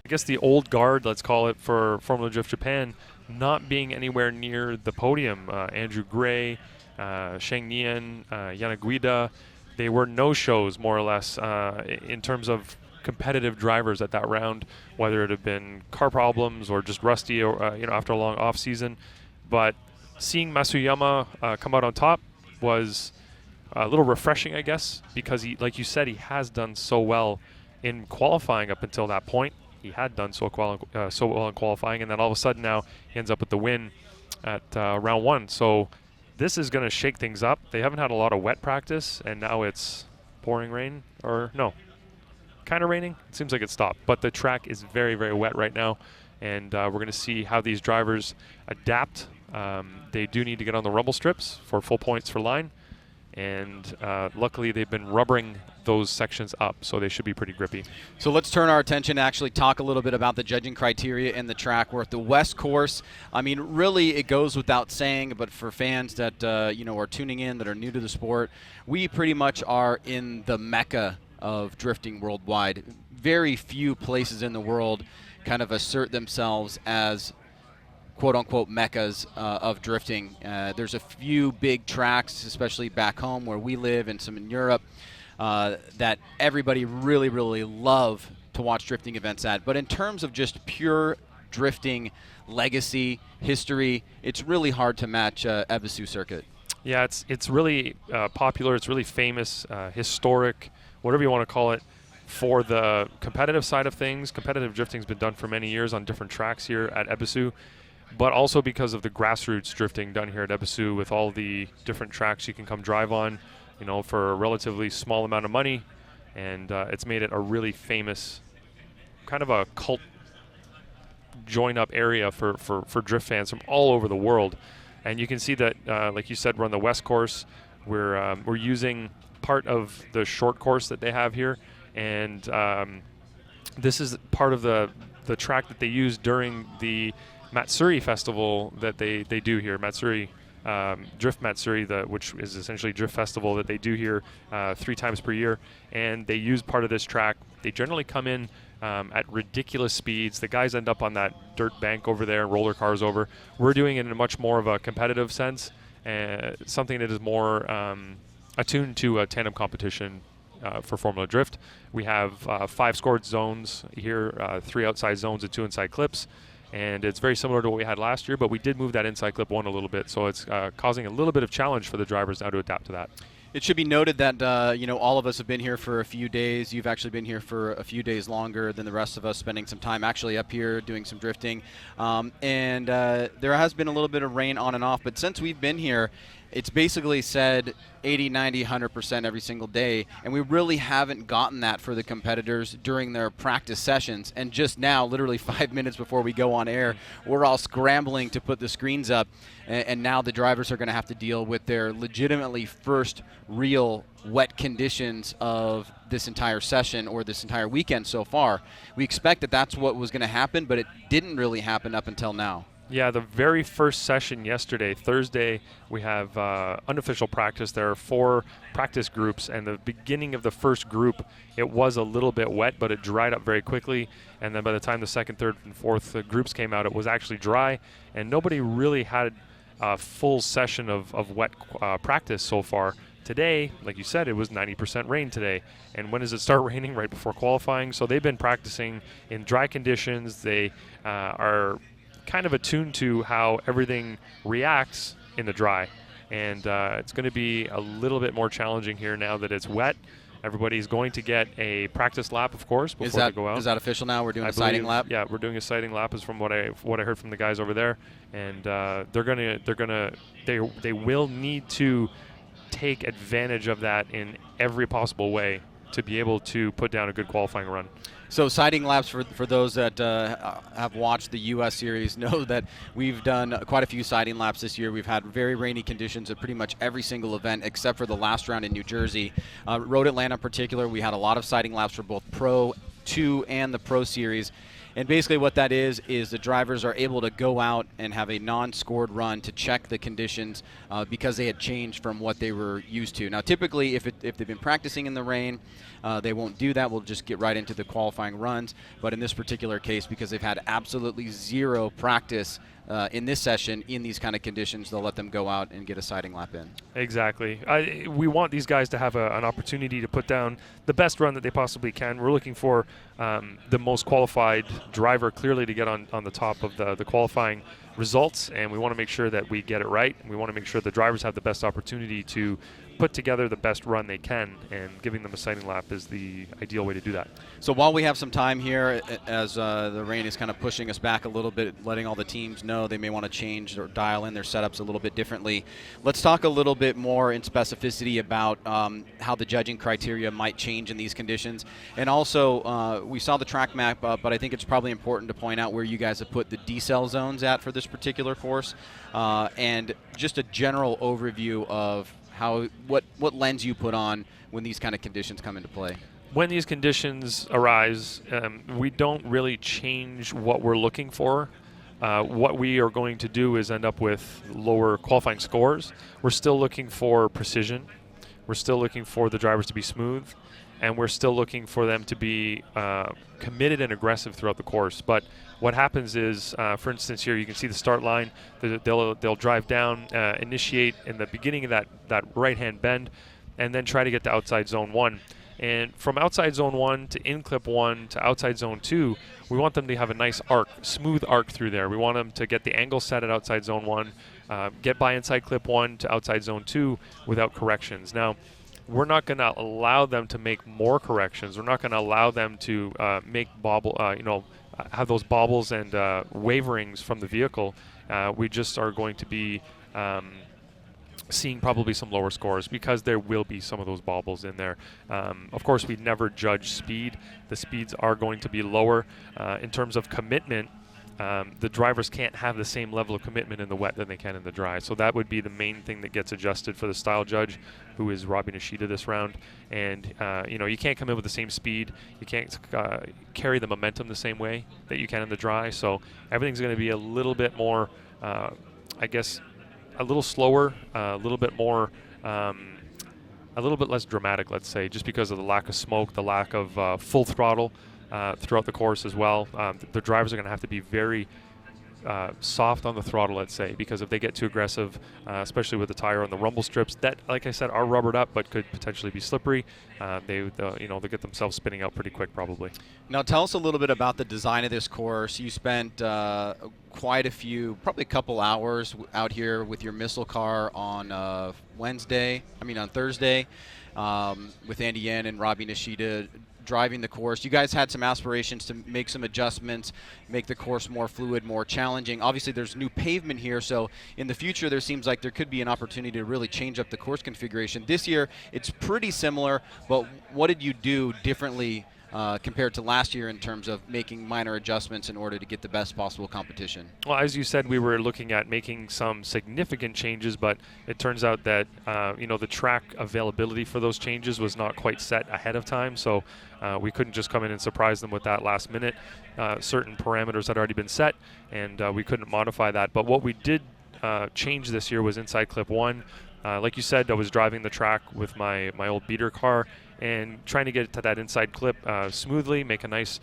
I guess the old guard, let's call it, for Formula Drift Japan, not being anywhere near the podium. Andrew Gray, Sheng Nian, Yanaguida, they were no-shows, more or less, in terms of competitive drivers at that round, whether it had been car problems or just rusty, or after a long off season. But seeing Masuyama come out on top was a little refreshing, I guess, because he, like you said, he has done so well in qualifying up until that point. He had done so well in qualifying, and then all of a sudden now he ends up with the win at round 1. So this is going to shake things up. They haven't had a lot of wet practice, and now it's pouring rain, or no, kind of raining. It seems like it stopped, but the track is very, very wet right now, and we're going to see how these drivers adapt. They do need to get on the rumble strips for full points for line, and luckily they've been rubbering those sections up, so they should be pretty grippy. So let's turn our attention to actually talk a little bit about the judging criteria in the track. We're at the West Course. I mean, really, it goes without saying, but for fans that are tuning in, that are new to the sport, we pretty much are in the mecca of drifting worldwide. Very few places in the world kind of assert themselves as quote-unquote meccas of drifting. There's a few big tracks, especially back home where we live and some in Europe, that everybody really, really love to watch drifting events at. But in terms of just pure drifting legacy, history, it's really hard to match Ebisu circuit. Yeah, it's really popular. It's really famous, historic, whatever you want to call it, for the competitive side of things. Competitive drifting's been done for many years on different tracks here at Ebisu, but also because of the grassroots drifting done here at Ebisu with all the different tracks you can come drive on, for a relatively small amount of money, and it's made it a really famous, kind of a cult join-up area for drift fans from all over the world. And you can see that, like you said, we're on the West Course. We're using part of the short course that they have here, and this is part of the track that they use during the Matsuri festival that they do here. Matsuri, Drift Matsuri, which is essentially a drift festival that they do here 3 times per year, and they use part of this track. They generally come in at ridiculous speeds. The guys end up on that dirt bank over there, roller cars over. We're doing it in a much more of a competitive sense, something that is more attuned to a tandem competition for Formula Drift. We have 5 scored zones here, 3 outside zones and 2 inside clips. And it's very similar to what we had last year, but we did move that inside clip 1 a little bit, so it's causing a little bit of challenge for the drivers now to adapt to that. It should be noted that all of us have been here for a few days. You've actually been here for a few days longer than the rest of us, spending some time actually up here doing some drifting. And there has been a little bit of rain on and off, but since we've been here, it's basically said 80, 90, 100% every single day, and we really haven't gotten that for the competitors during their practice sessions. And just now, literally 5 minutes before we go on air, we're all scrambling to put the screens up, and now the drivers are going to have to deal with their legitimately first real wet conditions of this entire session or this entire weekend so far. We expect that that's what was going to happen, but it didn't really happen up until now. Yeah, the very first session yesterday, Thursday, we have unofficial practice. There are 4 practice groups, and the beginning of the first group, it was a little bit wet, but it dried up very quickly. And then by the time the second, third, and fourth groups came out, it was actually dry, and nobody really had a full session of wet practice so far. Today, like you said, it was 90% rain today. And when does it start raining? Right before qualifying. So they've been practicing in dry conditions. They are kind of attuned to how everything reacts in the dry, and it's going to be a little bit more challenging here now that it's wet. Everybody's going to get a practice lap, of course, before they go out. Is that official now? We're doing a sighting lap. Yeah, we're doing a sighting lap, is from what I heard from the guys over there, and they will need to take advantage of that in every possible way to be able to put down a good qualifying run. So sighting laps, for those that have watched the U.S. series, know that we've done quite a few sighting laps this year. We've had very rainy conditions at pretty much every single event except for the last round in New Jersey. Road Atlanta in particular, we had a lot of sighting laps for both Pro 2 and the Pro Series. And basically what that is the drivers are able to go out and have a non-scored run to check the conditions because they had changed from what they were used to. Now, typically, if they've been practicing in the rain, they won't do that. We'll just get right into the qualifying runs. But in this particular case, because they've had absolutely zero practice in this session in these kind of conditions, they'll let them go out and get a sighting lap in. Exactly. We want these guys to have an opportunity to put down the best run that they possibly can. We're looking for the most qualified driver clearly to get on the top of the qualifying results, and we want to make sure that we get it right. We want to make sure the drivers have the best opportunity to put together the best run they can, and giving them a sighting lap is the ideal way to do that. So while we have some time here, as the rain is kind of pushing us back a little bit, letting all the teams know they may want to change or dial in their setups a little bit differently, let's talk a little bit more in specificity about how the judging criteria might change in these conditions. And also, we saw the track map, but I think it's probably important to point out where you guys have put the decel zones at for this particular course, and just a general overview of what lens you put on when these kind of conditions come into play. When these conditions arise, we don't really change what we're looking for. What we are going to do is end up with lower qualifying scores. We're still looking for precision. We're still looking for the drivers to be smooth, and we're still looking for them to be committed and aggressive throughout the course. But what happens is, for instance, here you can see the start line. They'll drive down, initiate in the beginning of that right-hand bend, and then try to get to outside zone 1. And from outside zone 1 to in clip 1 to outside zone 2, we want them to have a nice arc, smooth arc through there. We want them to get the angle set at outside zone 1, get by inside clip 1 to outside zone 2 without corrections. Now, we're not going to allow them to make more corrections. We're not going to allow them to make have those bobbles and waverings from the vehicle. We just are going to be seeing probably some lower scores because there will be some of those bobbles in there. Of course, we never judge speed. The speeds are going to be lower. In terms of commitment, the drivers can't have the same level of commitment in the wet than they can in the dry. So that would be the main thing that gets adjusted for the style judge, who is Robbie Nishida this round. And you can't come in with the same speed. You can't carry the momentum the same way that you can in the dry. So everything's going to be a little bit more, a little slower, a little bit more, a little bit less dramatic, let's say, just because of the lack of smoke, the lack of full throttle throughout the course as well. The drivers are going to have to be very soft on the throttle, let's say, because if they get too aggressive, especially with the tire on the rumble strips, that, like I said, are rubbered up but could potentially be slippery. They'll get themselves spinning out pretty quick probably. Now tell us a little bit about the design of this course. You spent quite a few, probably a couple hours out here with your missile car on Thursday, with Andy Yen and Robbie Nishida driving the course. You guys had some aspirations to make some adjustments, make the course more fluid, more challenging. Obviously, there's new pavement here, so in the future, there seems like there could be an opportunity to really change up the course configuration. This year, it's pretty similar, but what did you do differently compared to last year in terms of making minor adjustments in order to get the best possible competition? Well, as you said, we were looking at making some significant changes, but it turns out that the track availability for those changes was not quite set ahead of time, so we couldn't just come in and surprise them with that last minute. Certain parameters had already been set, and we couldn't modify that. But what we did change this year was inside clip 1. Like you said, I was driving the track with my old beater car and trying to get to that inside clip smoothly, make a nice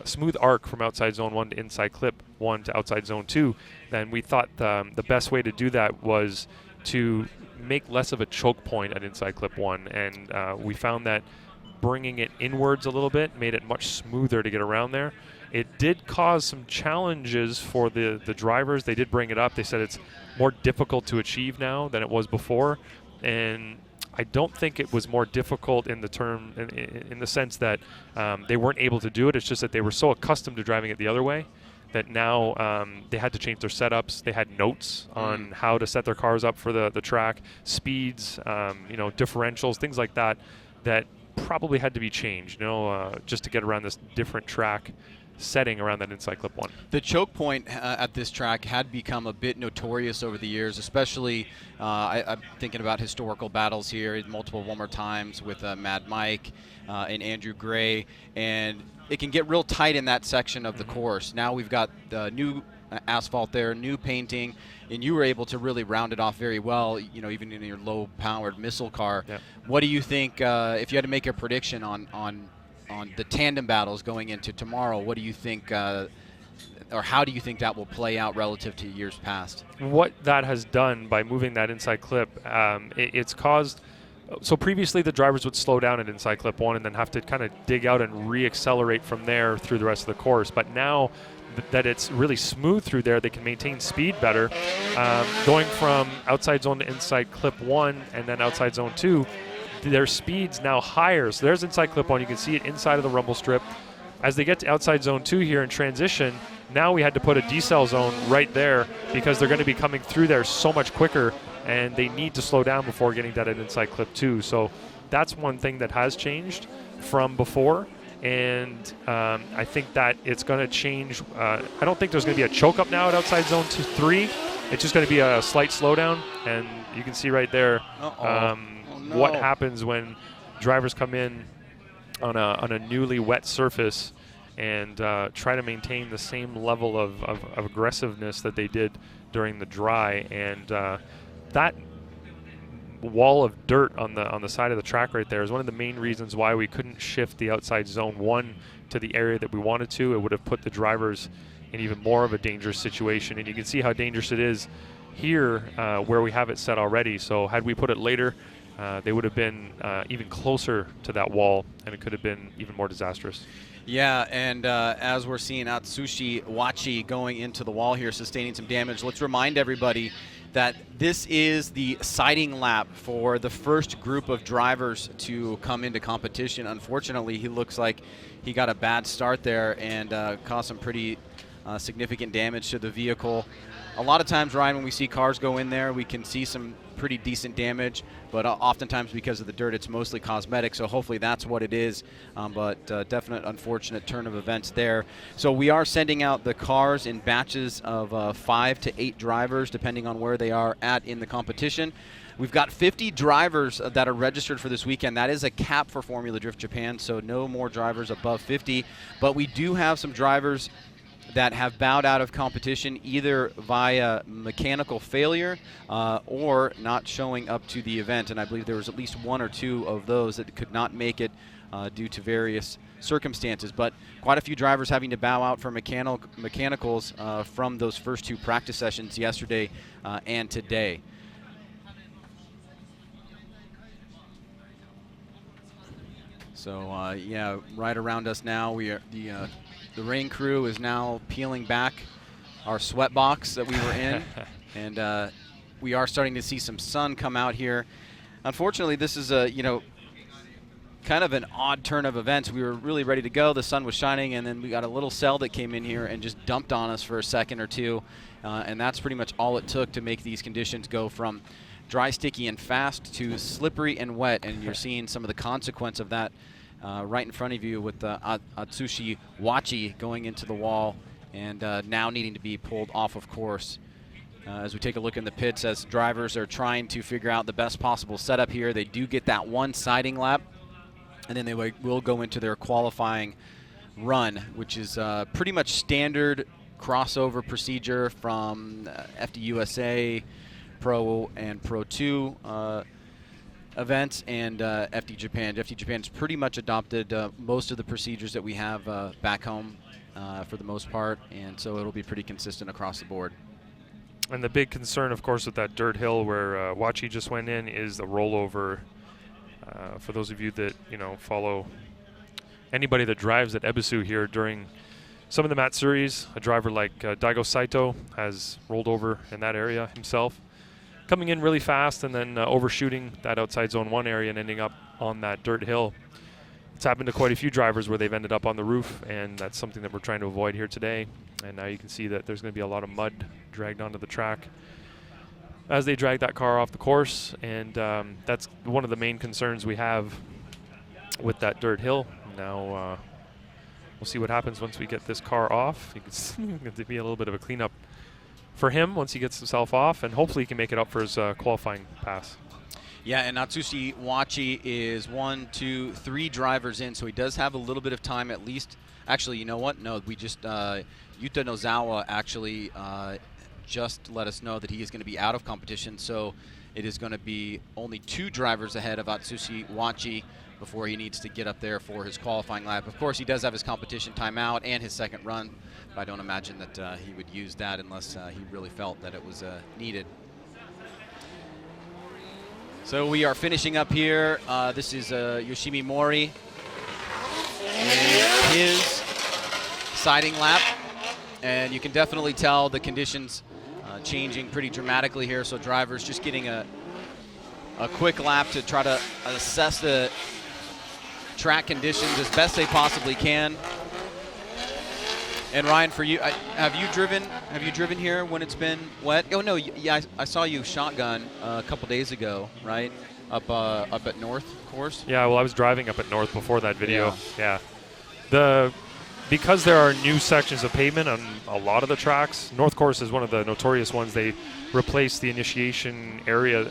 smooth arc from outside zone 1 to inside clip 1 to outside zone 2. Then we thought the best way to do that was to make less of a choke point at inside clip 1, and we found that bringing it inwards a little bit made it much smoother to get around there. It did cause some challenges for the drivers. They did bring it up. They said it's more difficult to achieve now than it was before, and I don't think it was more difficult in the sense that they weren't able to do it. It's just that they were so accustomed to driving it the other way that now they had to change their setups. They had notes on how to set their cars up for the track, speeds, differentials, things like that probably had to be changed, just to get around this different track setting around that inside clip one. The choke point at this track had become a bit notorious over the years, especially I'm thinking about historical battles here, multiple one more times with Mad Mike and Andrew Gray, and it can get real tight in that section of the course. Now we've got the new asphalt there, new painting, and you were able to really round it off very well, you know, even in your low-powered missile car. Yep. What do you think, if you had to make a prediction on the tandem battles going into tomorrow, what do you think, or how do you think that will play out relative to years past? What that has done by moving that inside clip, it's caused. So previously the drivers would slow down at inside clip one and then have to kind of dig out and re-accelerate from there through the rest of the course. But now that it's really smooth through there, they can maintain speed better. Going from outside zone to inside clip one and then outside zone two, their speed's now higher. So there's inside clip one. You can see it inside of the rumble strip. As they get to outside zone two here in transition, now we had to put a decel zone right there because they're going to be coming through there so much quicker, and they need to slow down before getting that at inside clip two. So that's one thing that has changed from before. And I think that it's going to change. I don't think there's going to be a choke up now at outside zone 3. It's just going to be a slight slowdown, and you can see right there what happens when drivers come in on a newly wet surface and try to maintain the same level of aggressiveness that they did during the dry. And that wall of dirt on the side of the track right there is one of the main reasons why we couldn't shift the outside zone 1 to the area that we wanted to. It would have put the drivers in even more of a dangerous situation, and you can see how dangerous it is here where we have it set already. So had we put it later, they would have been even closer to that wall, and it could have been even more disastrous. Yeah, and as we're seeing Atsushi Wachi going into the wall here, sustaining some damage, let's remind everybody that this is the sighting lap for the first group of drivers to come into competition. Unfortunately, he looks like he got a bad start there and caused some pretty significant damage to the vehicle. A lot of times, Ryan, when we see cars go in there, we can see some pretty decent damage, but oftentimes because of the dirt, it's mostly cosmetic, so hopefully that's what it is, but definite unfortunate turn of events there. So we are sending out the cars in batches of 5 to 8 drivers, depending on where they are at in the competition. We've got 50 drivers that are registered for this weekend. That is a cap for Formula Drift Japan, so no more drivers above 50, but we do have some drivers that have bowed out of competition either via mechanical failure or not showing up to the event. And I believe there was at least 1 or 2 of those that could not make it due to various circumstances. But quite a few drivers having to bow out for mechanicals from those first 2 practice sessions yesterday and today. So yeah, right around us now, we are the rain crew is now peeling back our sweat box that we were in, and we are starting to see some sun come out here. Unfortunately, this is a kind of an odd turn of events. We were really ready to go. The sun was shining, and then we got a little cell that came in here and just dumped on us for a second or two, and that's pretty much all it took to make these conditions go from dry, sticky, and fast to slippery and wet, and you're seeing some of the consequence of that right in front of you with Atsushi Wachi going into the wall and now needing to be pulled off of course. As we take a look in the pits, as drivers are trying to figure out the best possible setup here, they do get that 1 sighting lap, and then they will go into their qualifying run, which is pretty much standard crossover procedure from FDUSA Pro and Pro 2 events and FD Japan. FD Japan's pretty much adopted most of the procedures that we have back home for the most part, and so it'll be pretty consistent across the board. And the big concern, of course, with that dirt hill where Wachi just went in is the rollover. For those of you that follow anybody that drives at Ebisu here during some of the Matsuris, a driver like Daigo Saito has rolled over in that area himself, coming in really fast and then overshooting that outside zone 1 area and ending up on that dirt hill. It's happened to quite a few drivers where they've ended up on the roof, and that's something that we're trying to avoid here today. And now you can see that there's going to be a lot of mud dragged onto the track as they drag that car off the course, and that's one of the main concerns we have with that dirt hill. Now we'll see what happens once we get this car off. It's going to be a little bit of a cleanup for him once he gets himself off, and hopefully he can make it up for his qualifying pass. Yeah, and Atsushi Wachi is 1, 2, 3 drivers in, so he does have a little bit of time at least. Actually, you know what? No, we just Yuta Nozawa actually just let us know that he is going to be out of competition, so it is going to be only 2 drivers ahead of Atsushi Wachi before he needs to get up there for his qualifying lap. Of course, he does have his competition timeout and his second run, but I don't imagine that he would use that unless he really felt that it was needed. So we are finishing up here. This is Yoshimi Mori in his siding lap, and you can definitely tell the conditions changing pretty dramatically here. So drivers just getting a quick lap to try to assess the track conditions as best they possibly can. And Ryan, for you, have you driven here when it's been wet? Oh no, yeah, I saw you shotgun a couple days ago, right? Up at North course. Yeah, well, I was driving up at North before that video. Yeah. Because there are new sections of pavement on a lot of the tracks, North course is one of the notorious ones. They replaced the initiation area,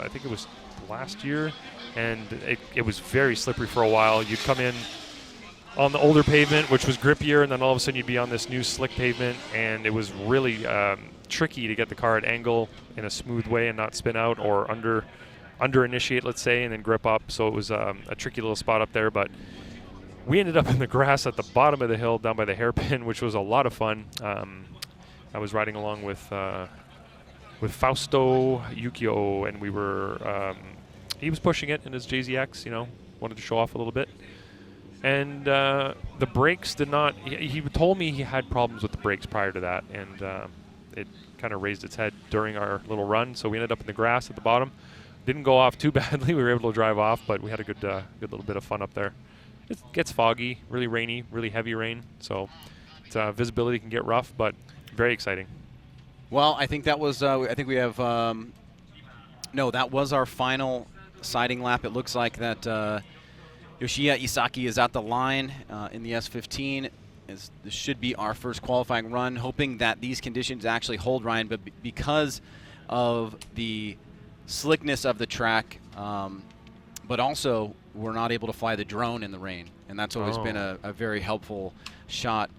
I think it was last year, and it was very slippery for a while. You'd come in on the older pavement, which was grippier, and then all of a sudden you'd be on this new slick pavement, and it was really tricky to get the car at angle in a smooth way and not spin out or under initiate, let's say, and then grip up. So it was a tricky little spot up there, but we ended up in the grass at the bottom of the hill down by the hairpin, which was a lot of fun. I was riding along with Fausto Yukio, and we were he was pushing it in his JZX, wanted to show off a little bit. And the brakes did not, he told me he had problems with the brakes prior to that, and it kind of raised its head during our little run, so we ended up in the grass at the bottom. Didn't go off too badly. We were able to drive off, but we had a good little bit of fun up there. It gets foggy, really rainy, really heavy rain, so visibility can get rough, but very exciting. Well, I think that was, I think we have, no, that was our final siding lap. It looks like that Yoshiya Isaki is at the line in the S15. This should be our first qualifying run, hoping that these conditions actually hold, Ryan, but because of the slickness of the track, but also we're not able to fly the drone in the rain, and that's always been a very helpful shot,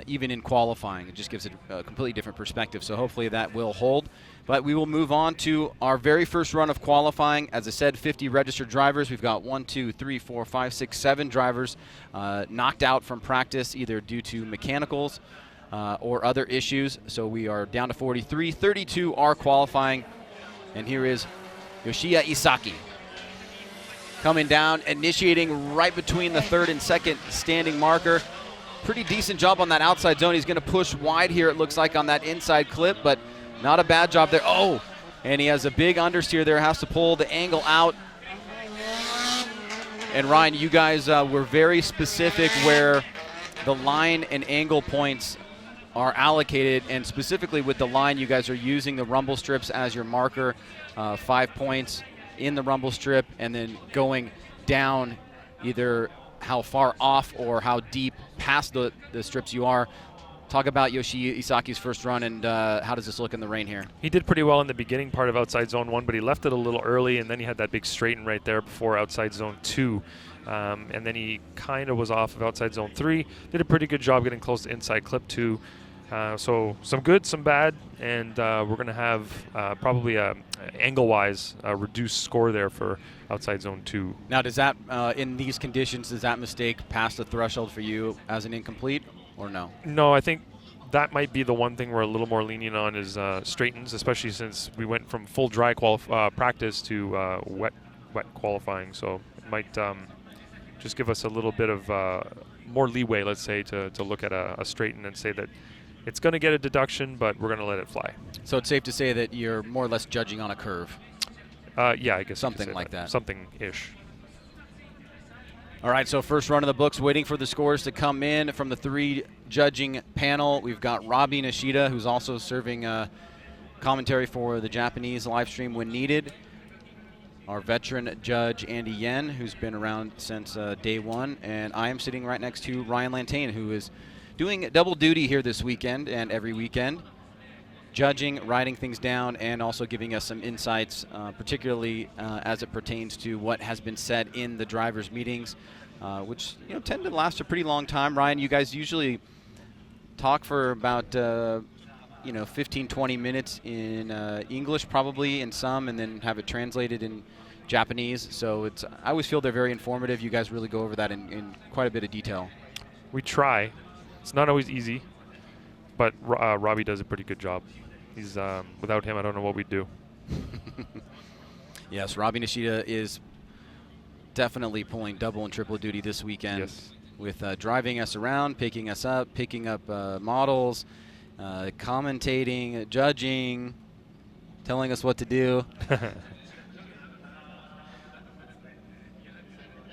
even in qualifying. It just gives it a completely different perspective, so hopefully that will hold. But we will move on to our very first run of qualifying. As I said, 50 registered drivers. We've got 1, 2, 3, 4, 5, 6, 7 drivers knocked out from practice, either due to mechanicals or other issues. So we are down to 43. 32 are qualifying. And here is Yoshiya Isaki coming down, initiating right between the third and second standing marker. Pretty decent job on that outside zone. He's going to push wide here, it looks like, on that inside clip, but not a bad job there. Oh, and he has a big understeer there, has to pull the angle out. And Ryan, you guys were very specific where the line and angle points are allocated, and specifically with the line, you guys are using the rumble strips as your marker, 5 points in the rumble strip, and then going down either how far off or how deep past the strips you are. Talk about Yoshiya Isaki's first run, and how does this look in the rain here? He did pretty well in the beginning part of outside zone 1, but he left it a little early, and then he had that big straighten right there before outside zone 2. And then he kind of was off of outside zone 3. Did a pretty good job getting close to inside clip 2. So some good, some bad, and we're going to have probably angle-wise a reduced score there for outside zone 2. Now, does that, in these conditions, does that mistake pass the threshold for you as an incomplete, or no? No, I think that might be the one thing we're a little more lenient on is straightens, especially since we went from full dry practice to wet qualifying. So it might just give us a little bit of more leeway, let's say, to look at a straighten and say that it's going to get a deduction, but we're going to let it fly. So it's safe to say that you're more or less judging on a curve? Yeah, I guess something like that. Something-ish. All right, so first run of the books, waiting for the scores to come in from the 3 judging panel. We've got Robbie Nishida, who's also serving commentary for the Japanese live stream when needed. our veteran judge, Andy Yen, who's been around since day one. And I am sitting right next to Ryan Lantain, who is doing double duty here this weekend and every weekend, judging, writing things down, and also giving us some insights, particularly as it pertains to what has been said in the drivers' meetings, which tend to last a pretty long time. Ryan, you guys usually talk for about 15, 20 minutes in English, probably in some, and then have it translated in Japanese. So I always feel they're very informative. You guys really go over that in quite a bit of detail. We try. It's not always easy, but Robbie does a pretty good job. He's without him, I don't know what we'd do. Yes, Robbie Nishida is definitely pulling double and triple duty this weekend. Yes. With driving us around, picking us up, picking up models, commentating, judging, telling us what to do.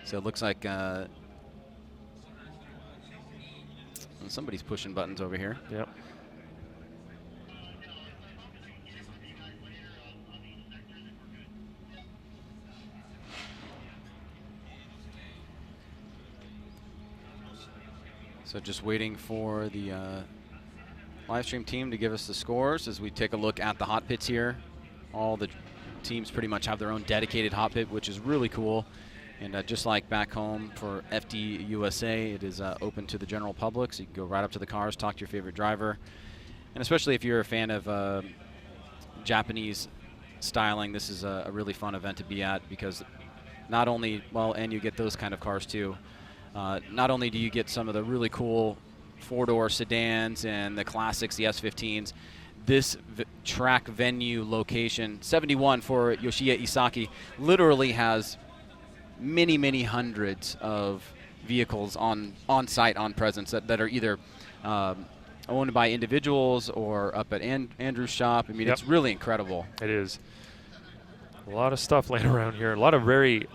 So it looks like somebody's pushing buttons over here. Yep. So just waiting for the live stream team to give us the scores as we take a look at the hot pits here. All the teams pretty much have their own dedicated hot pit, which is really cool. And just like back home for FD USA, it is open to the general public, so you can go right up to the cars, talk to your favorite driver. And especially if you're a fan of Japanese styling, this is a really fun event to be at, because not only, and you get those kind of cars too. Not only do you get some of the really cool four-door sedans and the classics, the S15s, this track venue location, 71 for Yoshiya Isaki, literally has many, many hundreds of vehicles on site, on presence, that are either owned by individuals or up at Andrew's shop. I mean, Yep. It's really incredible. It is. A lot of stuff laying around here. A lot of very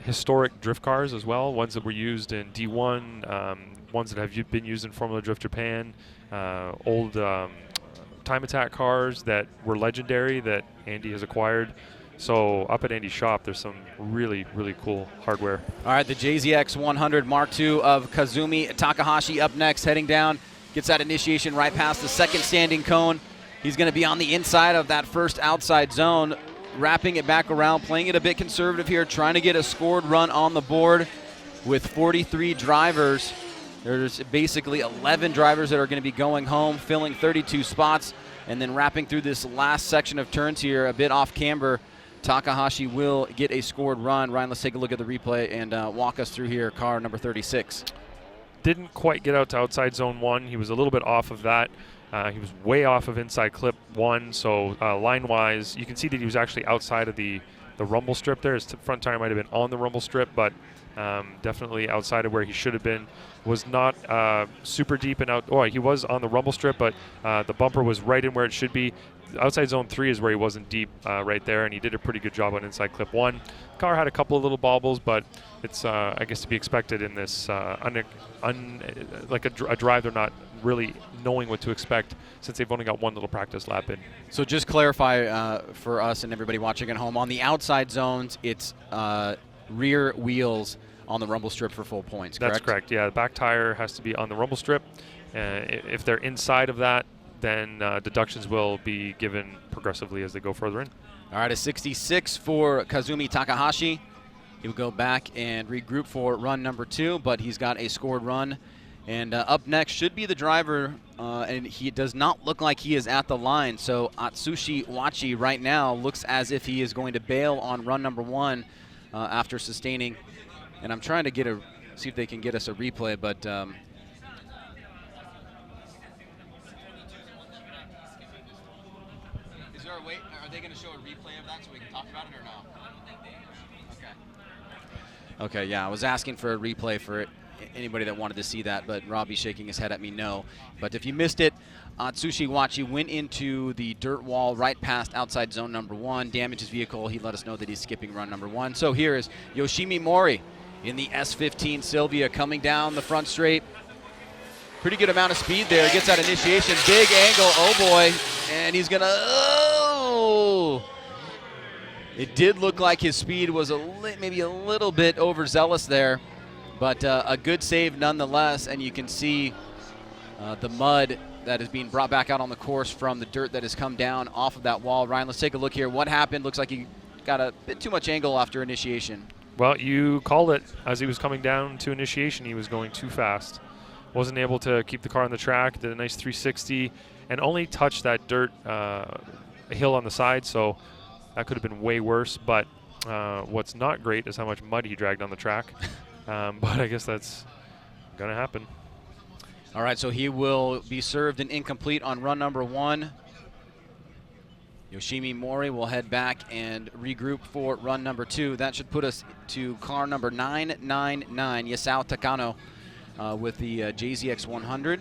historic drift cars as well. Ones that were used in D1, ones that have been used in Formula Drift Japan, old time attack cars that were legendary that Andy has acquired. So up at Andy's shop, there's some really, really cool hardware. All right, the JZX 100 Mark II of Kazumi Takahashi up next, heading down. Gets that initiation right past the second standing cone. He's going to be on the inside of that first outside zone, wrapping it back around, playing it a bit conservative here, trying to get a scored run on the board with 43 drivers. There's basically 11 drivers that are going to be going home, filling 32 spots, and then wrapping through this last section of turns here, a bit off camber. Takahashi will get a scored run. Ryan, let's take a look at the replay and walk us through here, car number 36. Didn't quite get out to outside zone 1. He was a little bit off of that. He was way off of inside clip 1, so line-wise, you can see that he was actually outside of the rumble strip there. His front tire might have been on the rumble strip, but definitely outside of where he should have been. Was not super deep and out. Oh, he was on the rumble strip, but the bumper was right in where it should be. Outside zone 3 is where he wasn't deep right there, and he did a pretty good job on inside clip 1. Car had a couple of little bobbles, but it's I guess to be expected in this like a drive they're not really knowing what to expect, since they've only got one little practice lap in. So just clarify for us and everybody watching at home, on the outside zones, it's rear wheels on the rumble strip for full points, correct? That's correct, yeah. The back tire has to be on the rumble strip. If they're inside of that, then deductions will be given progressively as they go further in. All right, a 66 for Kazumi Takahashi. He will go back and regroup for run number 2, but he's got a scored run. And up next should be the driver, and he does not look like he is at the line. So Atsushi Wachi right now looks as if he is going to bail on run number 1 after sustaining. And I'm trying to see if they can get us a replay, but is there a way? Are they going to show a replay of that so we can talk about it or no? I don't think they are. Okay. Okay, yeah, I was asking for a replay for it. Anybody that wanted to see that, but Robbie's shaking his head at me no. But if you missed it, Atsushi Wachi went into the dirt wall right past outside zone number 1, damaged his vehicle. He let us know that he's skipping run number 1. So here is Yoshimi Mori in the S15 Sylvia coming down the front straight. Pretty good amount of speed there. Gets that initiation, big angle, oh boy. And he's gonna, It did look like his speed was maybe a little bit overzealous there, but a good save nonetheless, and you can see the mud that is being brought back out on the course from the dirt that has come down off of that wall. Ryan, let's take a look here. What happened? Looks like he got a bit too much angle after initiation. Well, you called it. As he was coming down to initiation, he was going too fast. Wasn't able to keep the car on the track, did a nice 360, and only touched that dirt hill on the side, so that could have been way worse. But what's not great is how much mud he dragged on the track. But I guess that's going to happen. All right, so he will be served an incomplete on run number 1. Yoshimi Mori will head back and regroup for run number 2. That should put us to car number 999, Yasao Takano, with the JZX 100.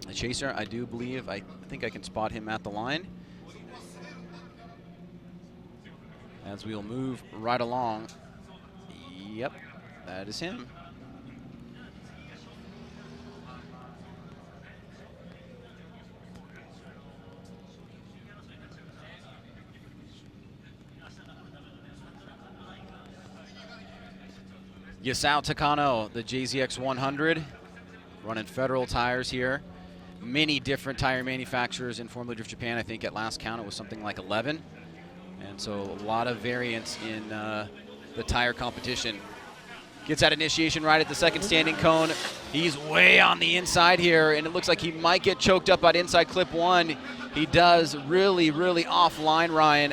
The chaser, I do believe, I think I can spot him at the line. As we'll move right along. Yep, that is him. Yasao Takano, the JZX 100, running Federal tires here. Many different tire manufacturers in Formula Drift Japan. I think at last count it was something like 11. And so a lot of variance in the tire competition. Gets that initiation right at the second standing cone. He's way on the inside here, and it looks like he might get choked up at inside clip 1. He does really, really offline, Ryan.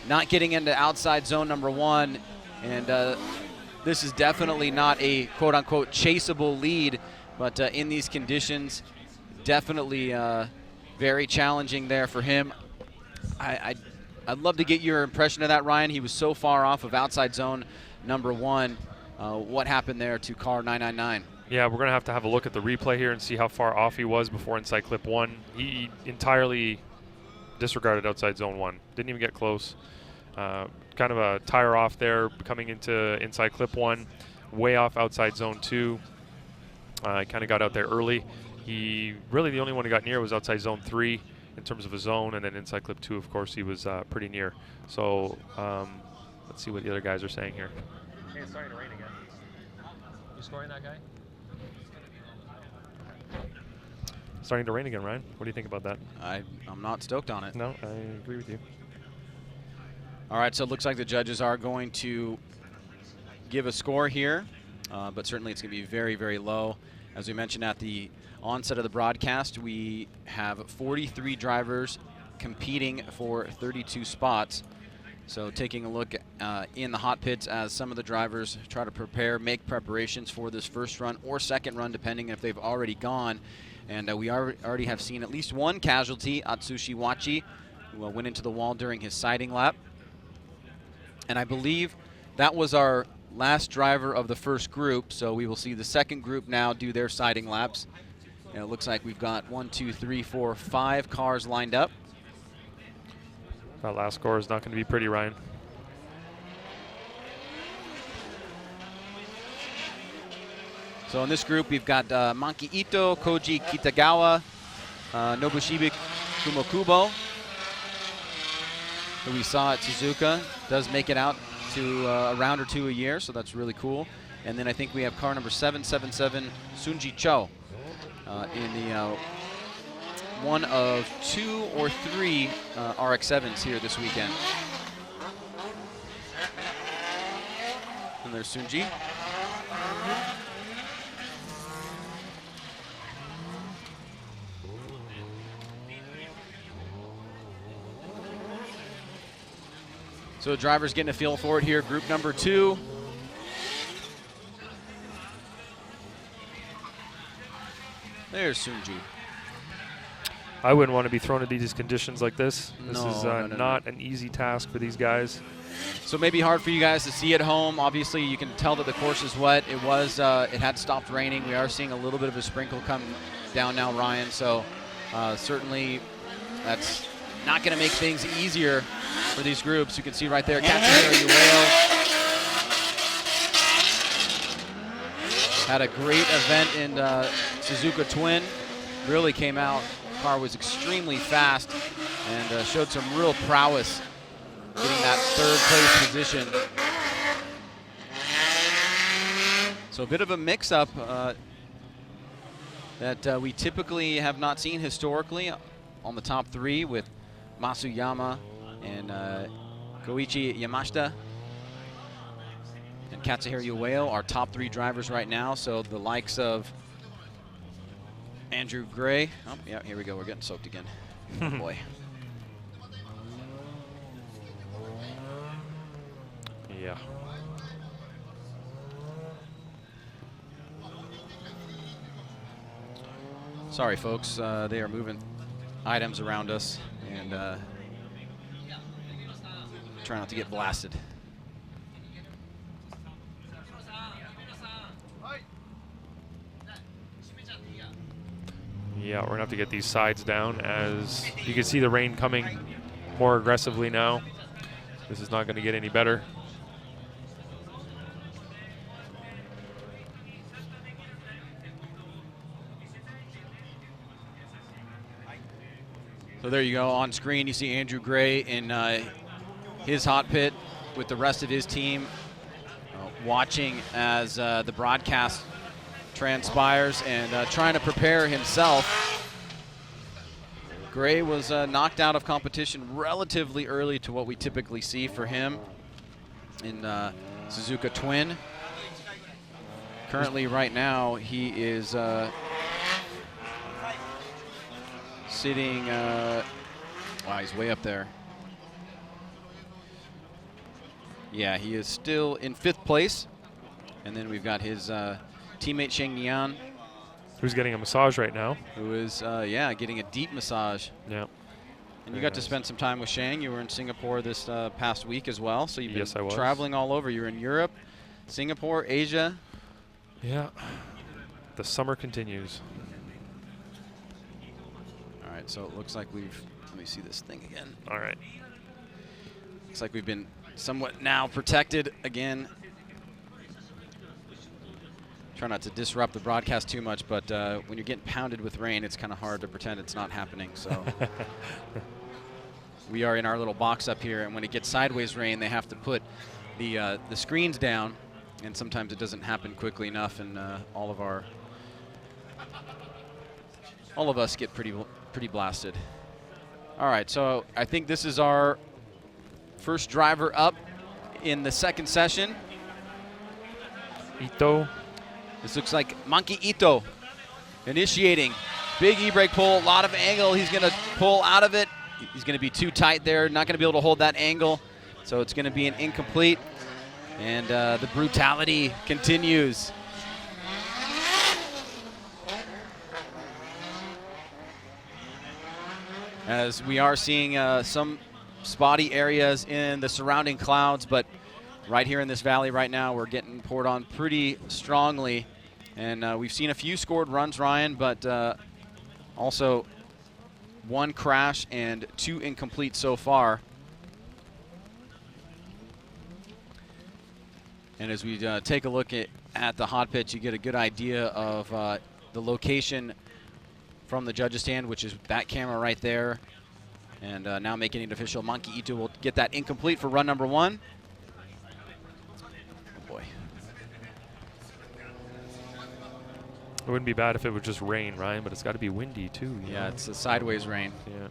Not getting into outside zone number 1. And this is definitely not a quote-unquote chaseable lead, but in these conditions, definitely very challenging there for him. I'd love to get your impression of that, Ryan. He was so far off of outside zone number 1. What happened there to car 999? Yeah, we're going to have a look at the replay here and see how far off he was before inside clip 1. He entirely disregarded outside zone 1. Didn't even get close. Kind of a tire off there coming into inside clip 1, way off outside zone 2. Kind of got out there early. He really, the only one he got near was outside zone 3 in terms of a zone, and then inside clip 2, of course, he was pretty near. So let's see what the other guys are saying here. Hey, it's starting to rain again. You scoring that guy? Starting to rain again, Ryan. What do you think about that? I'm not stoked on it. No, I agree with you. All right, so it looks like the judges are going to give a score here, but certainly it's going to be very, very low. As we mentioned at the onset of the broadcast, we have 43 drivers competing for 32 spots. So taking a look in the hot pits as some of the drivers try to make preparations for this first run or second run, depending if they've already gone. And we already have seen at least one casualty, Atsushi Wachi, who went into the wall during his siding lap. And I believe that was our last driver of the first group, so we will see the second group now do their siding laps. And it looks like we've got 1, 2, 3, 4, 5 cars lined up. That last score is not going to be pretty, Ryan. So in this group, we've got Manki Ito, Koji Kitagawa, Nobushige Kumokubo, who we saw at Suzuka, does make it out to a round or 2 a year, so that's really cool. And then I think we have car number 777, Sunji Cho, in the one of 2 or 3 RX-7s here this weekend. And there's Sunji. So drivers getting a feel for it here. Group number 2. There's Sunji. I wouldn't want to be thrown into these conditions like this. This is No. not an easy task for these guys. So maybe hard for you guys to see at home. Obviously, you can tell that the course is wet. It had stopped raining. We are seeing a little bit of a sprinkle come down now, Ryan. So certainly that's not going to make things easier for these groups. You can see right there, Katsuhiro Ueo had a great event in Suzuka Twin. Really came out. Car was extremely fast and showed some real prowess getting that third place position. So a bit of a mix-up that we typically have not seen historically on the top three with Masuyama and Koichi Yamashita and Katsuhiro Ueo, our top three drivers right now. So the likes of Andrew Gray. Oh, yeah, here we go. We're getting soaked again. Oh, boy. Yeah. Sorry, folks. They are moving items around us and try not to get blasted. Yeah, we're gonna have to get these sides down, as you can see the rain coming more aggressively now. This is not gonna get any better. So there you go. On screen, you see Andrew Gray in his hot pit with the rest of his team, watching as the broadcast transpires and trying to prepare himself. Gray was knocked out of competition relatively early to what we typically see for him in Suzuka Twin. Currently, right now, he is sitting, wow, he's way up there. Yeah, he is still in 5th place. And then we've got his teammate Sheng Nian, who's getting a massage right now. who is, yeah, getting a deep massage. Yeah. And you got to spend some time with Sheng. You were in Singapore this past week as well. So you've been traveling all over. You're in Europe, Singapore, Asia. Yeah. The summer continues. All right, so it looks like we've, let me see this thing again. All right. Looks like we've been somewhat now protected again. Try not to disrupt the broadcast too much, but when you're getting pounded with rain, it's kind of hard to pretend it's not happening. So we are in our little box up here, and when it gets sideways rain, they have to put the screens down, and sometimes it doesn't happen quickly enough, and all of us get pretty blasted. All right, so I think this is our first driver up in the second session. Ito. This looks like Monkey Ito initiating. Big e-brake pull, a lot of angle. He's going to pull out of it. He's going to be too tight there, not going to be able to hold that angle. So it's going to be an incomplete. And the brutality continues. As we are seeing some spotty areas in the surrounding clouds, but right here in this valley right now, we're getting poured on pretty strongly. And we've seen a few scored runs, Ryan, but also one crash and 2 incomplete so far. And as we take a look at the hot pitch, you get a good idea of the location from the judges' stand, which is that camera right there. And now making it official, Monkey Ito will get that incomplete for run number 1. Oh boy. It wouldn't be bad if it would just rain, Ryan, but it's got to be windy too. Yeah, it's a sideways rain. Yeah.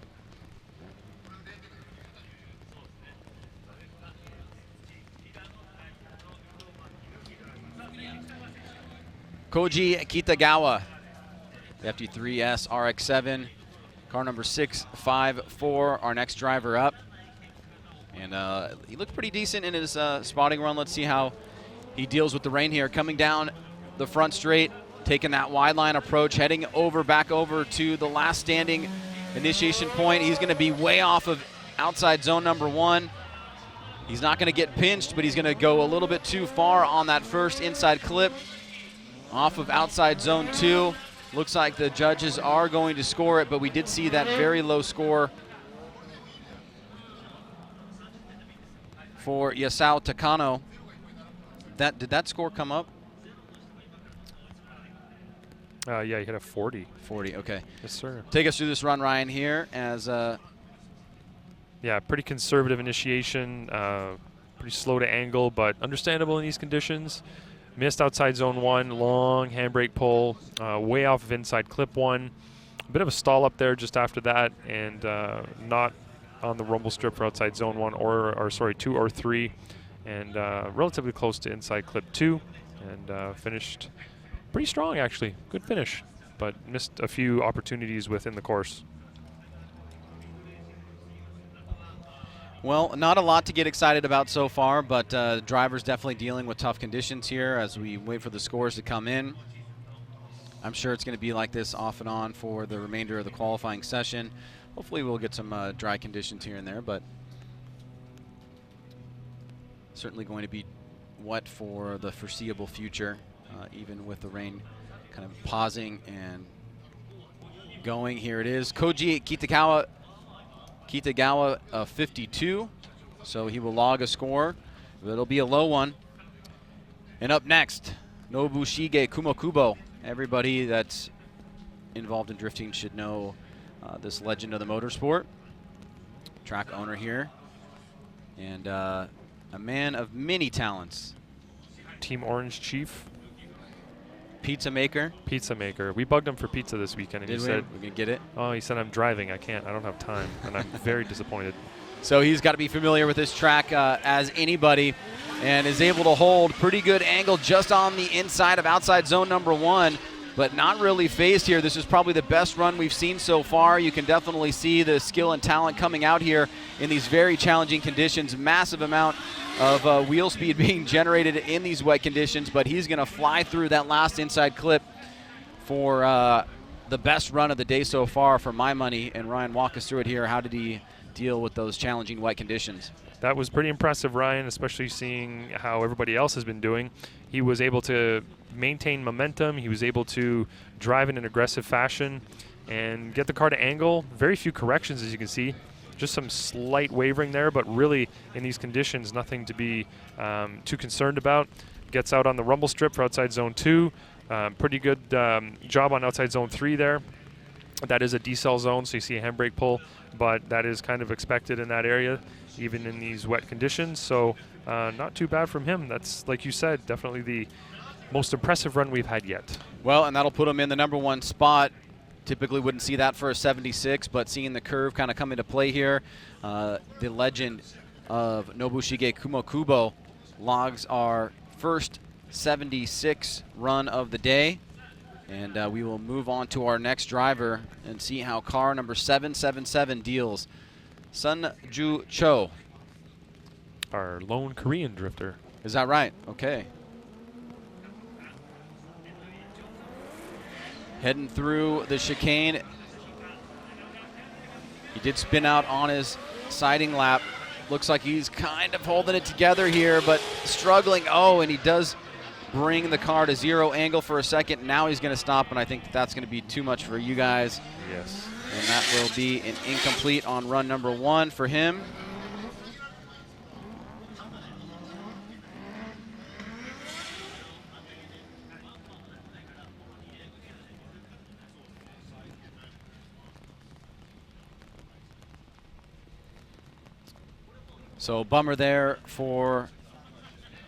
Koji Kitagawa, FD3S RX-7, car number 654, our next driver up. And he looked pretty decent in his spotting run. Let's see how he deals with the rain here. Coming down the front straight, taking that wide line approach, heading back over to the last standing initiation point. He's going to be way off of outside zone number 1. He's not going to get pinched, but he's going to go a little bit too far on that first inside clip. Off of outside zone 2. Looks like the judges are going to score it, but we did see that very low score for Yasao Takano. Did that score come up? Yeah, he hit a 40. 40, okay. Yes, sir. Take us through this run, Ryan, here as Yeah, pretty conservative initiation, pretty slow to angle, but understandable in these conditions. Missed outside zone 1, long handbrake pull, way off of inside clip 1. A bit of a stall up there just after that, and not on the rumble strip for outside zone 1 or sorry, 2 or 3, and relatively close to inside clip 2, and finished pretty strong actually. Good finish, but missed a few opportunities within the course. Well, not a lot to get excited about so far, but drivers definitely dealing with tough conditions here as we wait for the scores to come in. I'm sure it's going to be like this off and on for the remainder of the qualifying session. Hopefully we'll get some dry conditions here and there, but certainly going to be wet for the foreseeable future, even with the rain kind of pausing and going. Here it is. Koji Kitagawa 52, so he will log a score. It'll be a low one. And up next, Nobushige Kumokubo. Everybody that's involved in drifting should know this legend of the motorsport. Track owner here, and a man of many talents. Team Orange Chief. Pizza maker. Pizza maker. We bugged him for pizza this weekend, and he said, "We're gonna get it." Oh, he said, "I'm driving. I can't. I don't have time," and I'm very disappointed. So he's got to be familiar with this track as anybody, and is able to hold pretty good angle just on the inside of outside zone number 1, but not really phased here. This is probably the best run we've seen so far. You can definitely see the skill and talent coming out here in these very challenging conditions. Massive amount of wheel speed being generated in these wet conditions, but he's going to fly through that last inside clip for the best run of the day so far for my money. And Ryan, walk us through it here. How did he deal with those challenging wet conditions? That was pretty impressive, Ryan, especially seeing how everybody else has been doing. He was able to maintain momentum. He was able to drive in an aggressive fashion and get the car to angle. Very few corrections, as you can see. Just some slight wavering there, but really in these conditions, nothing to be too concerned about. Gets out on the rumble strip for outside zone 2. Pretty good job on outside zone 3 there. That is a decel zone, so you see a handbrake pull, but that is kind of expected in that area, even in these wet conditions. So not too bad from him. That's, like you said, definitely the most impressive run we've had yet. Well, and that'll put him in the number 1 spot. Typically wouldn't see that for a 76, but seeing the curve kind of come into play here, the legend of Nobushige Kumokubo logs our first 76 run of the day. And we will move on to our next driver and see how car number 777 deals. Sunju Cho. Our lone Korean drifter. Is that right? Okay. Heading through the chicane. He did spin out on his siding lap. Looks like he's kind of holding it together here, but struggling. Oh, and he does bring the car to 0 angle for a second. Now he's going to stop, and I think that's going to be too much for you guys. Yes. And that will be an incomplete on run number 1 for him. So bummer there for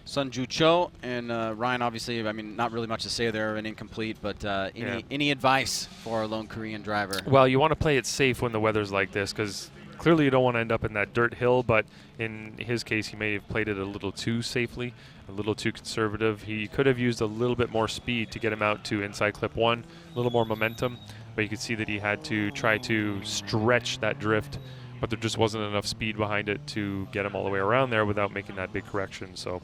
Sunju Cho, and Ryan, obviously, I mean, not really much to say there, an incomplete, but any advice for our lone Korean driver? Well, you want to play it safe when the weather's like this, because clearly you don't want to end up in that dirt hill, but in his case, he may have played it a little too safely, a little too conservative. He could have used a little bit more speed to get him out to inside clip 1, a little more momentum, but you could see that he had to try to stretch that drift, but there just wasn't enough speed behind it to get him all the way around there without making that big correction. So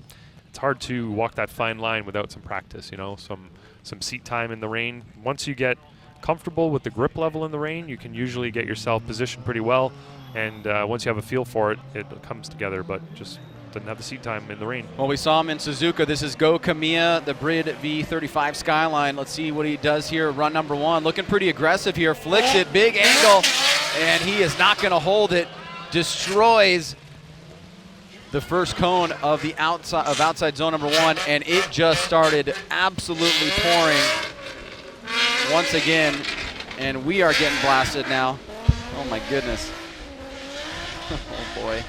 it's hard to walk that fine line without some practice, you know, some seat time in the rain. Once you get comfortable with the grip level in the rain, you can usually get yourself positioned pretty well. And once you have a feel for it, it comes together, but just didn't have the seat time in the rain. Well, we saw him in Suzuka. This is Go Kamiya, the Brid V35 Skyline. Let's see what he does here. Run number 1, looking pretty aggressive here. Flicks it, big angle, and he is not going to hold it. Destroys the first cone of the outside zone number 1, and it just started absolutely pouring once again, and we are getting blasted now. Oh my goodness. Oh, boy.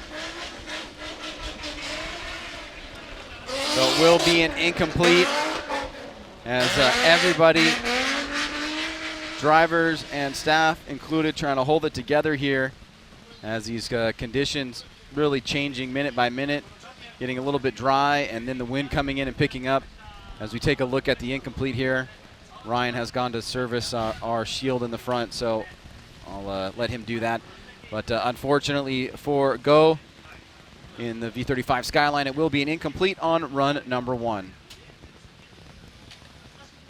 So it will be an incomplete as everybody, drivers and staff included, trying to hold it together here as these conditions really changing minute by minute, getting a little bit dry, and then the wind coming in and picking up. As we take a look at the incomplete here, Ryan has gone to service our shield in the front, so I'll let him do that. But unfortunately for Go in the V35 Skyline, it will be an incomplete on run number 1.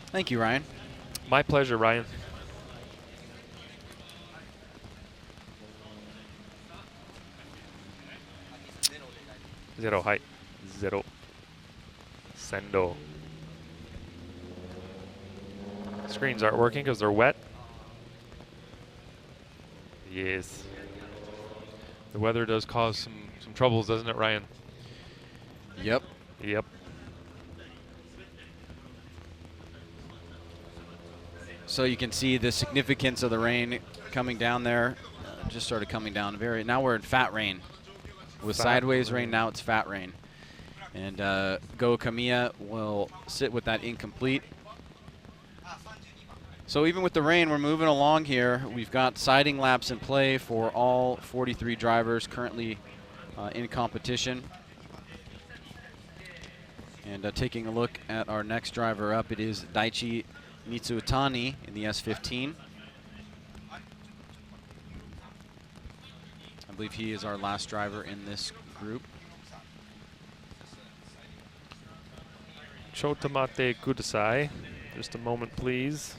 Thank you, Ryan. My pleasure, Ryan. Zero height. Zero. Sendo. Screens aren't working because they're wet. Yes. The weather does cause some troubles, doesn't it, Ryan? Yep. Yep. So you can see the significance of the rain coming down there. Just started coming down now we're in fat rain. With sideways rain, now it's fat rain. And Go Kamiya will sit with that incomplete. So even with the rain, we're moving along here. We've got siding laps in play for all 43 drivers currently in competition. And taking a look at our next driver up, it is Daichi Mitsutani in the S15. I believe he is our last driver in this group. Chotamate kudasai. Just a moment, please.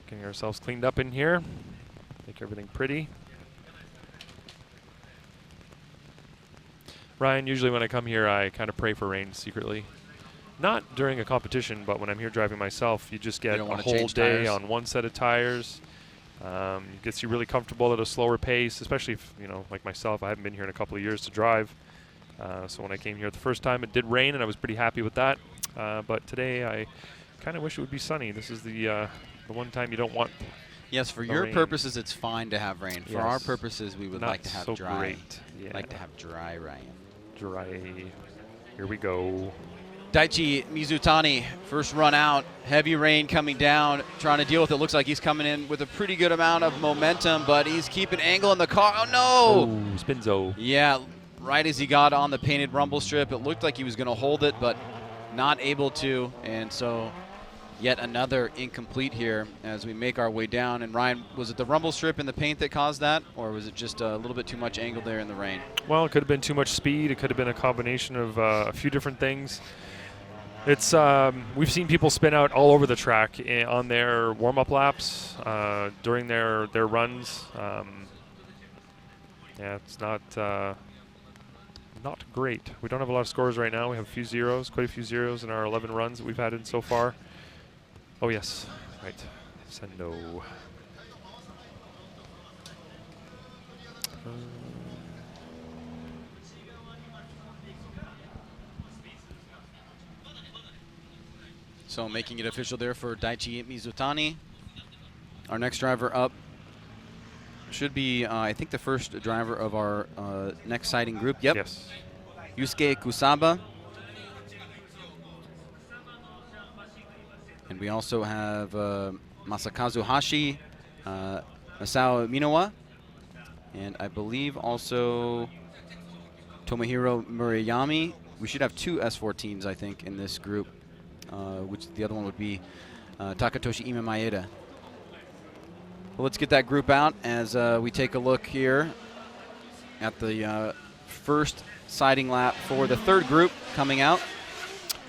Getting ourselves cleaned up in here. Make everything pretty. Ryan, usually when I come here, I kind of pray for rain secretly. Not during a competition, but when I'm here driving myself, you just get a whole day on one set of tires. It gets you really comfortable at a slower pace, especially if, like myself, I haven't been here in a couple of years to drive. So when I came here the first time, it did rain, and I was pretty happy with that. But today, I kind of wish it would be sunny. This is the one time you don't want. Yes, for your purposes, it's fine to have rain. For our purposes, we would Not like to have so dry. Great. Yeah. Like to have dry, Ryan. Dry. Here we go. Daichi Mizutani, first run out, heavy rain coming down, trying to deal with it. Looks like he's coming in with a pretty good amount of momentum, but he's keeping angle in the car. Oh, no! Oh, Spinzo. Yeah, right as he got on the painted rumble strip, it looked like he was going to hold it, but not able to. And so yet another incomplete here as we make our way down. And Ryan, was it the rumble strip and the paint that caused that, or was it just a little bit too much angle there in the rain? Well, it could have been too much speed. It could have been a combination of a few different things. It's we've seen people spin out all over the track on their warm-up laps during their runs. Yeah, it's not great. We don't have a lot of scores right now. We have a few zeros, quite a few zeros in our 11 runs that we've had in so far. Oh yes, right. Sendo. So making it official there for Daichi Mizutani. Our next driver up should be, I think, the first driver of our next sighting group. Yep. Yes. Yusuke Kusaba. And we also have Masakazu Hashi, Masao Minowa, and I believe also Tomohiro Murayami. We should have two S14s, I think, in this group, which the other one would be Takatoshi Ime Maeda. Well, let's get that group out as we take a look here at the first sighting lap for the third group coming out.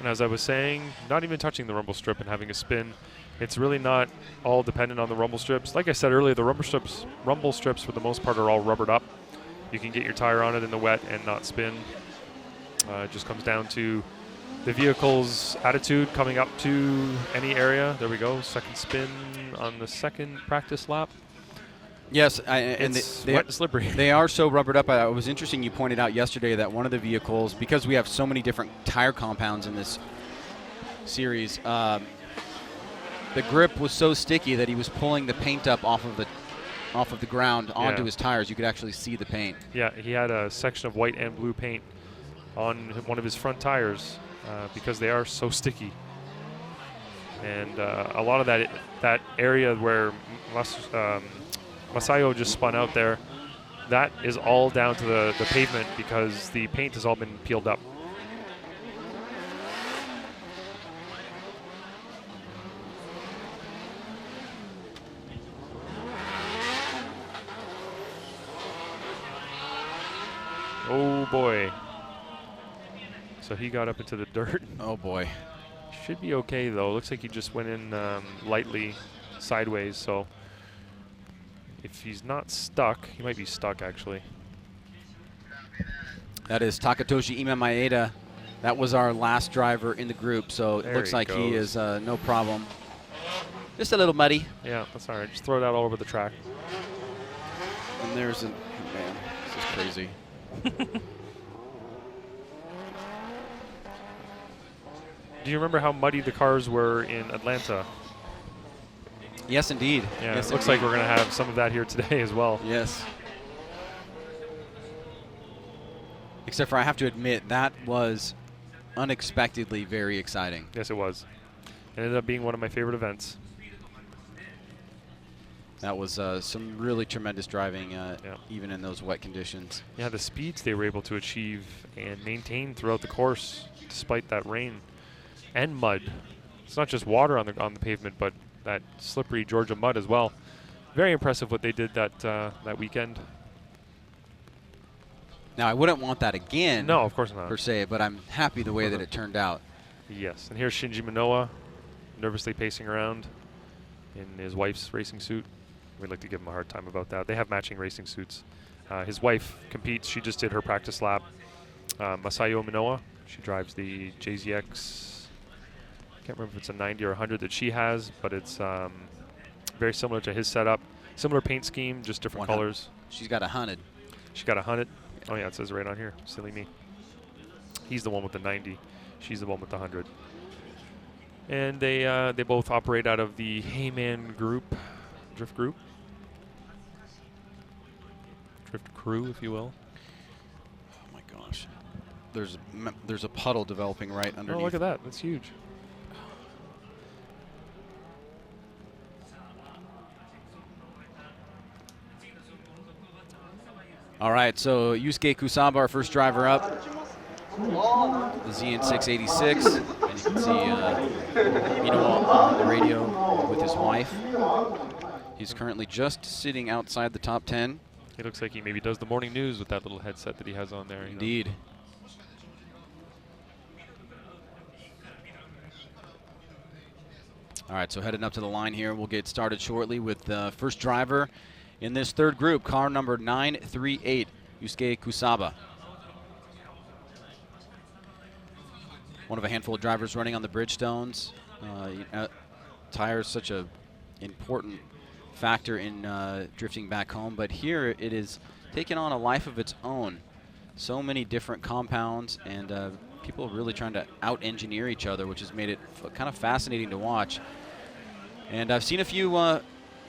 And as I was saying, not even touching the rumble strip and having a spin. It's really not all dependent on the rumble strips. Like I said earlier, the rumble strips for the most part are all rubbered up. You can get your tire on it in the wet and not spin. It just comes down to the vehicle's attitude coming up to any area. There we go, second spin on the second practice lap. Yes, and they wet and slippery. They are so rubbered up. It was interesting you pointed out yesterday that one of the vehicles, because we have so many different tire compounds in this series, the grip was so sticky that he was pulling the paint up off of the off of the ground onto Yeah. his tires, you could actually see the paint. Yeah, he had a section of white and blue paint on one of his front tires because they are so sticky. And a lot of that area where Masayo just spun out there, that is all down to the pavement because the paint has all been peeled up. Oh boy. So he got up into the dirt. Oh boy. Should be okay though. Looks like he just went in lightly sideways, so if he's not stuck, he might be stuck actually. That is Takatoshi Ima Maeda. That was our last driver in the group, so it looks like he is no problem. Just a little muddy. Yeah, that's all right. Just throw it out all over the track. And there's a, man, this is crazy. Do you remember how muddy the cars were in Atlanta? Yes, indeed. Yeah, yes, it looks like we're going to have some of that here today as well. Yes. Except for I have to admit, that was unexpectedly very exciting. Yes, it was. It ended up being one of my favorite events. That was some really tremendous driving, even in those wet conditions. Yeah, the speeds they were able to achieve and maintain throughout the course, despite that rain and mud. It's not just water on the pavement, but that slippery Georgia mud as well. Very impressive what they did that weekend. Now, I wouldn't want that again. No, of course not. Per se, but I'm happy the way that it turned out. Yes, and here's Shinji Minoa, nervously pacing around in his wife's racing suit. We'd like to give him a hard time about that. They have matching racing suits. His wife competes. She just did her practice lap. Masayo Minoa, she drives the JZX. I can't remember if it's a 90 or 100 that she has, but it's very similar to his setup. Similar paint scheme, just different 100. colors. She's got 100. She got 100. Oh yeah, it says right on here. Silly me. He's the one with the 90. She's the one with the 100. And they both operate out of the Heyman group, drift group, drift crew, if you will. Oh my gosh, there's a puddle developing right underneath. Oh, look at that! That's huge. All right, so Yusuke Kusaba, our first driver up, the ZN686, and you can see Minoa on the radio with his wife. He's currently just sitting outside the top 10. He looks like he maybe does the morning news with that little headset that he has on there. Indeed. All right, so heading up to the line here, we'll get started shortly with the first driver in this third group, car number 938, Yusuke Kusaba. One of a handful of drivers running on the Bridgestones. Tires such a important factor in drifting back home, but here it is taking on a life of its own. So many different compounds, and people really trying to out-engineer each other, which has made it kind of fascinating to watch. And I've seen a few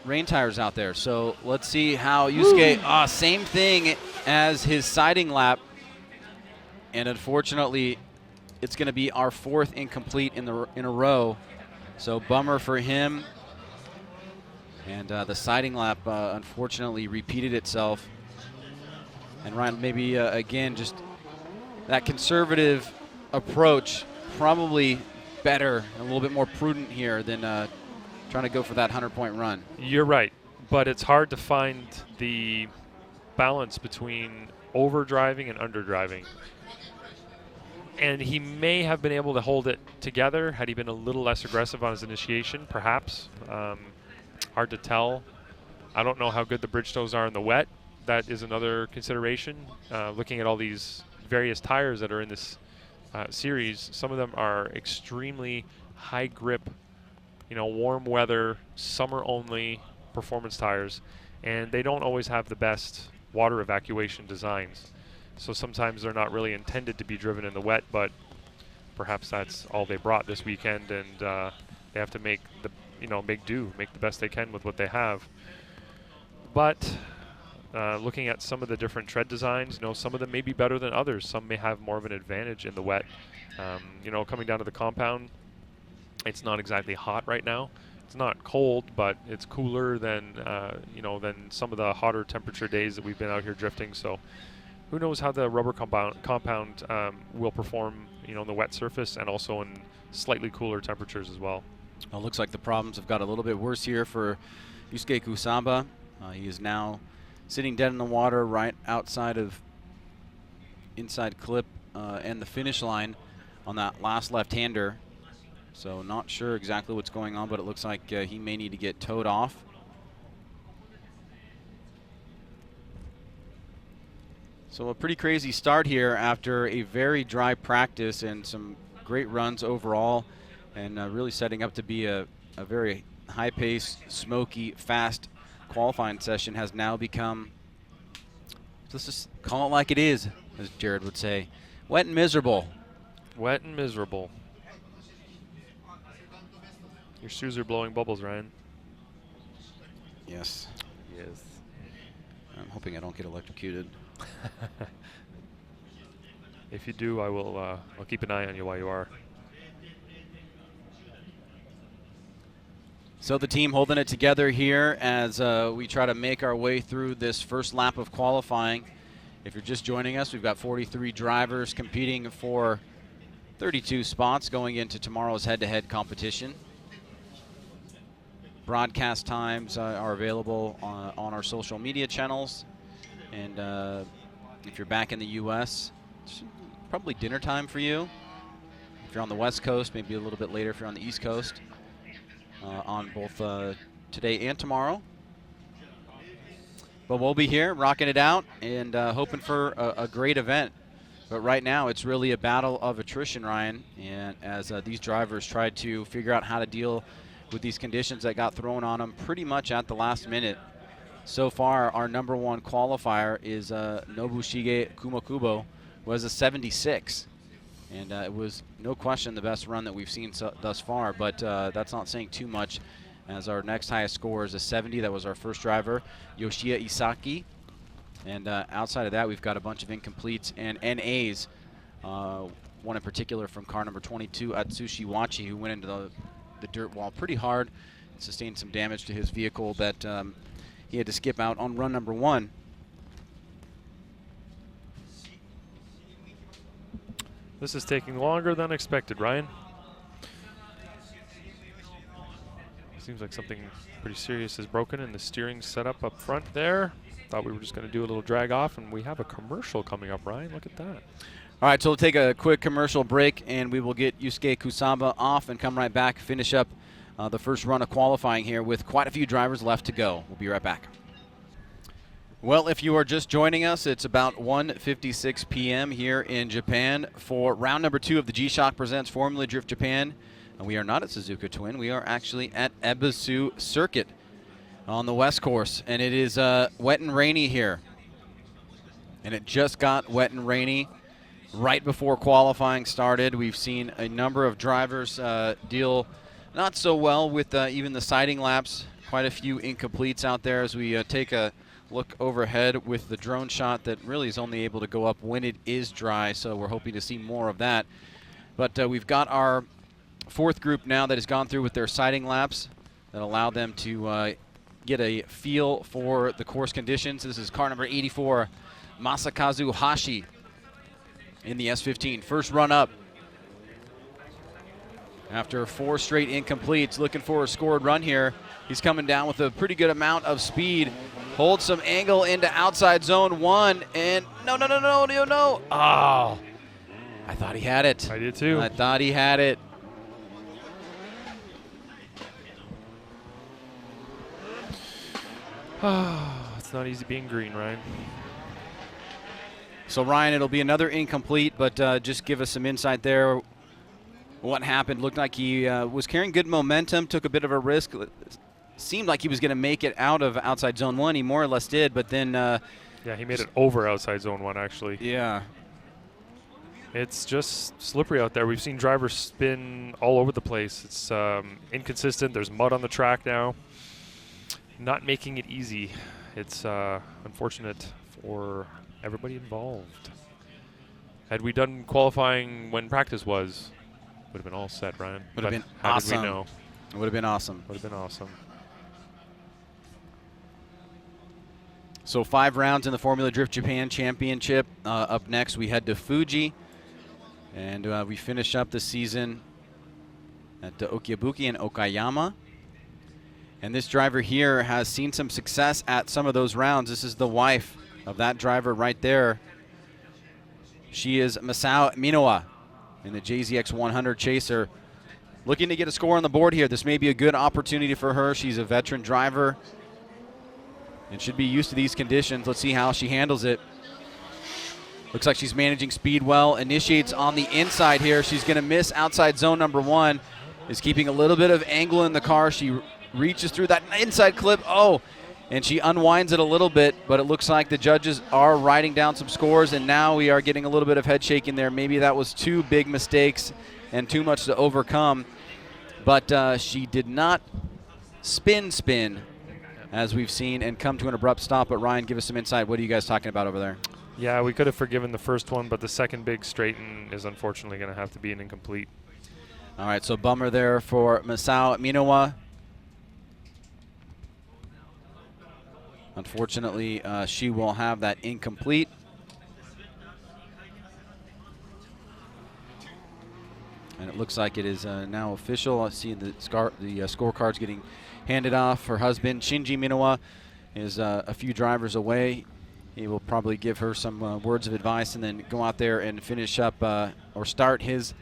rain tires out there, so let's see how Yusuke, same thing as his siding lap, and unfortunately it's going to be our fourth incomplete in a row, so bummer for him. And the siding lap unfortunately repeated itself. And Ryan, maybe again, just that conservative approach, probably better, a little bit more prudent here than trying to go for that 100-point run. You're right, but it's hard to find the balance between overdriving and underdriving. And he may have been able to hold it together had he been a little less aggressive on his initiation, perhaps. Hard to tell. I don't know how good the Bridgestones are in the wet. That is another consideration. Looking at all these various tires that are in this series, some of them are extremely high grip, warm weather, summer only performance tires, and they don't always have the best water evacuation designs. So sometimes they're not really intended to be driven in the wet, but perhaps that's all they brought this weekend, and they have to make the make the best they can with what they have. But looking at some of the different tread designs, some of them may be better than others. Some may have more of an advantage in the wet. Coming down to the compound, it's not exactly hot right now. It's not cold, but it's cooler than than some of the hotter temperature days that we've been out here drifting. So who knows how the rubber compound will perform, on the wet surface and also in slightly cooler temperatures as well. Well, it looks like the problems have got a little bit worse here for Yusuke Kusaba. He is now sitting dead in the water right outside of inside clip and the finish line on that last left-hander. So not sure exactly what's going on, but it looks like he may need to get towed off. So a pretty crazy start here after a very dry practice and some great runs overall, and really setting up to be a very high-paced, smoky, fast qualifying session has now become, let's just call it like it is, as Jared would say, wet and miserable. Wet and miserable. Your shoes are blowing bubbles, Ryan. Yes. Yes. I'm hoping I don't get electrocuted. If you do, I'll keep an eye on you while you are. So the team holding it together here as we try to make our way through this first lap of qualifying. If you're just joining us, we've got 43 drivers competing for 32 spots going into tomorrow's head-to-head competition. Broadcast times are available on our social media channels. And if you're back in the U.S., it's probably dinner time for you. If you're on the West Coast, maybe a little bit later if you're on the East Coast, on both today and tomorrow. But we'll be here rocking it out and hoping for a great event. But right now, it's really a battle of attrition, Ryan, and as these drivers try to figure out how to deal with these conditions that got thrown on them pretty much at the last minute. So far, our number one qualifier is Nobushige Kumakubo, who has a 76. And it was no question the best run that we've seen thus far, but that's not saying too much, as our next highest score is a 70. That was our first driver, Yoshiya Isaki. And outside of that, we've got a bunch of incompletes and NAs, one in particular from car number 22, Atsushi Wachi, who went into the dirt wall pretty hard, sustained some damage to his vehicle that he had to skip out on run number 1. This is taking longer than expected, Ryan. Seems like something pretty serious is broken in the steering setup up front there. Thought we were just going to do a little drag off, and we have a commercial coming up, Ryan. Look at that. All right, so we'll take a quick commercial break, and we will get Yusuke Kusaba off and come right back, finish up the first run of qualifying here with quite a few drivers left to go. We'll be right back. Well, if you are just joining us, it's about 1:56 p.m. here in Japan for round number 2 of the G-Shock Presents Formula Drift Japan. And we are not at Suzuka Twin. We are actually at Ebisu Circuit on the West Course, and it is wet and rainy here. And it just got wet and rainy right before qualifying started. We've seen a number of drivers deal not so well with even the sighting laps. Quite a few incompletes out there as we take a look overhead with the drone shot that really is only able to go up when it is dry, so we're hoping to see more of that. But we've got our fourth group now that has gone through with their sighting laps that allow them to get a feel for the course conditions. This is car number 84, Masakazu Hashi in the S15. First run up after 4 straight incompletes, looking for a scored run here. He's coming down with a pretty good amount of speed. Holds some angle into outside zone 1, and no. Oh, I thought he had it. I did too. I thought he had it. It's not easy being green, Ryan. So, Ryan, it'll be another incomplete, but just give us some insight there. What happened? Looked like he was carrying good momentum, took a bit of a risk. Seemed like he was going to make it out of outside zone 1. He more or less did, but then... yeah, he made it over outside zone 1, actually. Yeah. It's just slippery out there. We've seen drivers spin all over the place. It's inconsistent. There's mud on the track now. Not making it easy. it's unfortunate for everybody involved. Had we done qualifying when practice was, would have been all set, Ryan. Would have been how awesome. Did we know? It would have been awesome. Would have been awesome. So 5 rounds in the Formula Drift Japan Championship. Up next, we head to Fuji, and we finish up the season at Okiabuki and Okayama. And this driver here has seen some success at some of those rounds. This is the wife of that driver right there. She is Masao Minowa in the JZX 100 Chaser. Looking to get a score on the board here. This may be a good opportunity for her. She's a veteran driver and should be used to these conditions. Let's see how she handles it. Looks like she's managing speed well. Initiates on the inside here. She's going to miss outside zone number 1. Is keeping a little bit of angle in the car. She reaches through that inside clip. Oh, and she unwinds it a little bit, but it looks like the judges are writing down some scores, and now we are getting a little bit of head shaking there. Maybe that was 2 big mistakes and too much to overcome. But she did not spin, as we've seen, and come to an abrupt stop. But Ryan, give us some insight. What are you guys talking about over there? Yeah, we could have forgiven the first one, but the second big straighten is unfortunately going to have to be an incomplete. All right, so bummer there for Masao Minowa. Unfortunately, she will have that incomplete. And it looks like it is now official. I see the scorecards getting handed off. Her husband, Shinji Minowa, is a few drivers away. He will probably give her some words of advice and then go out there and finish up or start his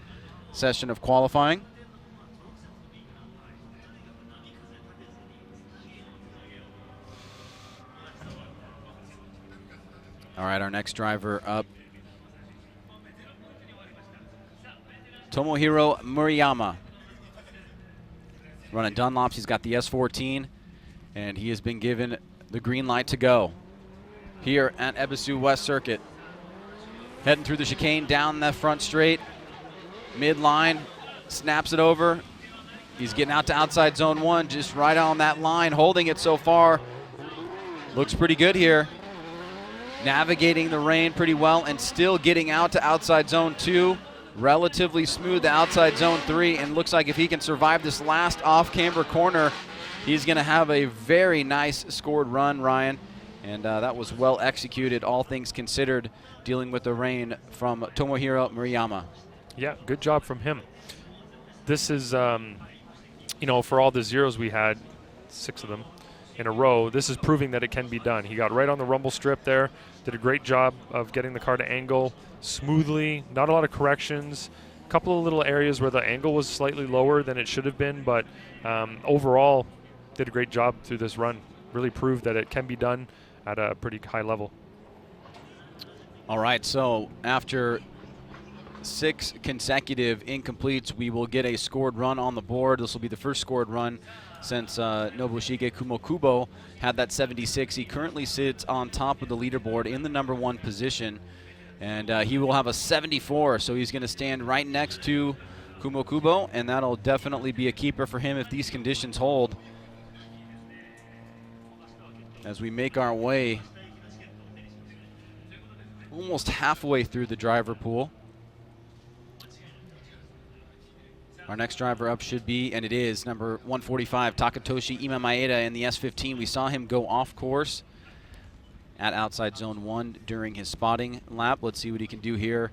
session of qualifying. All right, our next driver up, Tomohiro Murayama. Running Dunlops, he's got the S14, and he has been given the green light to go here at Ebisu West Circuit. Heading through the chicane, down the front straight, midline, snaps it over. He's getting out to outside zone 1, just right on that line, holding it so far. Looks pretty good here. Navigating the rain pretty well and still getting out to outside zone 2. Relatively smooth to outside zone 3, and looks like if he can survive this last off-camber corner, he's going to have a very nice scored run, Ryan. And that was well executed, all things considered, dealing with the rain from Tomohiro Murayama. Yeah, good job from him. This is, for all the zeros we had, 6 of them in a row, this is proving that it can be done. He got right on the rumble strip there, did a great job of getting the car to angle smoothly, not a lot of corrections, a couple of little areas where the angle was slightly lower than it should have been, but overall did a great job through this run. Really proved that it can be done at a pretty high level. All right, so after 6 consecutive incompletes, we will get a scored run on the board. This will be the first scored run since Nobushige Kumokubo had that 76. He currently sits on top of the leaderboard in the number 1 position, and he will have a 74, so he's going to stand right next to Kumokubo, and that'll definitely be a keeper for him if these conditions hold. As we make our way almost halfway through the driver pool. Our next driver up should be, and it is, number 145, Takatoshi Imamaeda in the S15. We saw him go off course at outside zone 1 during his spotting lap. Let's see what he can do here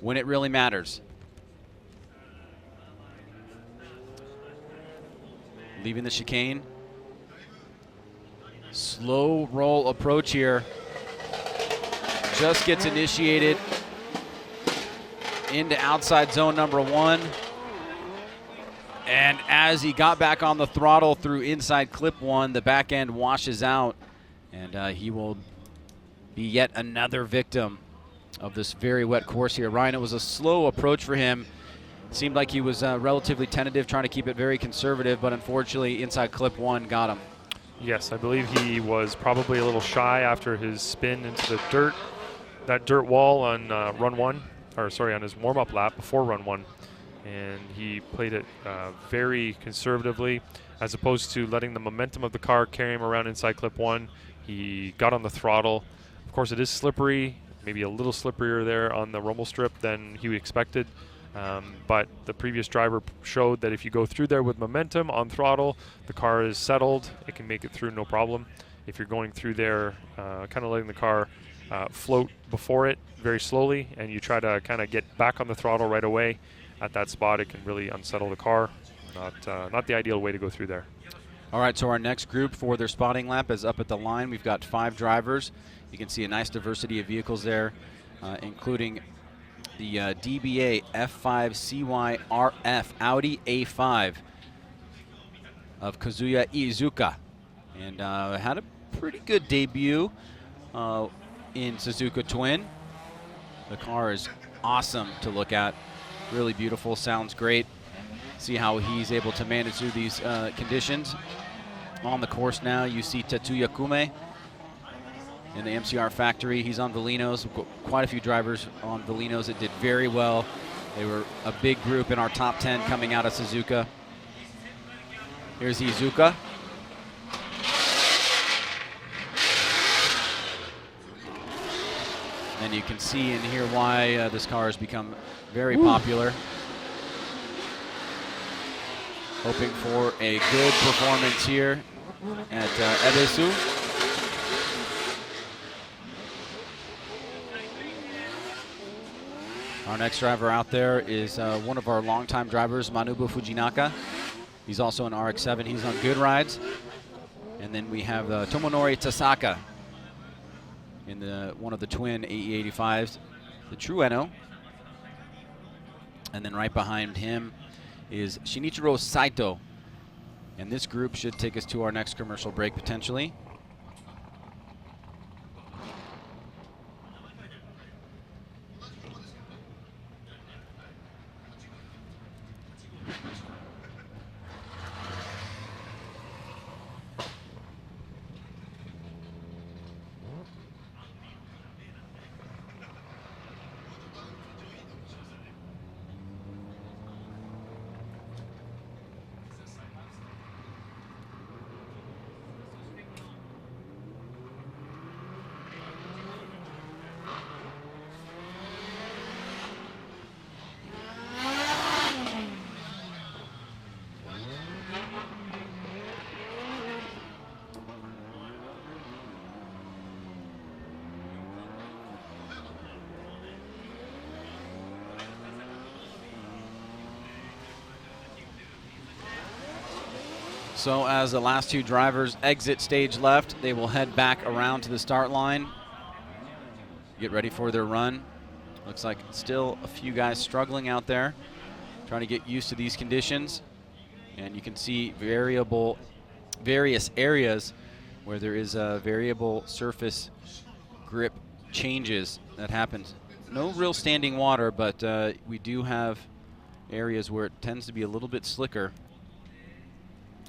when it really matters. Leaving the chicane. Slow roll approach here. Just gets initiated into outside zone number 1. And as he got back on the throttle through inside clip 1, the back end washes out, and he will be yet another victim of this very wet course here. Ryan, it was a slow approach for him. It seemed like he was relatively tentative, trying to keep it very conservative, but unfortunately inside clip 1 got him. Yes, I believe he was probably a little shy after his spin into the dirt, that dirt wall on on his warm-up lap before run 1. And he played it very conservatively, as opposed to letting the momentum of the car carry him around inside clip 1. He got on the throttle. Of course, it is slippery, maybe a little slipperier there on the rumble strip than he expected. But the previous driver showed that if you go through there with momentum on throttle, the car is settled. It can make it through no problem. If you're going through there, kind of letting the car float before it very slowly, and you try to kind of get back on the throttle right away at that spot, it can really unsettle the car. Not the ideal way to go through there. All right, so our next group for their spotting lap is up at the line. We've got 5 drivers. You can see a nice diversity of vehicles there, including the DBA F5 CYRF Audi A5 of Kazuya Iizuka, and had a pretty good debut in Suzuka Twin. The car is awesome to look at, really beautiful, sounds great. See how he's able to manage through these conditions. On the course now, you see Tetsuya Kume in the MCR factory. He's on Velinos. Quite a few drivers on Velinos that did very well. They were a big group in our top 10 coming out of Suzuka. Here's Iizuka. And you can see and hear why this car has become very popular. Hoping for a good performance here at Ebisu. Our next driver out there is one of our longtime drivers, Manabu Fujinaka. He's also an RX-7. He's on good rides. And then we have Tomonori Tasaka in one of the twin AE85s, the Trueno. And then right behind him is Shinichiro Saito. And this group should take us to our next commercial break potentially. So as the last 2 drivers exit stage left, they will head back around to the start line, get ready for their run. Looks like still a few guys struggling out there, trying to get used to these conditions. And you can see various areas where there is a variable surface grip changes that happen. No real standing water, but we do have areas where it tends to be a little bit slicker.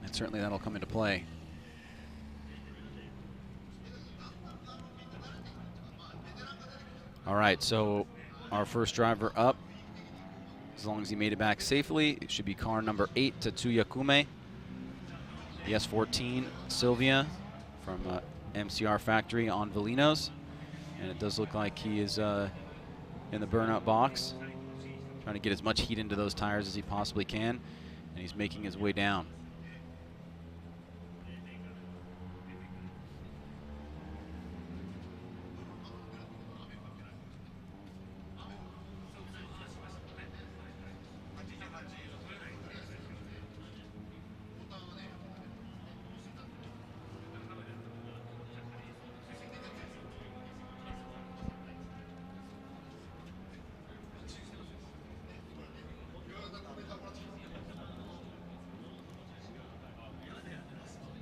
And certainly that'll come into play. All right, so our first driver up, as long as he made it back safely, it should be car number 8, Tetsuya Kume. The S14 Sylvia from MCR factory on Velinos. And it does look like he is in the burnout box, trying to get as much heat into those tires as he possibly can. And he's making his way down.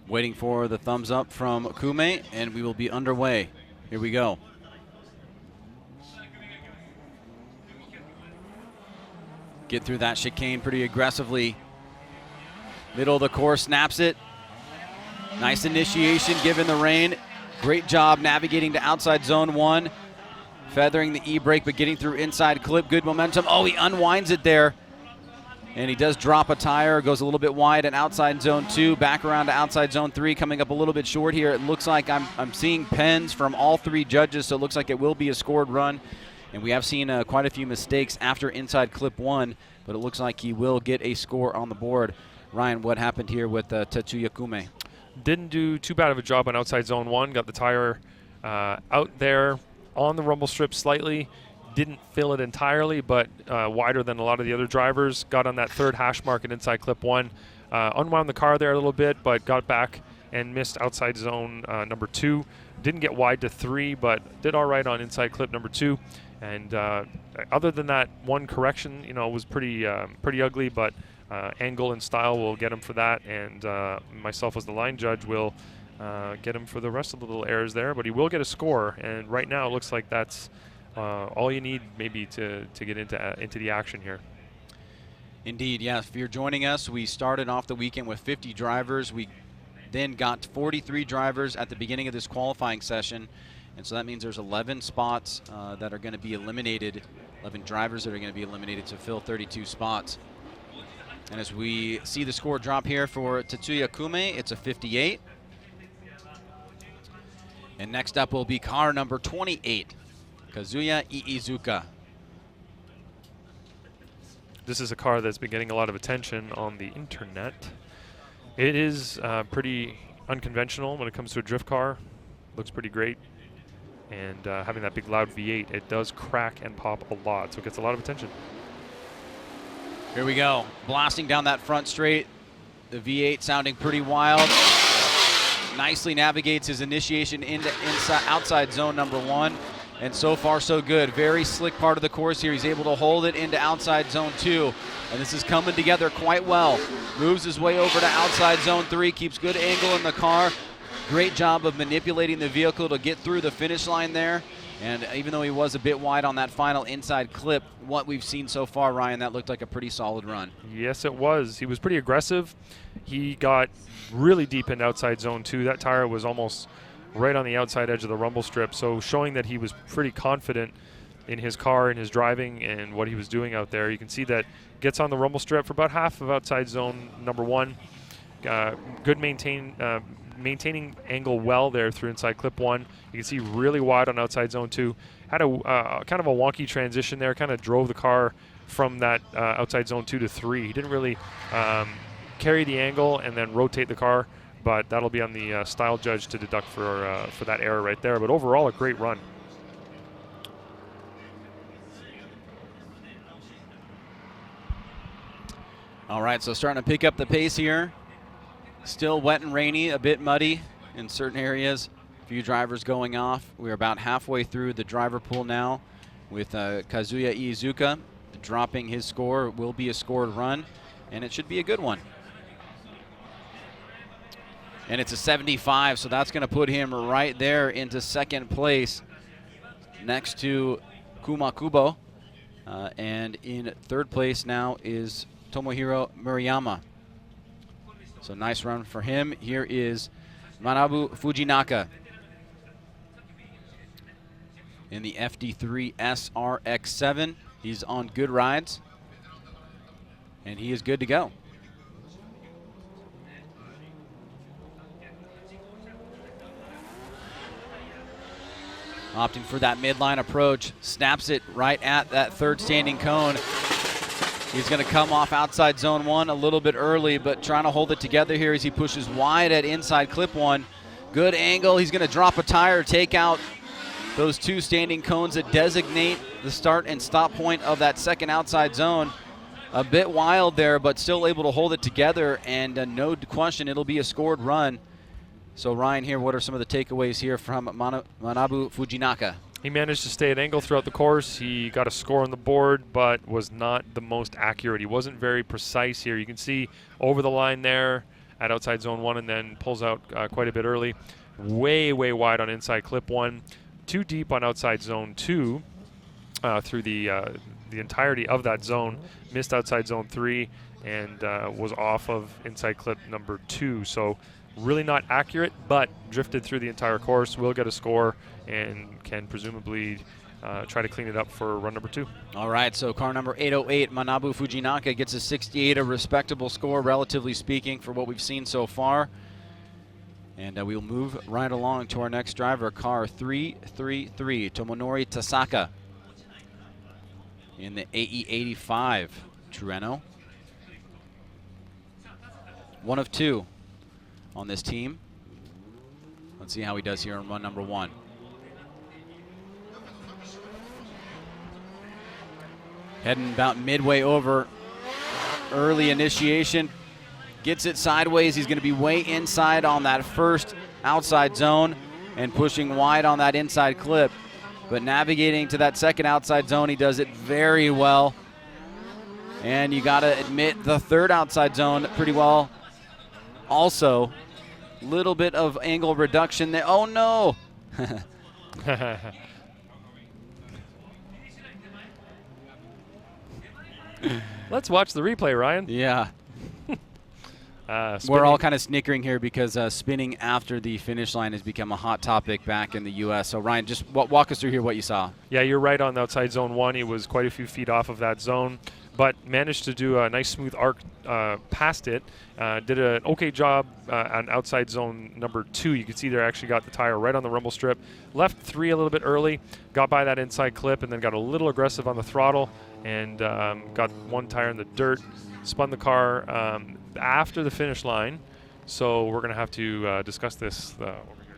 Waiting for the thumbs up from Kume, and we will be underway. Here we go. Get through that chicane pretty aggressively. Middle of the course, snaps it. Nice initiation given the rain. Great job navigating to outside zone 1. Feathering the e-brake, but getting through inside clip. Good momentum. Oh, he unwinds it there. And he does drop a tire, goes a little bit wide at outside zone 2, back around to outside zone 3, coming up a little bit short here. It looks like I'm seeing pens from all 3 judges, so it looks like it will be a scored run. And we have seen quite a few mistakes after inside clip 1, but it looks like he will get a score on the board. Ryan, what happened here with Tetsuya Kume? Didn't do too bad of a job on outside zone 1. Got the tire out there on the rumble strip slightly. Didn't fill it entirely, but wider than a lot of the other drivers. Got on that 3rd hash mark at inside clip 1. Unwound the car there a little bit, but got back and missed outside zone number 2. Didn't get wide to 3, but did all right on inside clip number 2. And other than that one correction, was pretty ugly, but angle and style will get him for that. And myself as the line judge will get him for the rest of the little errors there. But he will get a score. And right now it looks like that's all you need maybe to get into the action here. Indeed, yes. If you're joining us, we started off the weekend with 50 drivers. We then got 43 drivers at the beginning of this qualifying session. And so that means there's 11 spots that are going to be eliminated, 11 drivers that are going to be eliminated to fill 32 spots. And as we see the score drop here for Tetsuya Kume, it's a 58. And next up will be car number 28. Kazuya Iizuka. This is a car that's been getting a lot of attention on the internet. It is pretty unconventional when it comes to a drift car. Looks pretty great. And having that big loud V8, it does crack and pop a lot, so it gets a lot of attention. Here we go. Blasting down that front straight. The V8 sounding pretty wild. Nicely navigates his initiation into outside zone number 1. And so far, so good. Very slick part of the course here. He's able to hold it into outside zone 2. And this is coming together quite well. Moves his way over to outside zone 3. Keeps good angle in the car. Great job of manipulating the vehicle to get through the finish line there. And even though he was a bit wide on that final inside clip, what we've seen so far, Ryan, that looked like a pretty solid run. Yes, it was. He was pretty aggressive. He got really deep into outside zone 2. That tire was almost right on the outside edge of the rumble strip, so showing that he was pretty confident in his car and his driving and what he was doing out there. You can see that gets on the rumble strip for about half of outside zone number 1. Good maintaining angle well there through inside clip 1. You can see really wide on outside zone 2. Had a kind of a wonky transition there, kind of drove the car from that outside zone 2 to 3. He didn't really carry the angle and then rotate the car, but that'll be on the style judge to deduct for that error right there. But overall, a great run. All right, so starting to pick up the pace here. Still wet and rainy, a bit muddy in certain areas. A few drivers going off. We're about halfway through the driver pool now with Kazuya Iizuka dropping his score. It will be a scored run, and it should be a good one. And it's a 75, so that's going to put him right there into second place next to Kuma Kubo. And in third place now is Tomohiro Murayama. So nice run for him. Here is Manabu Fujinaka in the FD3 SRX7. He's on good rides, and he is good to go. Opting for that midline approach, snaps it right at that third standing cone. He's going to come off outside zone 1 a little bit early, but trying to hold it together here as he pushes wide at inside clip 1. Good angle. He's going to drop a tire, take out those 2 standing cones that designate the start and stop point of that second outside zone. A bit wild there, but still able to hold it together, and no question it'll be a scored run. So Ryan, here, what are some of the takeaways here from Manabu Fujinaka? He managed to stay at angle throughout the course. He got a score on the board, but was not the most accurate. He wasn't very precise here. You can see over the line there at outside zone 1, and then pulls out quite a bit early. Way, way wide on inside clip 1. Too deep on outside zone 2 through the entirety of that zone. Missed outside zone 3 and was off of inside clip number 2. So really not accurate, but drifted through the entire course. Will get a score and can presumably try to clean it up for run number 2. All right, so car number 808, Manabu Fujinaka, gets a 68, a respectable score, relatively speaking, for what we've seen so far. And we'll move right along to our next driver, car 333, Tomonori Tasaka, in the AE85 Trueno. 1 of 2 on this team. Let's see how he does here on run number 1. Heading about midway over. Early initiation. Gets it sideways. He's going to be way inside on that first outside zone and pushing wide on that inside clip. But navigating to that second outside zone, he does it very well. And you got to admit the third outside zone pretty well. Also, little bit of angle reduction there. Oh, no. Let's watch the replay, Ryan. Yeah. We're all kind of snickering here because spinning after the finish line has become a hot topic back in the U.S. So, Ryan, just walk us through here what you saw. Yeah, you're right on the outside zone 1. He was quite a few feet off of that zone, but managed to do a nice smooth arc past it. Did an okay job on outside zone number 2. You can see there actually got the tire right on the rumble strip. Left 3 a little bit early, got by that inside clip, and then got a little aggressive on the throttle and got one tire in the dirt. Spun the car after the finish line, so we're going to have to discuss this over here.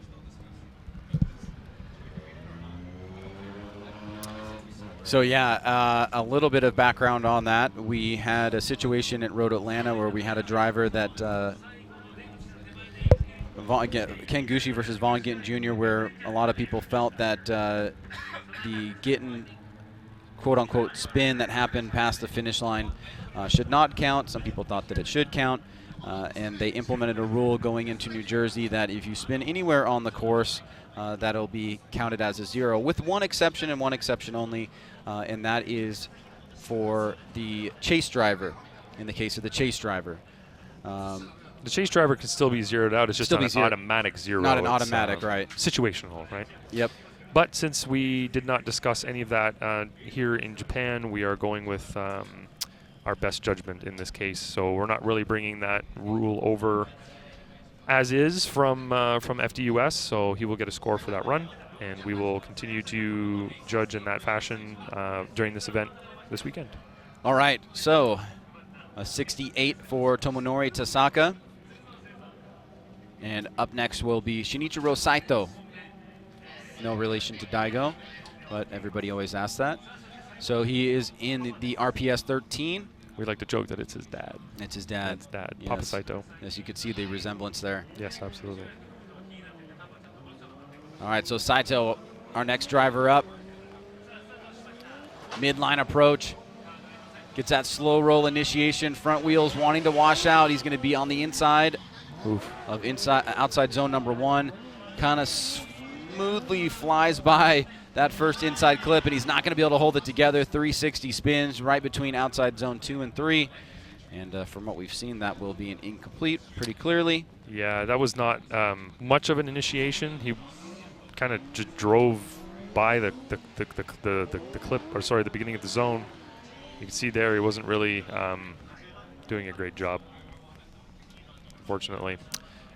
So yeah, a little bit of background on that. We had a situation at Road Atlanta where we had a driver that Ken Gucci versus Vaughn Gittin Jr., where a lot of people felt that the Gittin quote-unquote spin that happened past the finish line should not count. Some people thought that it should count, and they implemented a rule going into New Jersey that if you spin anywhere on the course, that'll be counted as a 0, with one exception and one exception only, and that is for the chase driver, in the case of the chase driver. The chase driver can still be zeroed out. It's just not an automatic 0. Not an automatic, right. Situational, right? Yep. But since we did not discuss any of that here in Japan, we are going with our best judgment in this case. So we're not really bringing that rule over as is from FDUS. So he will get a score for that run, and we will continue to judge in that fashion during this event this weekend. All right, so a 68 for Tomonori Tasaka. And up next will be Shinichiro Saito. No relation to Daigo, but everybody always asks that. So he is in the RPS 13. We like to joke that it's his dad. It's his dad. It's dad, yes. Papa Saito. Yes, you could see the resemblance there. Yes, absolutely. All right, so Saito, our next driver up. Midline approach. Gets that slow roll initiation. Front wheels wanting to wash out. He's going to be on the inside of outside zone number 1. Kind of smoothly flies by that first inside clip, and he's not going to be able to hold it together. 360 spins right between outside zone 2 and 3. And from what we've seen, that will be an incomplete pretty clearly. Yeah, that was not much of an initiation. He kind of just drove by the clip, or sorry, the beginning of the zone. You can see there he wasn't really doing a great job, unfortunately.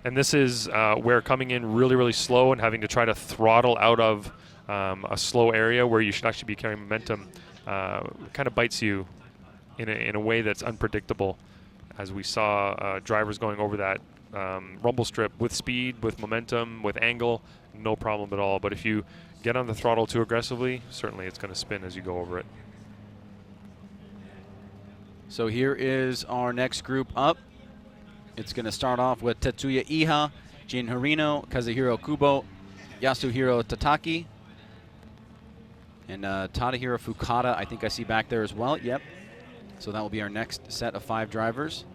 And this is where coming in really, really slow and having to try to throttle out of a slow area where you should actually be carrying momentum kind of bites you in a way that's unpredictable, as we saw drivers going over that rumble strip with speed, with momentum, with angle, no problem at all. But if you get on the throttle too aggressively, certainly it's going to spin as you go over it. So here is our next group up. It's going to start off with Tetsuya Iha, Jin Harino, Kazuhiro Kubo, Yasuhiro Tataki, and Tadahiro Fukada, I think I see back there as well. Yep. So that will be our next set of 5 drivers.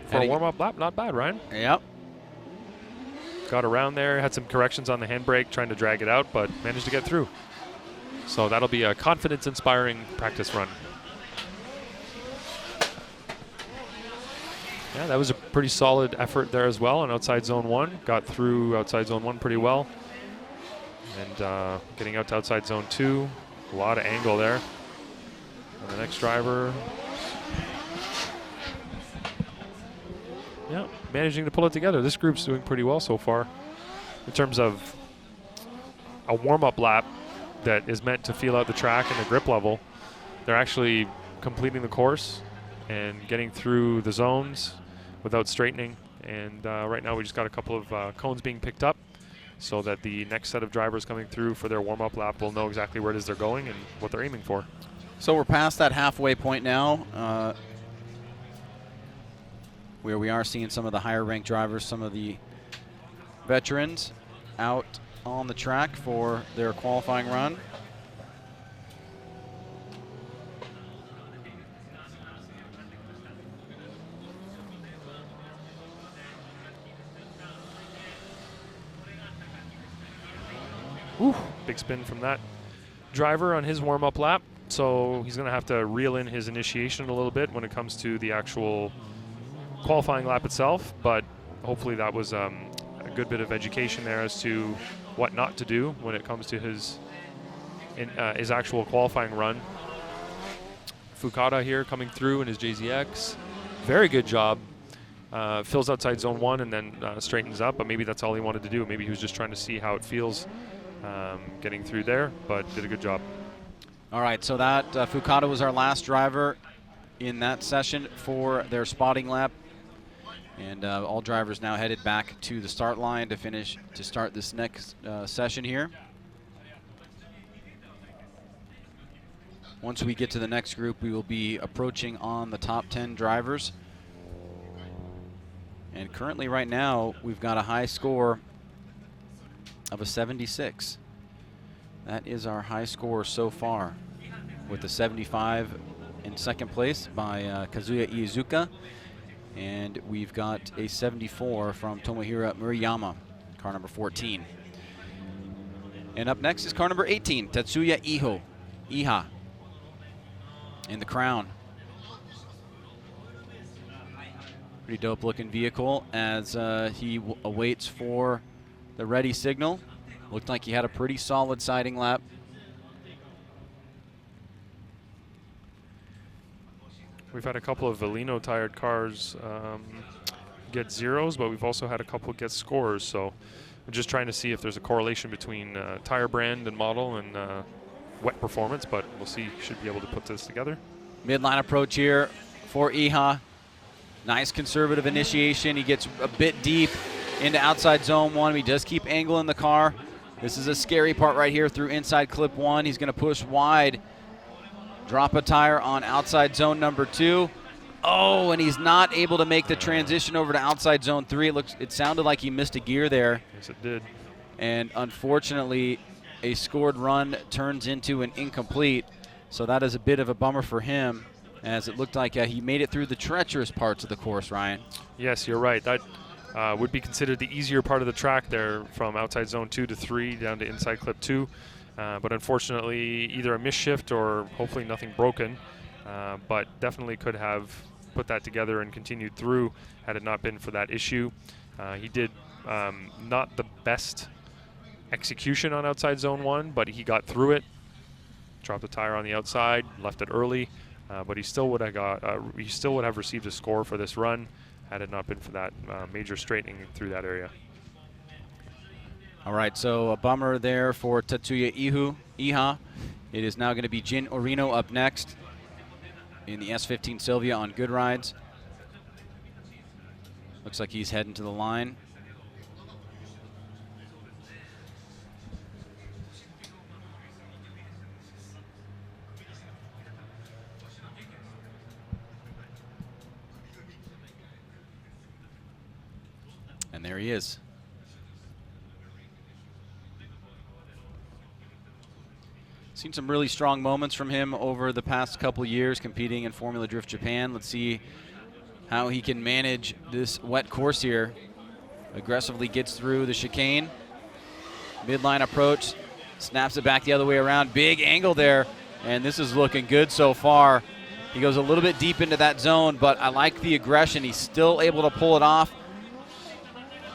For a warm-up lap, not bad, Ryan. Yep. Got around there, had some corrections on the handbrake, trying to drag it out, but managed to get through. So that'll be a confidence-inspiring practice run. Yeah, that was a pretty solid effort there as well on outside zone 1. Got through outside zone 1 pretty well. And getting out to outside zone 2, a lot of angle there. And the next driver, yeah, managing to pull it together. This group's doing pretty well so far in terms of a warm-up lap that is meant to feel out the track and the grip level. They're actually completing the course and getting through the zones without straightening. And right now we just got a couple of cones being picked up so that the next set of drivers coming through for their warm-up lap will know exactly where it is they're going and what they're aiming for. So we're past that halfway point now, where we are seeing some of the higher-ranked drivers, some of the veterans out on the track for their qualifying run. Ooh, big spin from that driver on his warm-up lap. So he's going to have to reel in his initiation a little bit when it comes to the actual qualifying lap itself. But hopefully that was a good bit of education there as to what not to do when it comes to his actual qualifying run. Fukada here coming through in his JZX. Very good job. Fills outside zone 1 and then straightens up, but maybe that's all he wanted to do. Maybe he was just trying to see how it feels getting through there, but did a good job. All right, so that Fukada was our last driver in that session for their spotting lap. And all drivers now headed back to the start line to start this next session here. Once we get to the next group, we will be approaching on the top 10 drivers. And currently right now, we've got a high score of a 76. That is our high score so far, with the 75 in second place by Kazuya Iizuka. And we've got a 74 from Tomohiro Murayama, car number 14. And up next is car number 18, Tetsuya Iha, in the Crown. Pretty dope looking vehicle as he awaits for the ready signal. Looked like he had a pretty solid siding lap. We've had a couple of Velino tired cars get zeros, but we've also had a couple get scores. So we're just trying to see if there's a correlation between tire brand and model and wet performance, but we'll see. Should be able to put this together. Midline approach here for Iha. Nice conservative initiation. He gets a bit deep into outside zone 1. He does keep angling the car. This is a scary part right here through inside clip 1. He's going to push wide. Drop a tire on outside zone number 2. Oh, and he's not able to make the transition over to outside zone 3. It sounded like he missed a gear there. Yes, it did. And unfortunately, a scored run turns into an incomplete. So that is a bit of a bummer for him, as it looked like he made it through the treacherous parts of the course, Ryan. Yes, you're right. That would be considered the easier part of the track there, from outside zone 2 to 3 down to inside clip 2. But unfortunately, either a misshift or hopefully nothing broken. But definitely could have put that together and continued through had it not been for that issue. He did not the best execution on outside zone 1, but he got through it. Dropped the tire on the outside, left it early, but he still would have received a score for this run had it not been for that major straightening through that area. All right, so a bummer there for Tetsuya Iha. It is now going to be Jin Orino up next in the S15 Silvia on good rides. Looks like he's heading to the line. And there he is. Seen some really strong moments from him over the past couple years competing in Formula Drift Japan. Let's see how he can manage this wet course here. Aggressively gets through the chicane. Midline approach, snaps it back the other way around. Big angle there, and this is looking good so far. He goes a little bit deep into that zone, but I like the aggression. He's still able to pull it off.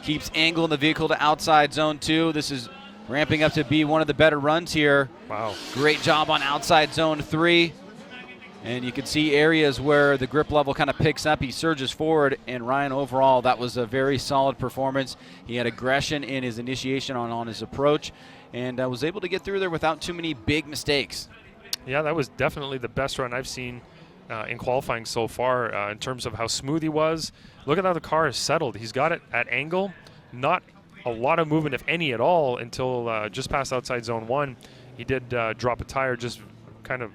Keeps angling the vehicle to outside zone 2. This is ramping up to be one of the better runs here. Wow. Great job on outside zone 3. And you can see areas where the grip level kind of picks up. He surges forward, and Ryan, overall, that was a very solid performance. He had aggression in his initiation on his approach, and was able to get through there without too many big mistakes. Yeah, that was definitely the best run I've seen in qualifying so far in terms of how smooth he was. Look at how the car is settled. He's got it at angle, not a lot of movement, if any at all, until just past outside zone 1. He did drop a tire just kind of,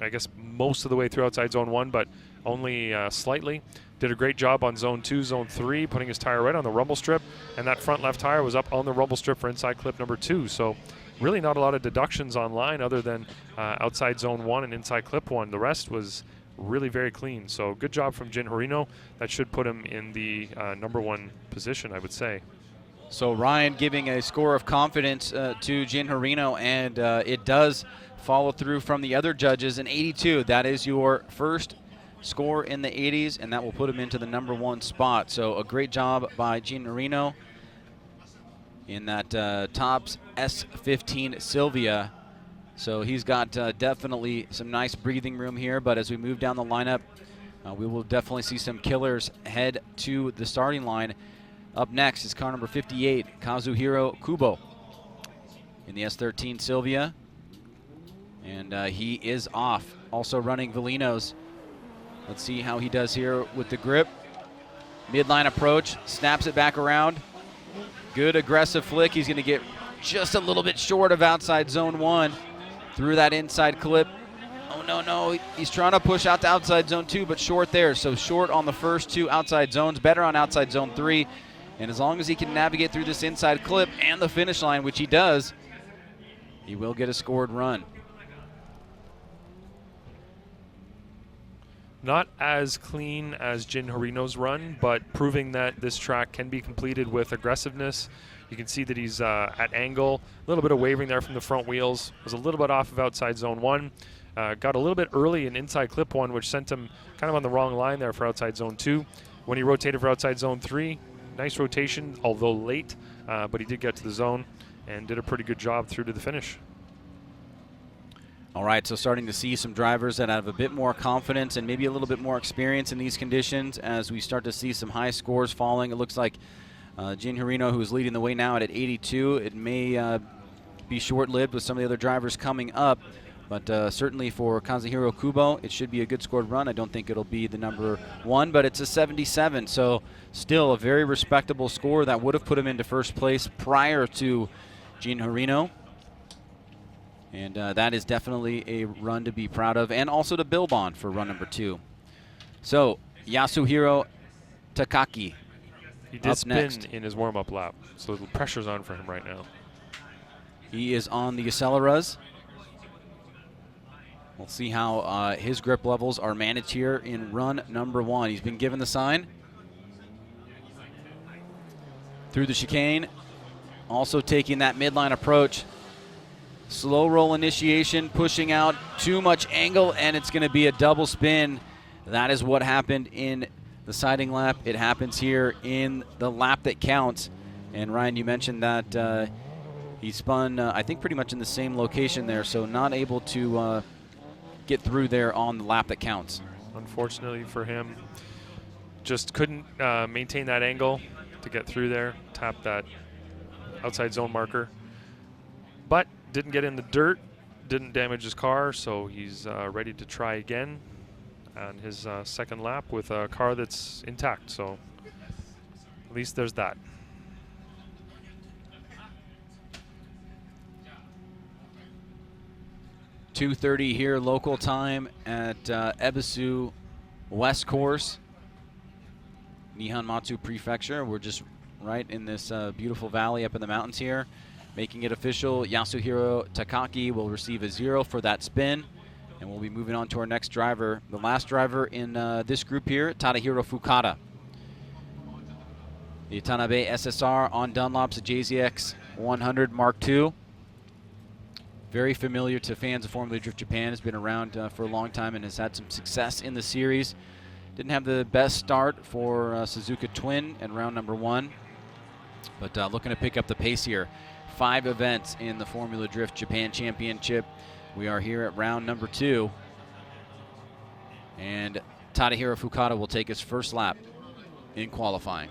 I guess, most of the way through outside zone 1, but only slightly. Did a great job on zone 2, zone 3, putting his tire right on the rumble strip, and that front left tire was up on the rumble strip for inside clip number 2. So really not a lot of deductions on line other than outside zone 1 and inside clip 1. The rest was really very clean. So good job from Jin Harino. That should put him in the number 1 position, I would say. So Ryan giving a score of confidence to Jin Harino, and it does follow through from the other judges, an 82. That is your first score in the 80s, and that will put him into the number 1 spot. So a great job by Jin Harino in that Topps S15 Sylvia. So he's got definitely some nice breathing room here, but as we move down the lineup, we will definitely see some killers head to the starting line. Up next is car number 58, Kazuhiro Kubo in the S13 Sylvia. And he is off. Also running Velinos. Let's see how he does here with the grip. Midline approach, snaps it back around. Good aggressive flick. He's going to get just a little bit short of outside zone 1 through that inside clip. Oh, no. He's trying to push out to outside zone 2, but short there. So short on the first 2 outside zones, better on outside zone 3. And as long as he can navigate through this inside clip and the finish line, which he does, he will get a scored run. Not as clean as Jin Harino's run, but proving that this track can be completed with aggressiveness. You can see that he's at angle, a little bit of wavering there from the front wheels. Was a little bit off of outside zone 1. Got a little bit early in inside clip 1, which sent him kind of on the wrong line there for outside zone 2. When he rotated for outside zone 3, nice rotation, although late, but he did get to the zone and did a pretty good job through to the finish. All right, so starting to see some drivers that have a bit more confidence and maybe a little bit more experience in these conditions as we start to see some high scores falling. It looks like Jin Harino, who is leading the way now at 82. It may be short-lived with some of the other drivers coming up, but certainly for Kazuhiro Kubo, it should be a good scored run. I don't think it'll be the number 1, but it's a 77, so still a very respectable score that would have put him into first place prior to Jin Harino. And that is definitely a run to be proud of and also to build on for run number 2. So Yasuhiro Takaki. He did spin in his warm-up lap, so the pressure's on for him right now. He is on the Acceleras. We'll see how his grip levels are managed here in run number 1. He's been given the sign. Through the chicane, also taking that midline approach. Slow roll initiation, pushing out too much angle, and it's going to be a double spin. That is what happened in the siding lap. It happens here in the lap that counts. And Ryan, you mentioned that he spun, I think, pretty much in the same location there, so not able to get through there on the lap that counts. Unfortunately for him, just couldn't maintain that angle to get through there, tap that outside zone marker. But didn't get in the dirt, didn't damage his car, so he's ready to try again on his second lap with a car that's intact. So at least there's that. .230 here local time at Ebisu West Course, Nihon Matsu Prefecture. We're just right in this beautiful valley up in the mountains here. Making it official, Yasuhiro Takaki will receive a 0 for that spin, and we'll be moving on to our next driver. The last driver in this group here, Tadahiro Fukada. The Tanabe SSR on Dunlop's JZX 100 Mark II. very familiar to fans of Formula Drift Japan, has been around for a long time and has had some success in the series. Didn't have the best start for Suzuka Twin in round number 1, but looking to pick up the pace here. 5 events in the Formula Drift Japan Championship. We are here at round number 2, and Tadahiro Fukada will take his first lap in qualifying.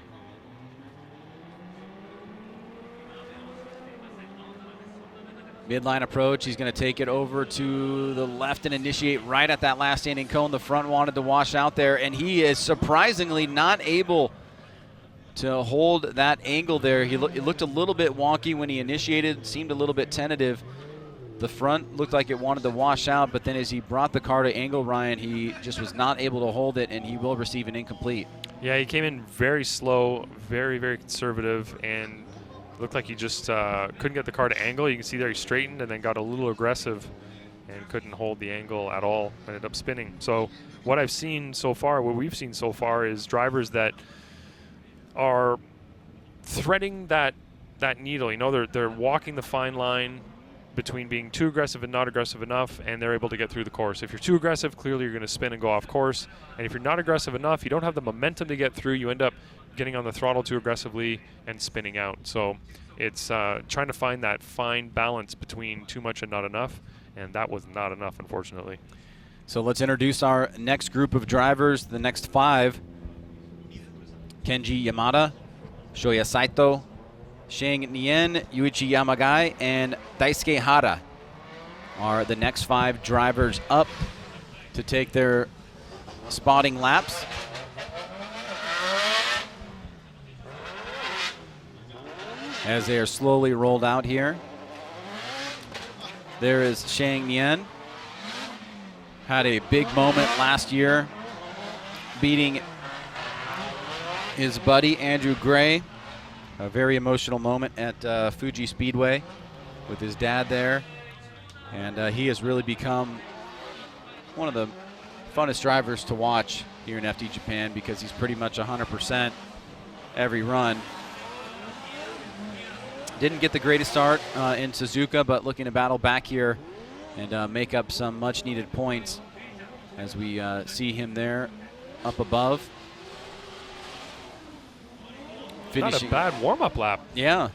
Midline approach, he's going to take it over to the left and initiate right at that last standing cone. The front wanted to wash out there, and he is surprisingly not able to hold that angle there. It looked a little bit wonky when he initiated, seemed a little bit tentative. The front looked like it wanted to wash out, but then as he brought the car to angle, Ryan, he just was not able to hold it, and he will receive an incomplete. Yeah, he came in very slow, very, very conservative, and looked like he just couldn't get the car to angle. You can see there he straightened and then got a little aggressive and couldn't hold the angle at all, ended up spinning. So what I've seen so far, what we've seen so far, is drivers that are threading that needle. You know, they're walking the fine line between being too aggressive and not aggressive enough, and they're able to get through the course. If you're too aggressive, clearly you're going to spin and go off course. And if you're not aggressive enough, you don't have the momentum to get through, you end up getting on the throttle too aggressively and spinning out. So it's trying to find that fine balance between too much and not enough, and that was not enough, unfortunately. So let's introduce our next group of drivers, the next 5. Kenji Yamada, Shoya Saito, Shang Nien, Yuichi Yamagai, and Daisuke Hara are the next 5 drivers up to take their spotting laps. As they are slowly rolled out here. There is Shang Nien. Had a big moment last year, beating his buddy Andrew Gray. A very emotional moment at Fuji Speedway with his dad there. And he has really become one of the funnest drivers to watch here in FD Japan because he's pretty much 100% every run. Didn't get the greatest start in Suzuka, but looking to battle back here and make up some much-needed points as we see him there up above. Not a bad warm-up lap. Yeah.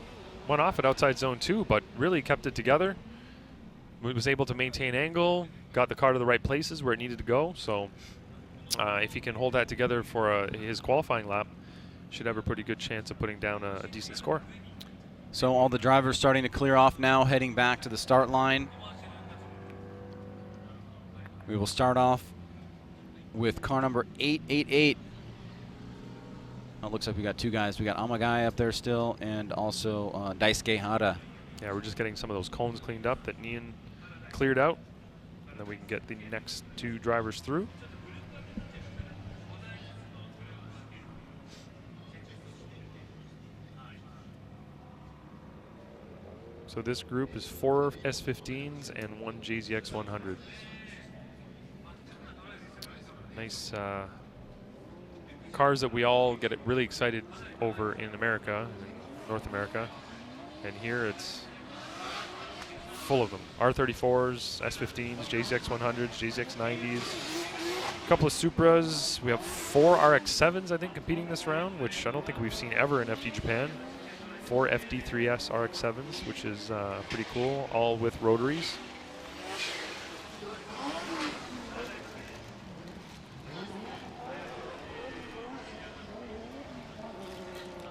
Went off at outside zone 2, but really kept it together. Was able to maintain angle, got the car to the right places where it needed to go. So if he can hold that together for his qualifying lap, should have a pretty good chance of putting down a decent score. So all the drivers starting to clear off now, heading back to the start line. We will start off with car number 888. Oh, it looks like we got 2 guys. We got Amagai up there still, and also Daisuke Hara. Yeah, we're just getting some of those cones cleaned up that Nien cleared out, and then we can get the next 2 drivers through. So this group is 4 S15s and 1 JZX 100. Nice cars that we all get really excited over in America, in North America. And here it's full of them. R34s, S15s, JZX 100s, JZX 90s. A couple of Supras. We have 4 RX7s, I think, competing this round, which I don't think we've seen ever in FD Japan. 4 FD3S RX7s, which is pretty cool, all with rotaries.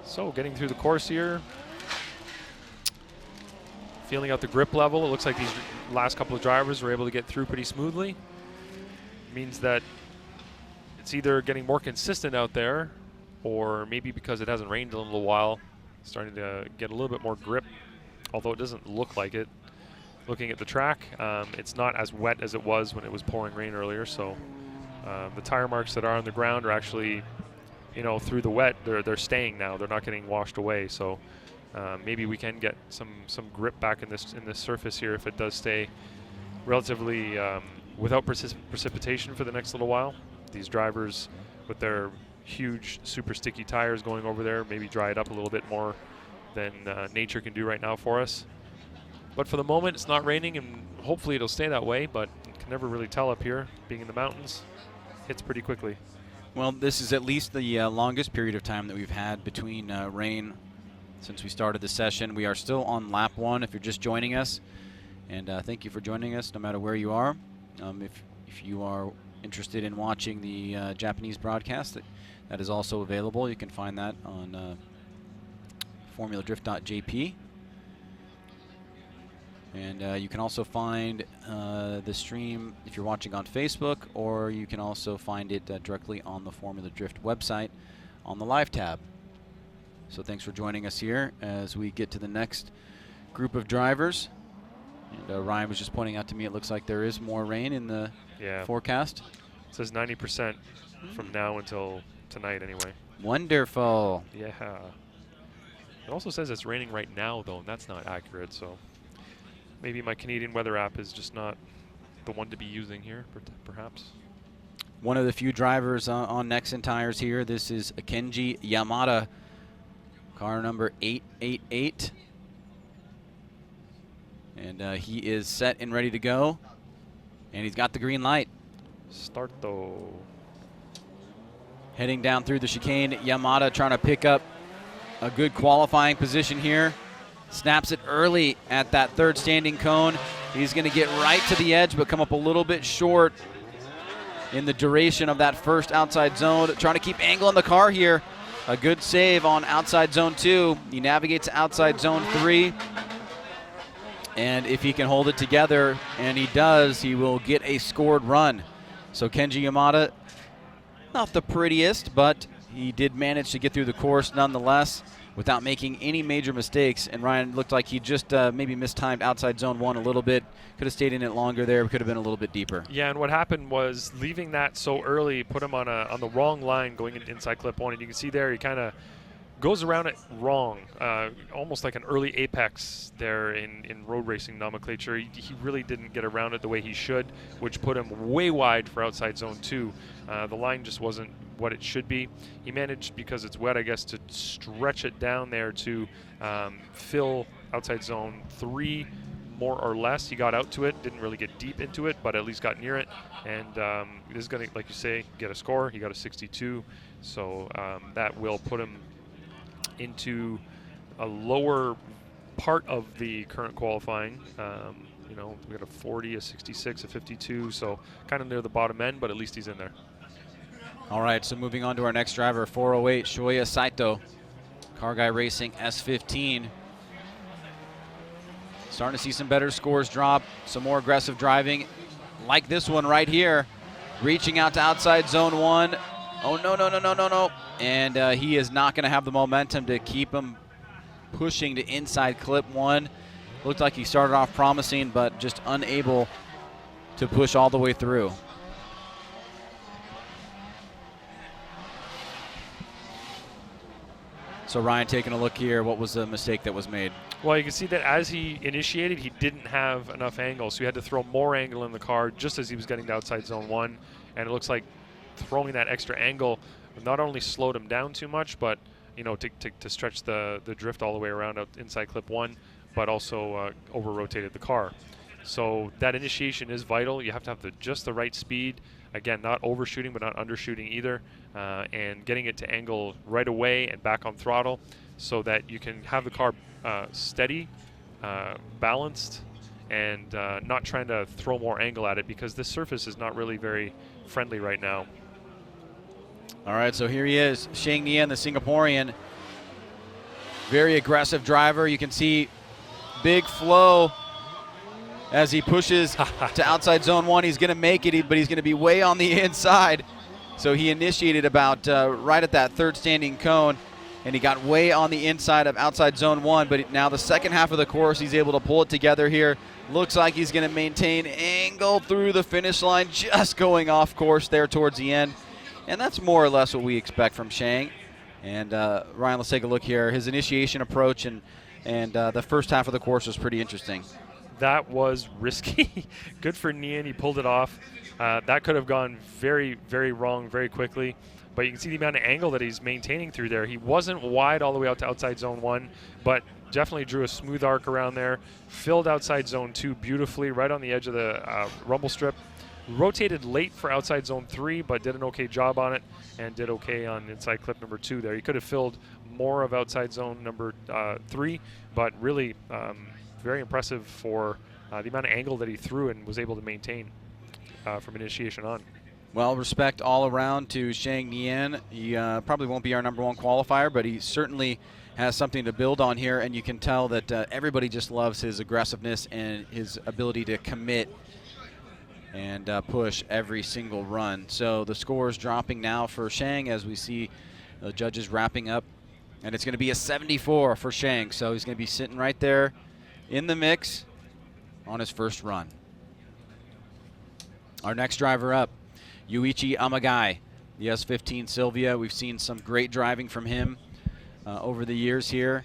So getting through the course here, feeling out the grip level. It looks like these last couple of drivers were able to get through pretty smoothly. Means that it's either getting more consistent out there, or maybe because it hasn't rained in a little while, starting to get a little bit more grip, although it doesn't look like it. Looking at the track, it's not as wet as it was when it was pouring rain earlier, so the tire marks that are on the ground are actually, you know, through the wet, they're staying now. They're not getting washed away, so maybe we can get some grip back in this surface here if it does stay relatively without precipitation for the next little while. These drivers with their huge super sticky tires going over there maybe dry it up a little bit more than nature can do right now for us. But for the moment, it's not raining, and hopefully it'll stay that way, but you can never really tell up here. Being in the mountains, hits pretty quickly. Well, this is at least the longest period of time that we've had between rain since we started the session. We are still on lap 1 if you're just joining us. And thank you for joining us no matter where you are. If you are interested in watching the Japanese broadcast, that is also available. You can find that on formuladrift.jp. And you can also find the stream if you're watching on Facebook, or you can also find it directly on the Formula Drift website on the live tab. So thanks for joining us here as we get to the next group of drivers. And Ryan was just pointing out to me it looks like there is more rain in the forecast. It says 90% from now until tonight anyway. Wonderful. Yeah. It also says it's raining right now, though, and that's not accurate. So maybe my Canadian weather app is just not the one to be using here, perhaps. One of the few drivers on Nexen tires here. This is Kenji Yamada, car number 888. And he is set and ready to go. And he's got the green light. Start though. Heading down through the chicane, Yamada trying to pick up a good qualifying position here. Snaps it early at that third standing cone. He's going to get right to the edge, but come up a little bit short in the duration of that first outside zone. Trying to keep angle in the car here. A good save on outside zone 2. He navigates to outside zone 3. And if he can hold it together, and he does, he will get a scored run. So Kenji Yamada, not the prettiest, but he did manage to get through the course nonetheless without making any major mistakes. And Ryan looked like he just maybe mistimed outside zone 1 a little bit. Could have stayed in it longer there, could have been a little bit deeper. Yeah, and what happened was leaving that so early put him on the wrong line going inside clip 1. And you can see there he kind of goes around it wrong, almost like an early apex there in road racing nomenclature. He really didn't get around it the way he should, which put him way wide for outside zone 2. The line just wasn't what it should be. He managed, because it's wet, I guess, to stretch it down there to fill outside zone 3 more or less. He got out to it, didn't really get deep into it, but at least got near it. And this is going to, like you say, get a score. He got a 62, so that will put him into a lower part of the current qualifying. You know, we got a 40, a 66, a 52, so kind of near the bottom end, but at least he's in there. All right, so moving on to our next driver, 408, Shoya Saito, Car Guy Racing S15. Starting to see some better scores drop, some more aggressive driving, like this one right here, reaching out to outside zone 1. Oh, no. And he is not going to have the momentum to keep him pushing to inside clip 1. Looked like he started off promising, but just unable to push all the way through. So Ryan, taking a look here, what was the mistake that was made? Well, you can see that as he initiated, he didn't have enough angle, so he had to throw more angle in the car just as he was getting to outside zone 1. And it looks like throwing that extra angle not only slowed him down too much, but you know, to stretch the drift all the way around out inside clip 1, but also over-rotated the car. So that initiation is vital. You have to have just the right speed. Again, not overshooting, but not undershooting either, and getting it to angle right away and back on throttle so that you can have the car steady, balanced, and not trying to throw more angle at it, because this surface is not really very friendly right now. All right, so here he is, Sheng Nian, the Singaporean. Very aggressive driver. You can see big flow as he pushes to outside zone 1. He's going to make it, but he's going to be way on the inside. So he initiated about right at that third standing cone, and he got way on the inside of outside zone 1. But now the second half of the course, he's able to pull it together here. Looks like he's going to maintain angle through the finish line, just going off course there towards the end. And that's more or less what we expect from Sheng. And Ryan, let's take a look here. His initiation approach and the first half of the course was pretty interesting. That was risky. Good for Nian. He pulled it off. That could have gone very, very wrong very quickly. But you can see the amount of angle that he's maintaining through there. He wasn't wide all the way out to outside zone 1, but definitely drew a smooth arc around there, filled outside zone 2 beautifully, right on the edge of the rumble strip. Rotated late for outside zone 3, but did an okay job on it, and did okay on inside clip number 2 there. He could have filled more of outside zone number 3, but really very impressive for the amount of angle that he threw and was able to maintain from initiation on. Well, respect all around to Shang Nian. He probably won't be our #1 qualifier, but he certainly has something to build on here, and you can tell that everybody just loves his aggressiveness and his ability to commit and push every single run. So the score is dropping now for Shang as we see the judges wrapping up, and it's going to be a 74 for Shang. So he's going to be sitting right there in the mix on his first run. Our next driver up, Yuichi Amagai, the S15 Sylvia. We've seen some great driving from him over the years here.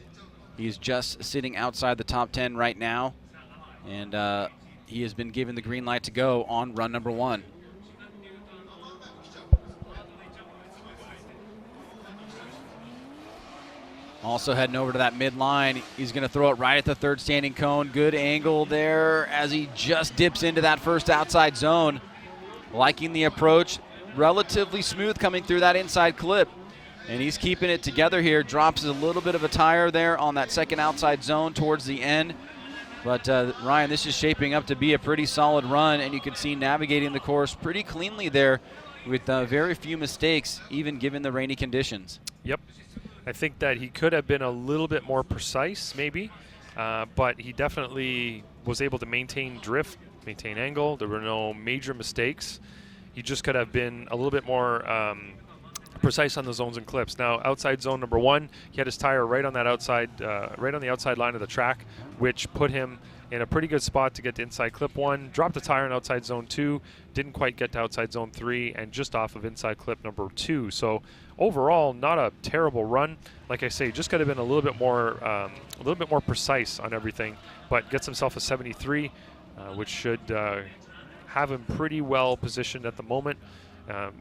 He's just sitting outside the top 10 right now, and he has been given the green light to go on run number 1. Also heading over to that midline. He's going to throw it right at the third standing cone. Good angle there as he just dips into that first outside zone. Liking the approach. Relatively smooth coming through that inside clip. And he's keeping it together here. Drops a little bit of a tire there on that second outside zone towards the end. But Ryan, this is shaping up to be a pretty solid run, and you can see navigating the course pretty cleanly there with very few mistakes, even given the rainy conditions. Yep. I think that he could have been a little bit more precise, maybe, but he definitely was able to maintain drift, maintain angle. There were no major mistakes. He just could have been a little bit more precise on the zones and clips. Now, outside zone number 1, he had his tire right on that outside, right on the outside line of the track, which put him in a pretty good spot to get to inside clip 1. Dropped the tire in outside zone 2, didn't quite get to outside zone 3, and just off of inside clip number 2. So overall, not a terrible run. Like I say, just could have been a little bit more precise on everything, but gets himself a 73, which should have him pretty well positioned at the moment.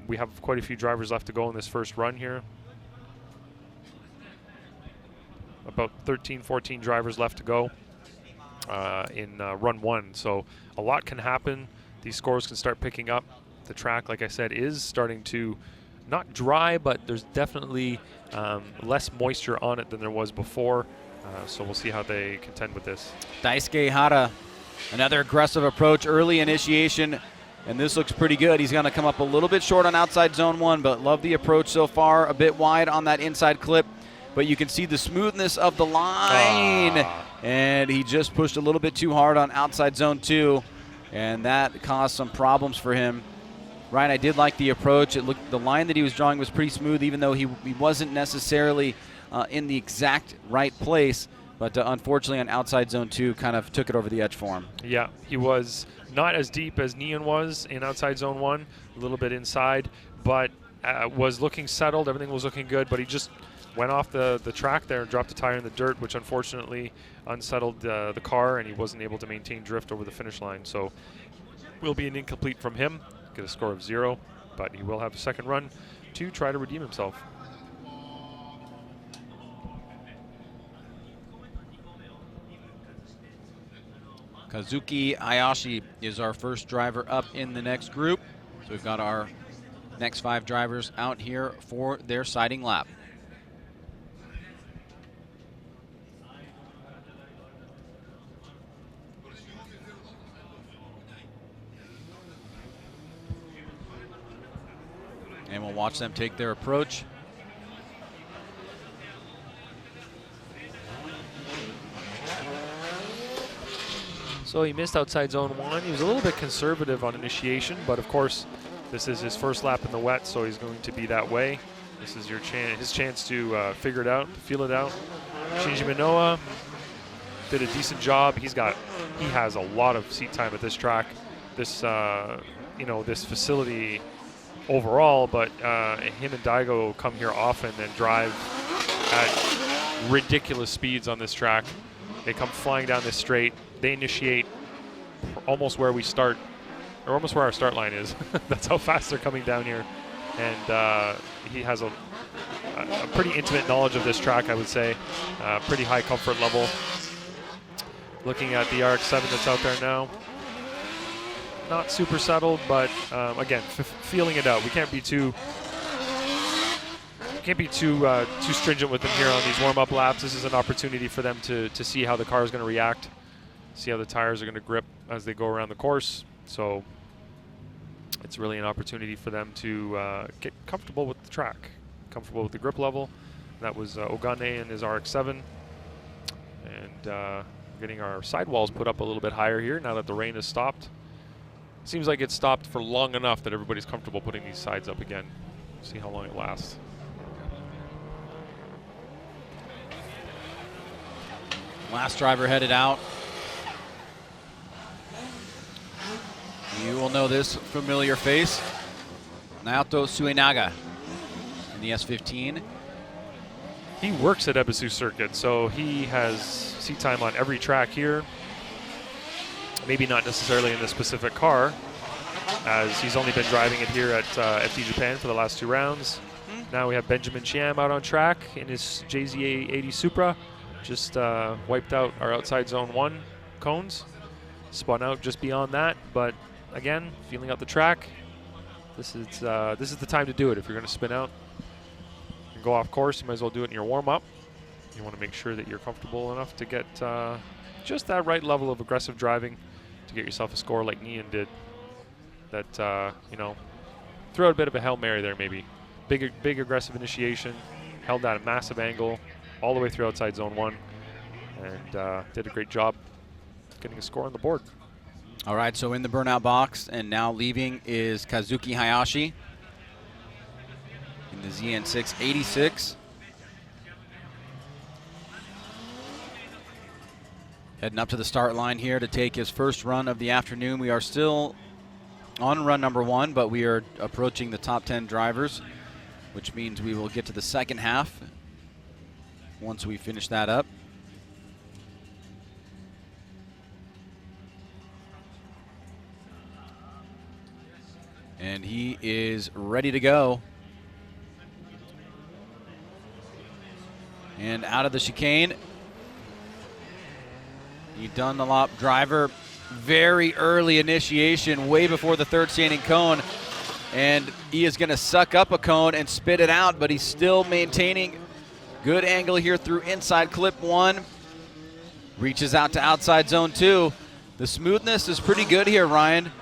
We have quite a few drivers left to go in this first run here. About 13, 14 drivers left to go in run 1. So a lot can happen. These scores can start picking up. The track, like I said, is starting to not dry, but there's definitely less moisture on it than there was before. So we'll see how they contend with this. Daisuke Hara, another aggressive approach, early initiation. And this looks pretty good. He's going to come up a little bit short on outside zone 1, but love the approach so far. A bit wide on that inside clip, but you can see the smoothness of the line. And he just pushed a little bit too hard on outside zone 2, and that caused some problems for him. Ryan, I did like the approach. It looked, the line that he was drawing was pretty smooth, even though he wasn't necessarily in the exact right place. But unfortunately, on outside zone 2, kind of took it over the edge for him. Yeah, he was not as deep as Nian was in outside zone 1, a little bit inside, but was looking settled. Everything was looking good, but he just went off the track there and dropped the tire in the dirt, which unfortunately unsettled the car, and he wasn't able to maintain drift over the finish line. So will be an incomplete from him, get a score of 0, but he will have a second run to try to redeem himself. Kazuki Hayashi is our first driver up in the next group. So we've got our next 5 drivers out here for their sighting lap. And we'll watch them take their approach. So he missed outside zone 1. He was a little bit conservative on initiation, but of course, this is his first lap in the wet, so he's going to be that way. This is his chance to figure it out, feel it out. Shinji Minoa did a decent job. He has a lot of seat time at this track, this this facility overall. But him and Daigo come here often and drive at ridiculous speeds on this track. They come flying down this straight. They initiate almost where we start, or almost where our start line is. That's how fast they're coming down here. And he has a a pretty intimate knowledge of this track, I would say. Pretty high comfort level. Looking at the RX-7 that's out there now. Not super settled, but again, feeling it out. We can't be too stringent with them here on these warm-up laps. This is an opportunity for them to see how the car is going to react, see how the tires are going to grip as they go around the course. So it's really an opportunity for them to get comfortable with the track, comfortable with the grip level. That was Ogane and his RX-7. And getting our sidewalls put up a little bit higher here now that the rain has stopped. Seems like it's stopped for long enough that everybody's comfortable putting these sides up again. See how long it lasts. Last driver headed out. You will know this familiar face. Naoto Suenaga in the S15. He works at Ebisu Circuit, so he has seat time on every track here. Maybe not necessarily in this specific car, as he's only been driving it here at FD Japan for the last 2 rounds. Now we have Benjamin Chiam out on track in his JZA80 Supra. Just wiped out our outside zone 1 cones. Spun out just beyond that, but again, feeling out the track. This is the time to do it. If you're going to spin out and go off course, you might as well do it in your warm-up. You want to make sure that you're comfortable enough to get just that right level of aggressive driving to get yourself a score like Nian did. That, you know, throw out a bit of a Hail Mary there maybe. Big aggressive initiation, held at a massive angle all the way through outside zone 1, and did a great job getting a score on the board. All right, so in the burnout box and now leaving is Kazuki Hayashi in the ZN6 86. Heading up to the start line here to take his first run of the afternoon. We are still on run number 1, but we are approaching the top 10 drivers, which means we will get to the second half once we finish that up. And he is ready to go. And out of the chicane, the Dunlop driver, very early initiation, way before the third standing cone. And he is going to suck up a cone and spit it out, but he's still maintaining good angle here through inside clip 1. Reaches out to outside zone 2. The smoothness is pretty good here, Ryan.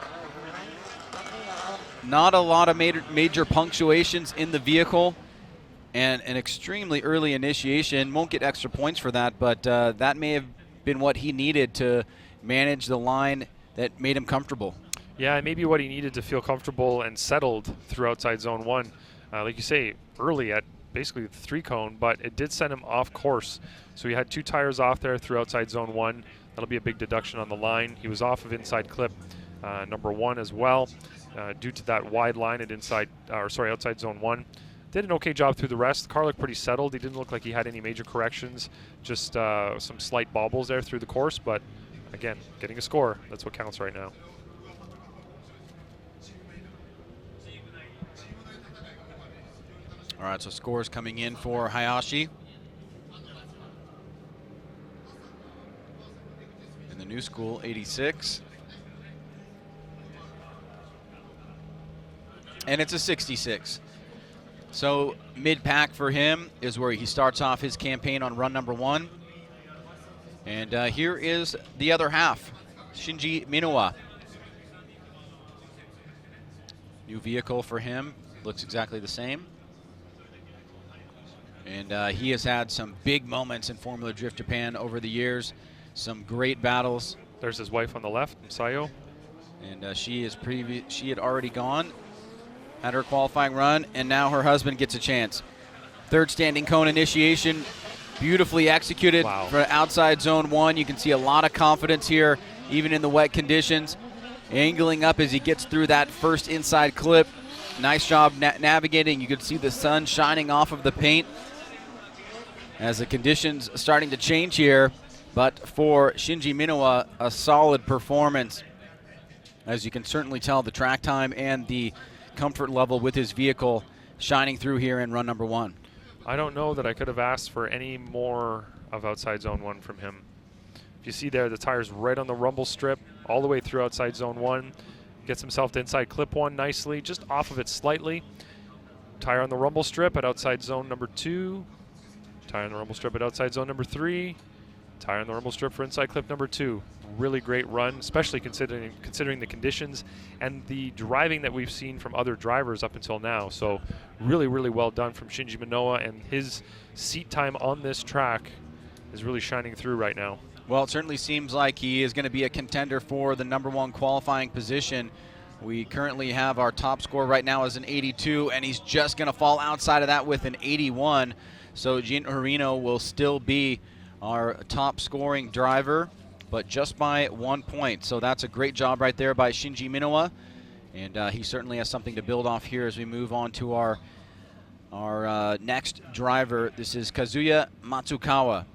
Not a lot of major punctuations in the vehicle, and an extremely early initiation. Won't get extra points for that, but that may have been what he needed to manage the line that made him comfortable. Yeah, maybe what he needed to feel comfortable and settled through outside zone 1. Like you say, early at basically the 3 cone, but it did send him off course. So he had 2 tires off there through outside zone 1. That'll be a big deduction on the line. He was off of inside clip number 1 as well, due to that wide line at outside zone 1. Did an okay job through the rest. The car looked pretty settled. He didn't look like he had any major corrections, just some slight bobbles there through the course, but again, getting a score, that's what counts right now. All right, so scores coming in for Hayashi. In the new school, 86. And it's a 66. So mid-pack for him is where he starts off his campaign on run number 1. And here is the other half, Shinji Minowa. New vehicle for him, looks exactly the same. And he has had some big moments in Formula Drift Japan over the years, some great battles. There's his wife on the left, Sayo. And she had already gone, had her qualifying run, and now her husband gets a chance. Third standing cone initiation, beautifully executed. Wow. For outside zone 1. You can see a lot of confidence here, even in the wet conditions. Angling up as he gets through that first inside clip. Nice job navigating. You could see the sun shining off of the paint as the conditions starting to change here. But for Shinji Minowa, a solid performance. As you can certainly tell, the track time and the comfort level with his vehicle shining through here in run number 1. I don't know that I could have asked for any more of outside zone 1 from him. If you see there, the tire's right on the rumble strip all the way through outside zone 1. Gets himself to inside clip 1 nicely, just off of it slightly. Tire on the rumble strip at outside zone number 2. Tire on the rumble strip at outside zone number 3. Tire on the rumble strip for inside clip number 2. Really great run, especially considering the conditions and the driving that we've seen from other drivers up until now. So really, really well done from Shinji Minowa, and his seat time on this track is really shining through right now. Well, it certainly seems like he is going to be a contender for the #1 qualifying position. We currently have our top score right now as an 82, and he's just going to fall outside of that with an 81. So Gin Horino will still be our top scoring driver, but just by 1 point. So that's a great job right there by Shinji Minowa, and he certainly has something to build off here as we move on to our next driver. This is Kazuya Matsukawa.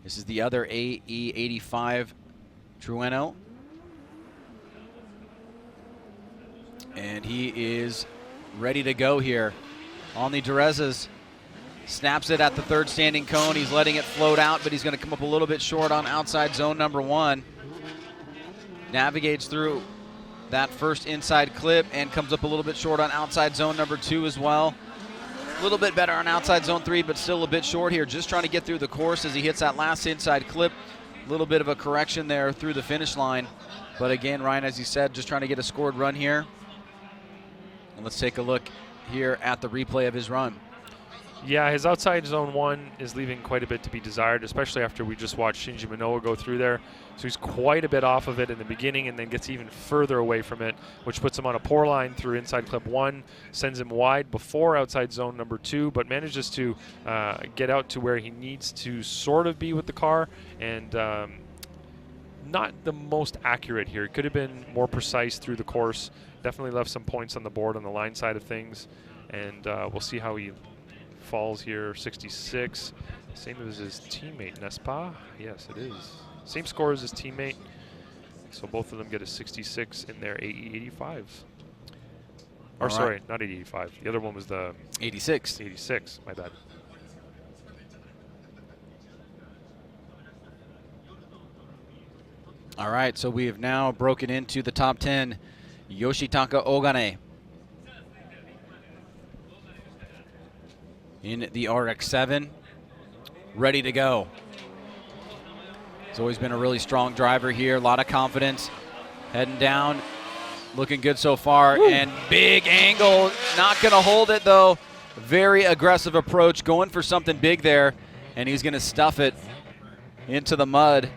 This is the other AE85 Trueno. And he is ready to go here on the Derezas. Snaps it at the third standing cone. He's letting it float out, but he's going to come up a little bit short on outside zone number 1. Navigates through that first inside clip and comes up a little bit short on outside zone number 2 as well. A little bit better on outside zone 3, but still a bit short here. Just trying to get through the course as he hits that last inside clip. A little bit of a correction there through the finish line. But again, Ryan, as you said, just trying to get a scored run here. And let's take a look here at the replay of his run. Yeah, his outside zone 1 is leaving quite a bit to be desired, especially after we just watched Shinji Minowa go through there. So he's quite a bit off of it in the beginning and then gets even further away from it, which puts him on a poor line through inside clip 1, sends him wide before outside zone number 2, but manages to get out to where he needs to sort of be with the car, and not the most accurate here. It could have been more precise through the course. Definitely left some points on the board on the line side of things, and we'll see how he falls here. 66, same as his teammate, n'est-ce pas? Yes, it is. Same score as his teammate, so both of them get a 66 in their AE85s. Or right. Sorry, not 85. The other one was the 86. 86, my bad. All right, so we have now broken into the top 10. Yoshitaka Ogane in the RX-7, ready to go. He's always been a really strong driver here, a lot of confidence. Heading down, looking good so far. Woo. And big angle, not gonna hold it though. Very aggressive approach, going for something big there, and he's gonna stuff it into the mud.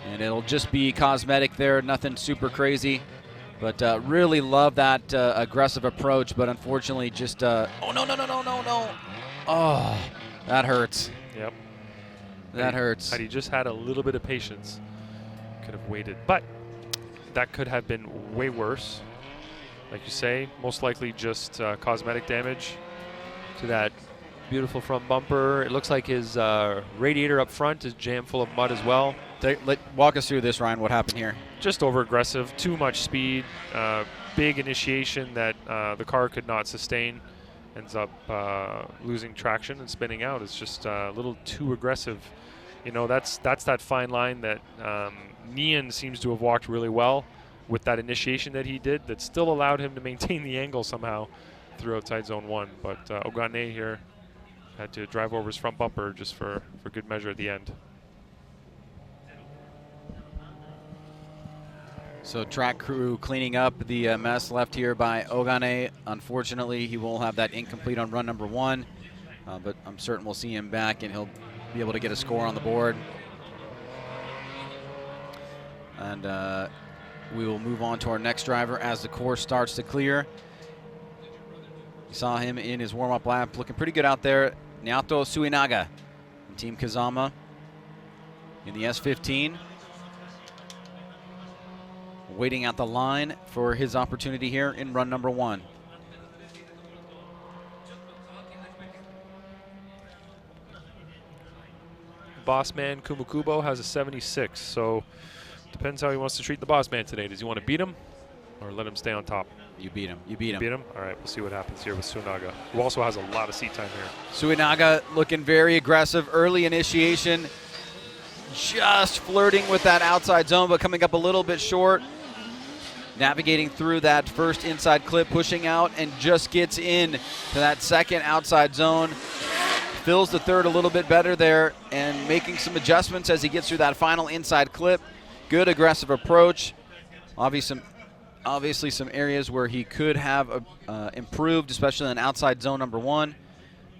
And it'll just be cosmetic there, nothing super crazy. But really love that aggressive approach, but unfortunately just, oh, no. Oh, that hurts. Yep. That hurts. Had he just had a little bit of patience, could have waited. But that could have been way worse. Like you say, most likely just cosmetic damage to that beautiful front bumper. It looks like his radiator up front is jammed full of mud as well. Walk us through this, Ryan. What happened here? Just over aggressive, too much speed, big initiation that the car could not sustain. Ends up losing traction and spinning out. It's just a little too aggressive. You know, that's that fine line that Nian seems to have walked really well with that initiation that he did, that still allowed him to maintain the angle somehow through outside zone 1. But Ogane here had to drive over his front bumper just for good measure at the end. So track crew cleaning up the mess left here by Ogane. Unfortunately, he will have that incomplete on run number 1, but I'm certain we'll see him back and he'll be able to get a score on the board. And we will move on to our next driver as the course starts to clear. You saw him in his warm-up lap, looking pretty good out there. Naoto Suinaga from Team Kazama in the S15. Waiting at the line for his opportunity here in run number 1. Boss man Kumukubo has a 76, so depends how he wants to treat the boss man today. Does he want to beat him or let him stay on top? You beat him. You beat him. Beat him? All right, we'll see what happens here with Suinaga, who also has a lot of seat time here. Suinaga looking very aggressive. Early initiation. Just flirting with that outside zone, but coming up a little bit short. Navigating through that first inside clip, pushing out, and just gets in to that second outside zone. Fills the third a little bit better there and making some adjustments as he gets through that final inside clip. Good aggressive approach. Obviously some areas where he could have improved, especially in outside zone number 1.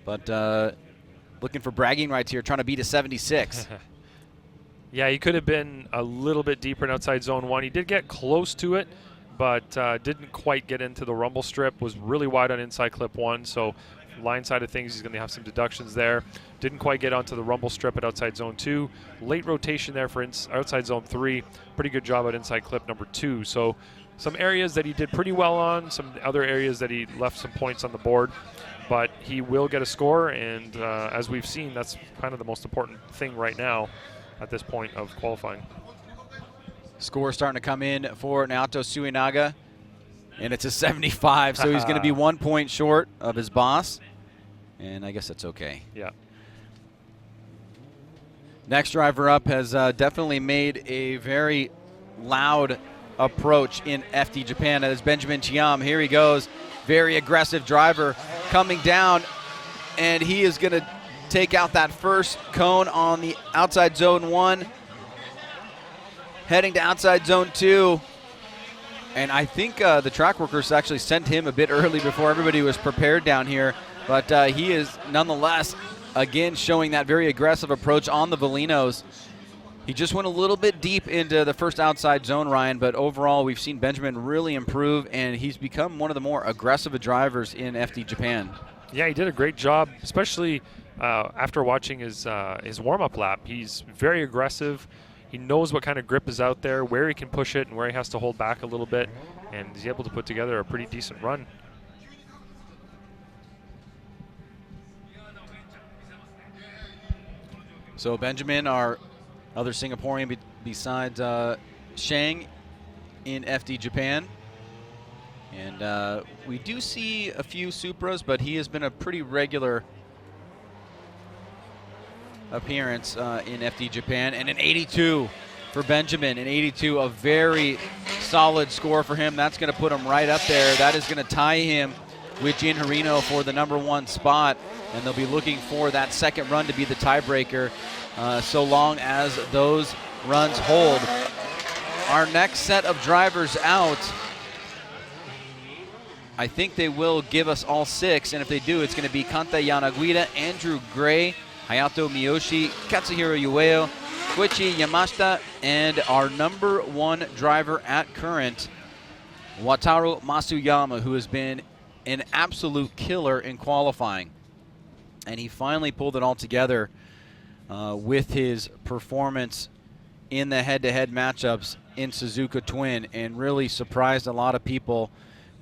But looking for bragging rights here, trying to beat a 76. Yeah, he could have been a little bit deeper in outside zone 1. He did get close to it, but didn't quite get into the rumble strip. Was really wide on inside clip 1, so line side of things, he's going to have some deductions there. Didn't quite get onto the rumble strip at outside zone 2. Late rotation there for outside zone 3. Pretty good job at inside clip number 2. So some areas that he did pretty well on, some other areas that he left some points on the board. But he will get a score, and as we've seen, that's kind of the most important thing right now at this point of qualifying. Score starting to come in for Naoto Suinaga, and it's a 75, so he's going to be 1 point short of his boss, and I guess that's okay. Yeah. Next driver up has definitely made a very loud approach in FD Japan. That is Benjamin Chiam. Here he goes. Very aggressive driver coming down, and he is going to take out that first cone on the outside zone 1. Heading to outside zone 2. And I think the track workers actually sent him a bit early before everybody was prepared down here. But he is nonetheless, again, showing that very aggressive approach on the Valinos. He just went a little bit deep into the first outside zone, Ryan, but overall we've seen Benjamin really improve, and he's become one of the more aggressive drivers in FD Japan. Yeah, he did a great job, especially after watching his warm-up lap. He's very aggressive. He knows what kind of grip is out there, where he can push it, and where he has to hold back a little bit, and he's able to put together a pretty decent run. So Benjamin, our other Singaporean besides Shang in FD Japan. And we do see a few Supras, but he has been a pretty regular appearance in FD Japan. And an 82 for Benjamin. An 82, a very solid score for him. That's going to put him right up there. That is going to tie him with Jin Harino for the number 1 spot. And they'll be looking for that second run to be the tiebreaker, so long as those runs hold. Our next set of drivers out, I think they will give us all 6, and if they do, it's going to be Kanta Yanaguira, Andrew Gray, Hayato Miyoshi, Katsuhiro Ueo, Koichi Yamashita, and our number 1 driver at current, Wataru Masuyama, who has been an absolute killer in qualifying. And he finally pulled it all together with his performance in the head-to-head matchups in Suzuka Twin, and really surprised a lot of people.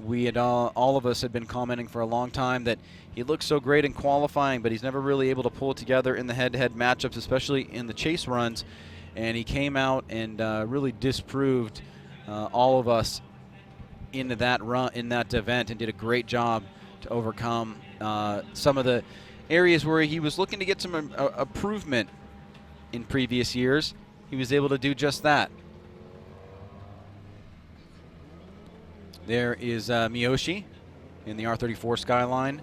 We had all of us had been commenting for a long time that he looks so great in qualifying, but he's never really able to pull it together in the head-to-head matchups, especially in the chase runs. And he came out and really disproved all of us in that run, in that event, and did a great job to overcome some of the areas where he was looking to get some improvement in previous years. He was able to do just that. There is Miyoshi in the R34 Skyline,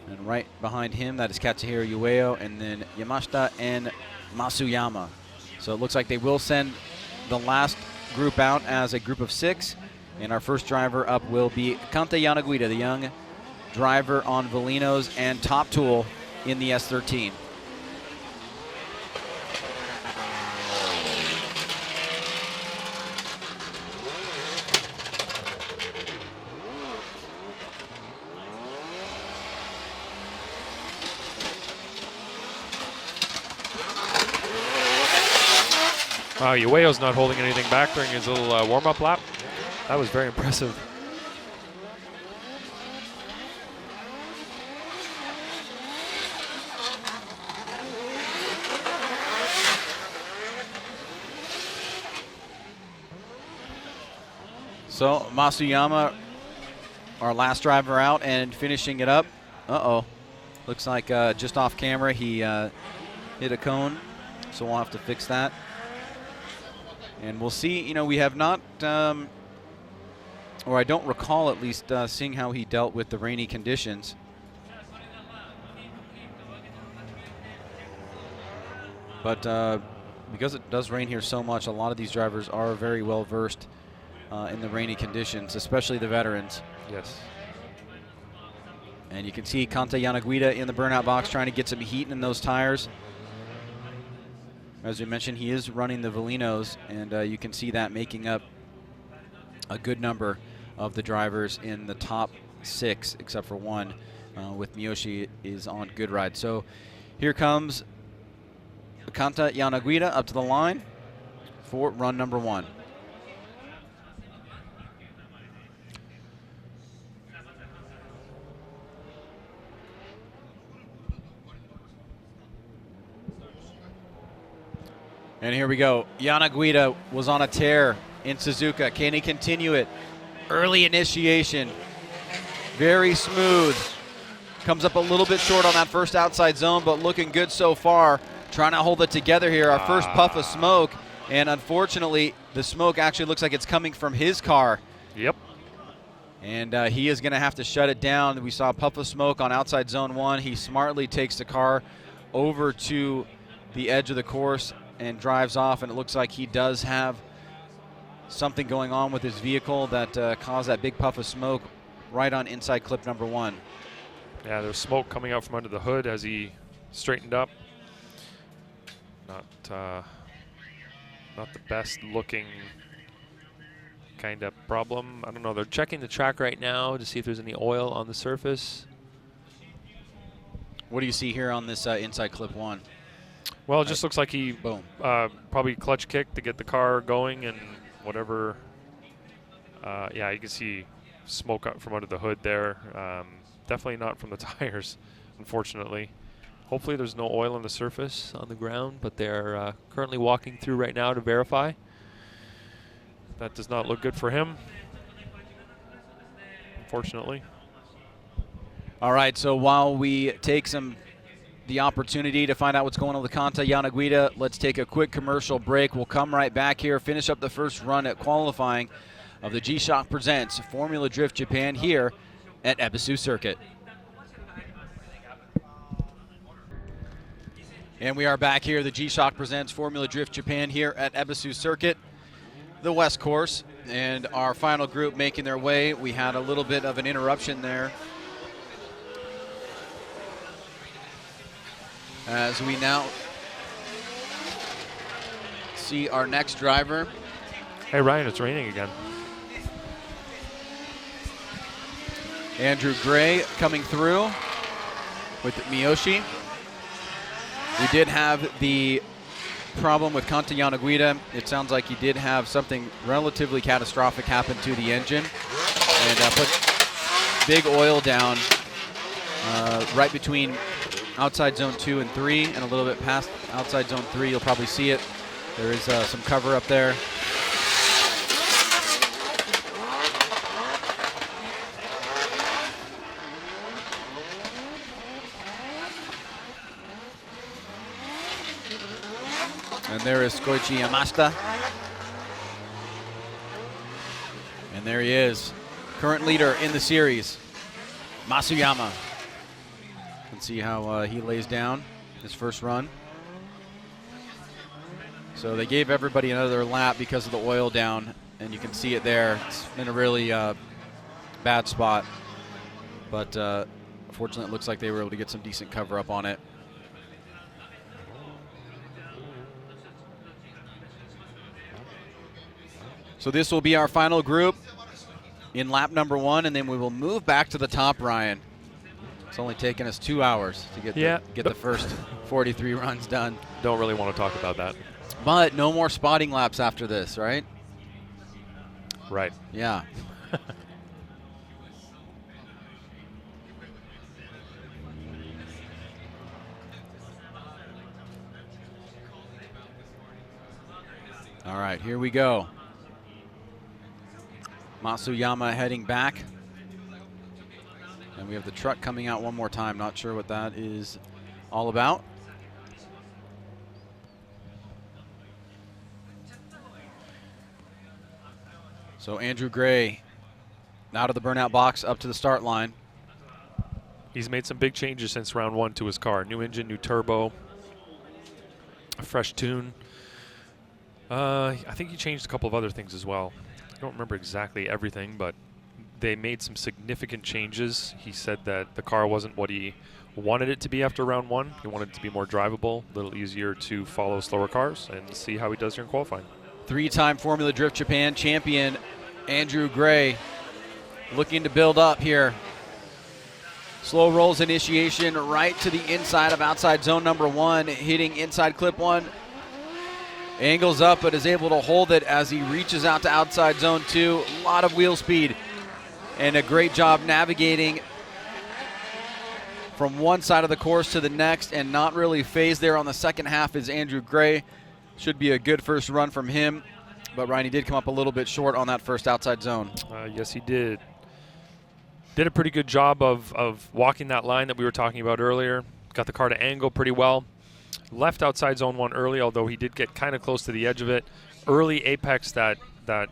and right behind him, that is Katsuhiro Ueo, and then Yamashita and Masuyama. So it looks like they will send the last group out as a group of 6, and our first driver up will be Kanta Yanaguira, the young driver on Valinos and Top Tool in the S13. Wow, Ueo's not holding anything back during his little warm-up lap. That was very impressive. So Masuyama our last driver out and finishing it up. Uh-oh. Looks like just off camera he hit a cone, so we'll have to fix that. And we'll see. You know, we have not, or I don't recall at least seeing how he dealt with the rainy conditions. But because it does rain here so much, a lot of these drivers are very well versed in the rainy conditions, especially the veterans. Yes. And you can see Kanta Yanaguida in the burnout box trying to get some heat in those tires. As we mentioned, he is running the Velinos, and you can see that making up a good number of the drivers in the top 6, except for one, with Miyoshi is on good ride. So here comes Kanta Yanaguida up to the line for run number 1. And here we go. Yanaguida was on a tear in Suzuka. Can he continue it? Early initiation. Very smooth. Comes up a little bit short on that first outside zone, but looking good so far. Trying to hold it together here. Our first puff of smoke. And unfortunately, the smoke actually looks like it's coming from his car. Yep. And he is going to have to shut it down. We saw a puff of smoke on outside zone 1. He smartly takes the car over to the edge of the course and drives off, and it looks like he does have something going on with his vehicle that caused that big puff of smoke right on inside clip number 1. Yeah, there's smoke coming out from under the hood as he straightened up. Not the best looking kind of problem. I don't know. They're checking the track right now to see if there's any oil on the surface. What do you see here on this inside clip 1? Well, it just looks like he Boom. Probably clutch kicked to get the car going and whatever. Yeah, you can see smoke up from under the hood there. Definitely not from the tires, unfortunately. Hopefully there's no oil on the surface on the ground, but they're currently walking through right now to verify. That does not look good for him, unfortunately. All right, so while we take the opportunity to find out what's going on with Kanta Yanaguida, let's take a quick commercial break. We'll come right back here, finish up the first run at qualifying of the G-Shock Presents Formula Drift Japan here at Ebisu Circuit. And we are back here, the G-Shock Presents Formula Drift Japan here at Ebisu Circuit, the West Course, and our final group making their way. We had a little bit of an interruption there as we now see our next driver. Hey, Ryan, it's raining again. Andrew Gray coming through with Miyoshi. We did have the problem with Kanta Yanaguida. It sounds like he did have something relatively catastrophic happen to the engine and put big oil down right between outside zone 2 and 3 and a little bit past outside zone 3. You'll probably see it. There is some cover up there. And there is Koichi Yamashita. And there he is, current leader in the series, Masuyama. You can see how he lays down his first run. So they gave everybody another lap because of the oil down, and you can see it there. It's in a really bad spot. But fortunately, it looks like they were able to get some decent cover up on it. So this will be our final group in lap number 1, and then we will move back to the top, Ryan. It's only taken us 2 hours to get the first 43 runs done. Don't really want to talk about that. But no more spotting laps after this, right? Right. Yeah. All right, here we go. Masuyama heading back we have the truck coming out one more time. Not sure what that is all about. So Andrew Gray out of the burnout box up to the start line. He's made some big changes since round 1 to his car. New engine, new turbo, a fresh tune. I think he changed a couple of other things as well. I don't remember exactly everything, but they made some significant changes. He said that the car wasn't what he wanted it to be after round 1. He wanted it to be more drivable, a little easier to follow slower cars, and see how he does here in qualifying. 3-time Formula Drift Japan champion Andrew Gray looking to build up here. Slow rolls initiation right to the inside of outside zone number 1, hitting inside clip 1. Angles up, but is able to hold it as he reaches out to outside zone 2. A lot of wheel speed and a great job navigating from one side of the course to the next, and not really phased there on the second half is Andrew Gray. Should be a good first run from him, but Ryan, he did come up a little bit short on that first outside zone. Yes, he did. Did a pretty good job of walking that line that we were talking about earlier. Got the car to angle pretty well. Left outside zone 1 early, although he did get kind of close to the edge of it. Early apex that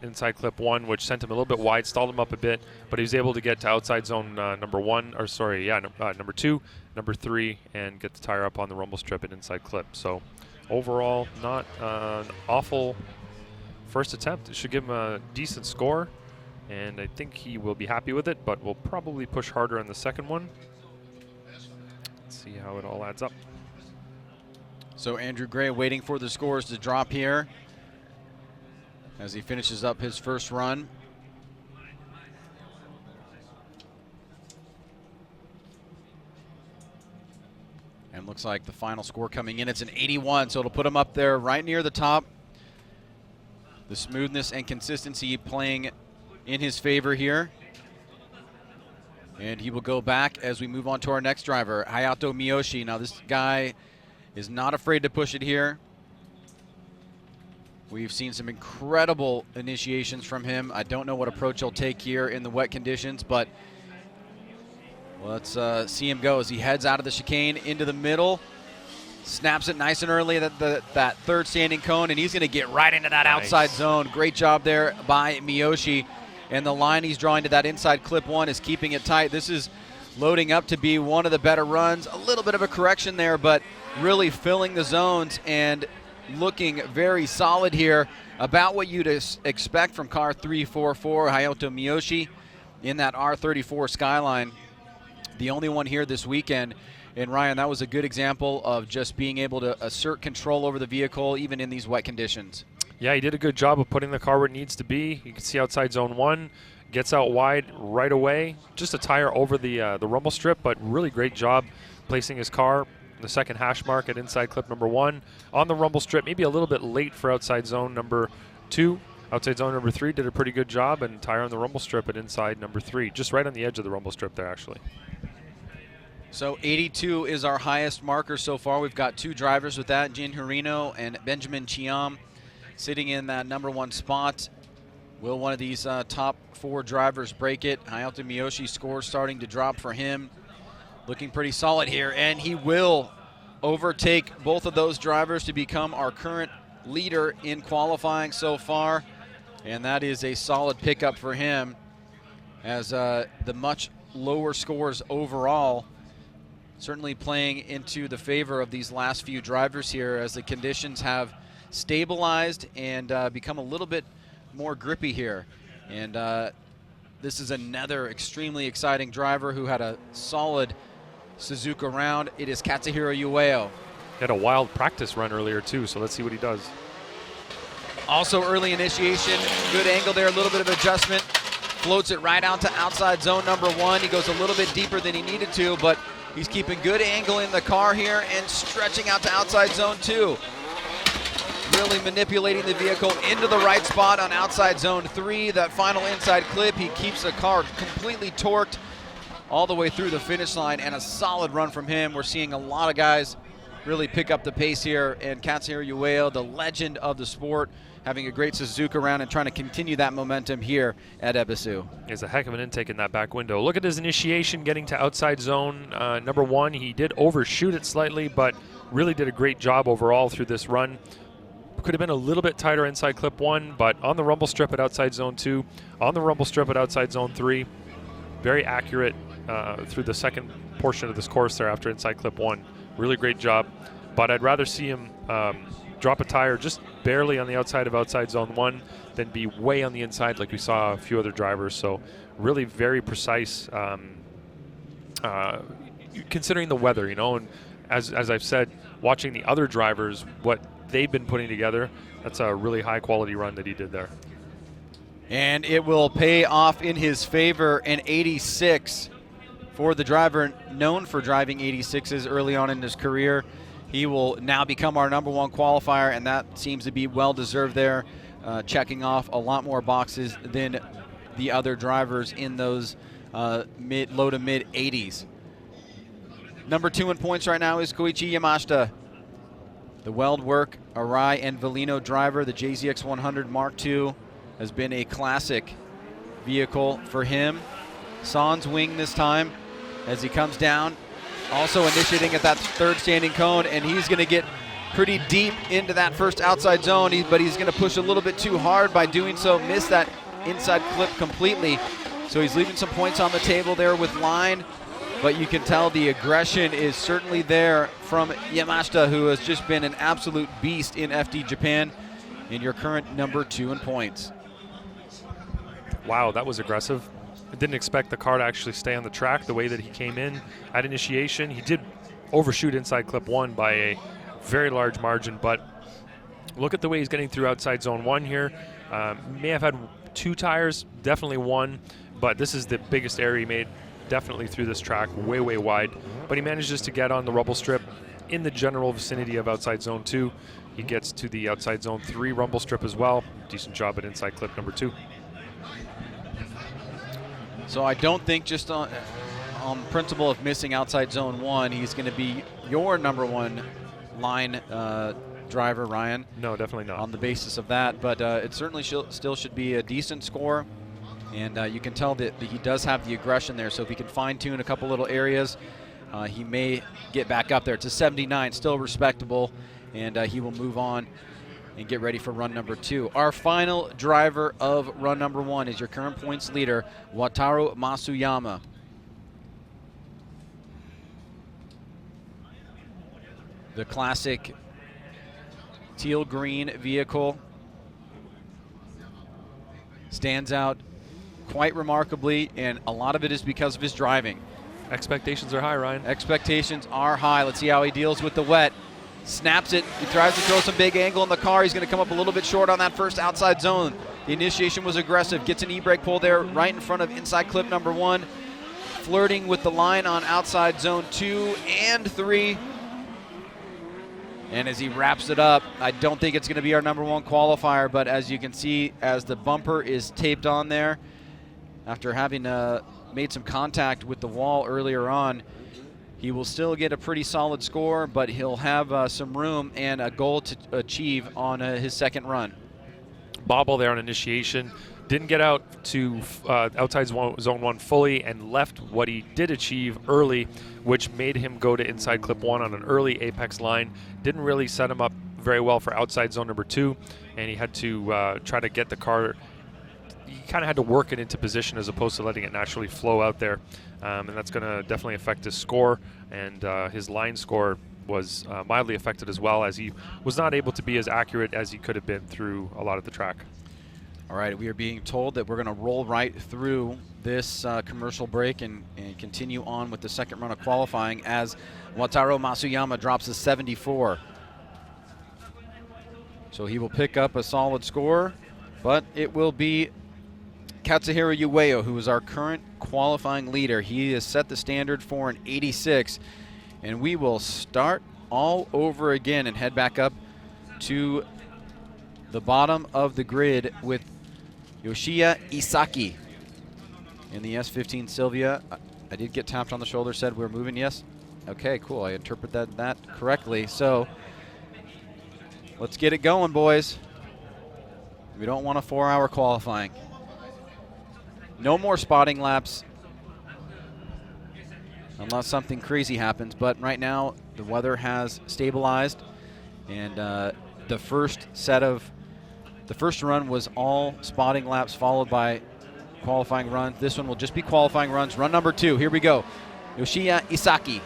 inside clip 1, which sent him a little bit wide, stalled him up a bit, but he was able to get to outside zone number 2, number 3, and get the tire up on the rumble strip at inside clip. So overall, not an awful first attempt. It should give him a decent score, and I think he will be happy with it, but we'll probably push harder on the second one. Let's see how it all adds up. So Andrew Gray waiting for the scores to drop here as he finishes up his first run. And looks like the final score coming in, it's an 81, so it'll put him up there right near the top. The smoothness and consistency playing in his favor here. And he will go back as we move on to our next driver, Hayato Miyoshi. Now this guy is not afraid to push it here. We've seen some incredible initiations from him. I don't know what approach he'll take here in the wet conditions, but let's see him go as he heads out of the chicane into the middle. Snaps it nice and early at that third standing cone, and he's going to get right into that outside zone. Great job there by Miyoshi. And the line he's drawing to that inside clip 1 is keeping it tight. This is loading up to be one of the better runs. A little bit of a correction there, but really filling the zones and looking very solid here. About what you'd expect from car 344, Hayato Miyoshi, in that R34 Skyline. The only one here this weekend. And Ryan, that was a good example of just being able to assert control over the vehicle even in these wet conditions. Yeah, he did a good job of putting the car where it needs to be. You can see outside zone 1, gets out wide right away. Just a tire over the rumble strip, but really great job placing his car in the second hash mark at inside clip number 1 on the rumble strip. Maybe a little bit late for outside zone number 2. Outside zone number 3 did a pretty good job, and tire on the rumble strip at inside number 3, just right on the edge of the rumble strip there, actually. So 82 is our highest marker so far. We've got 2 drivers with that, Jin Hirino and Benjamin Chiam, sitting in that number 1 spot. Will one of these top 4 drivers break it? Hayato Miyoshi scores starting to drop for him. Looking pretty solid here, and he will overtake both of those drivers to become our current leader in qualifying so far. And that is a solid pickup for him, as the much lower scores overall certainly playing into the favor of these last few drivers here, as the conditions have stabilized and become a little bit more grippy here. And this is another extremely exciting driver who had a solid Suzuka round. It is Katsuhiro Ueo. He had a wild practice run earlier too, so let's see what he does. Also early initiation, good angle there, a little bit of adjustment. Floats it right out to outside zone number 1. He goes a little bit deeper than he needed to, but he's keeping good angle in the car here and stretching out to outside zone 2. Really manipulating the vehicle into the right spot on outside zone 3. That final inside clip, he keeps the car completely torqued all the way through the finish line, and a solid run from him. We're seeing a lot of guys really pick up the pace here, and Katsuhiro Ueo, the legend of the sport, having a great Suzuka round and trying to continue that momentum here at Ebisu. Is a heck of an intake in that back window. Look at his initiation getting to outside zone number 1. He did overshoot it slightly, but really did a great job overall through this run. Could have been a little bit tighter inside clip 1, but on the rumble strip at outside zone 2, on the rumble strip at outside zone 3, very accurate through the second portion of this course there after inside clip 1. Really great job, but I'd rather see him drop a tire just barely on the outside of outside zone 1 than be way on the inside like we saw a few other drivers. So really very precise considering the weather, you know, and as I've said, watching the other drivers, what they've been putting together, that's a really high quality run that he did there. And it will pay off in his favor, an 86 for the driver known for driving 86s early on in his career. He will now become our number 1 qualifier, and that seems to be well-deserved there, checking off a lot more boxes than the other drivers in those low to mid 80s. Number 2 in points right now is Koichi Yamashita. The Weld Work, Arai, and Velino driver, the JZX 100 Mark II, has been a classic vehicle for him. Sans wing this time as he comes down. Also initiating at that third standing cone, and he's going to get pretty deep into that first outside zone, but he's going to push a little bit too hard by doing so, miss that inside clip completely. So he's leaving some points on the table there with line, but you can tell the aggression is certainly there from Yamashita, who has just been an absolute beast in FD Japan, and your current number 2 in points. Wow, that was aggressive. I didn't expect the car to actually stay on the track the way that he came in at initiation. He did overshoot inside clip 1 by a very large margin, but look at the way he's getting through outside zone 1 here. May have had 2 tires, definitely 1, but this is the biggest area he made definitely through this track, way wide. But he manages to get on the rumble strip in the general vicinity of outside zone 2. He gets to the outside zone 3 rumble strip as well. Decent job at inside clip number 2. So I don't think just on principle of missing outside zone 1, he's going to be your number 1 line driver, Ryan. No, definitely not. On the basis of that, but it certainly still should be a decent score. And you can tell that he does have the aggression there, so if he can fine-tune a couple little areas, he may get back up there. It's a 79, still respectable, and he will move on and get ready for run number 2. Our final driver of run number 1 is your current points leader, Wataru Masuyama. The classic teal green vehicle stands out quite remarkably, and a lot of it is because of his driving. Expectations are high, Ryan. Expectations are high. Let's see how he deals with the wet. Snaps it. He tries to throw some big angle in the car. He's going to come up a little bit short on that first outside zone. The initiation was aggressive. Gets an e-brake pull there right in front of inside clip number 1. Flirting with the line on outside zone 2 and 3. And as he wraps it up, I don't think it's going to be our number 1 qualifier, but as you can see, as the bumper is taped on there, after having made some contact with the wall earlier on, he will still get a pretty solid score, but he'll have some room and a goal to achieve on his second run. Bobble there on initiation. Didn't get out to outside zone 1 fully and left what he did achieve early, which made him go to inside clip 1 on an early apex line. Didn't really set him up very well for outside zone number 2, and he had to try to get the car. He kind of had to work it into position as opposed to letting it naturally flow out there, and that's going to definitely affect his score, and his line score was mildly affected as well, as he was not able to be as accurate as he could have been through a lot of the track. All right, we are being told that we're going to roll right through this commercial break and continue on with the second run of qualifying as Wataru Masuyama drops a 74. So he will pick up a solid score, but it will be Katsuhiro Ueno, who is our current qualifying leader. He has set the standard for an 86, and we will start all over again and head back up to the bottom of the grid with Yoshiya Isaki in the S15 Sylvia. I did get tapped on the shoulder, said we're moving, yes? Okay, cool, I interpreted that correctly. So let's get it going, boys. We don't want a 4-hour qualifying. No more spotting laps unless something crazy happens. But right now, the weather has stabilized, and the first run was all spotting laps followed by qualifying runs. This one will just be qualifying runs. Run number 2, here we go. Yoshiya Isaki.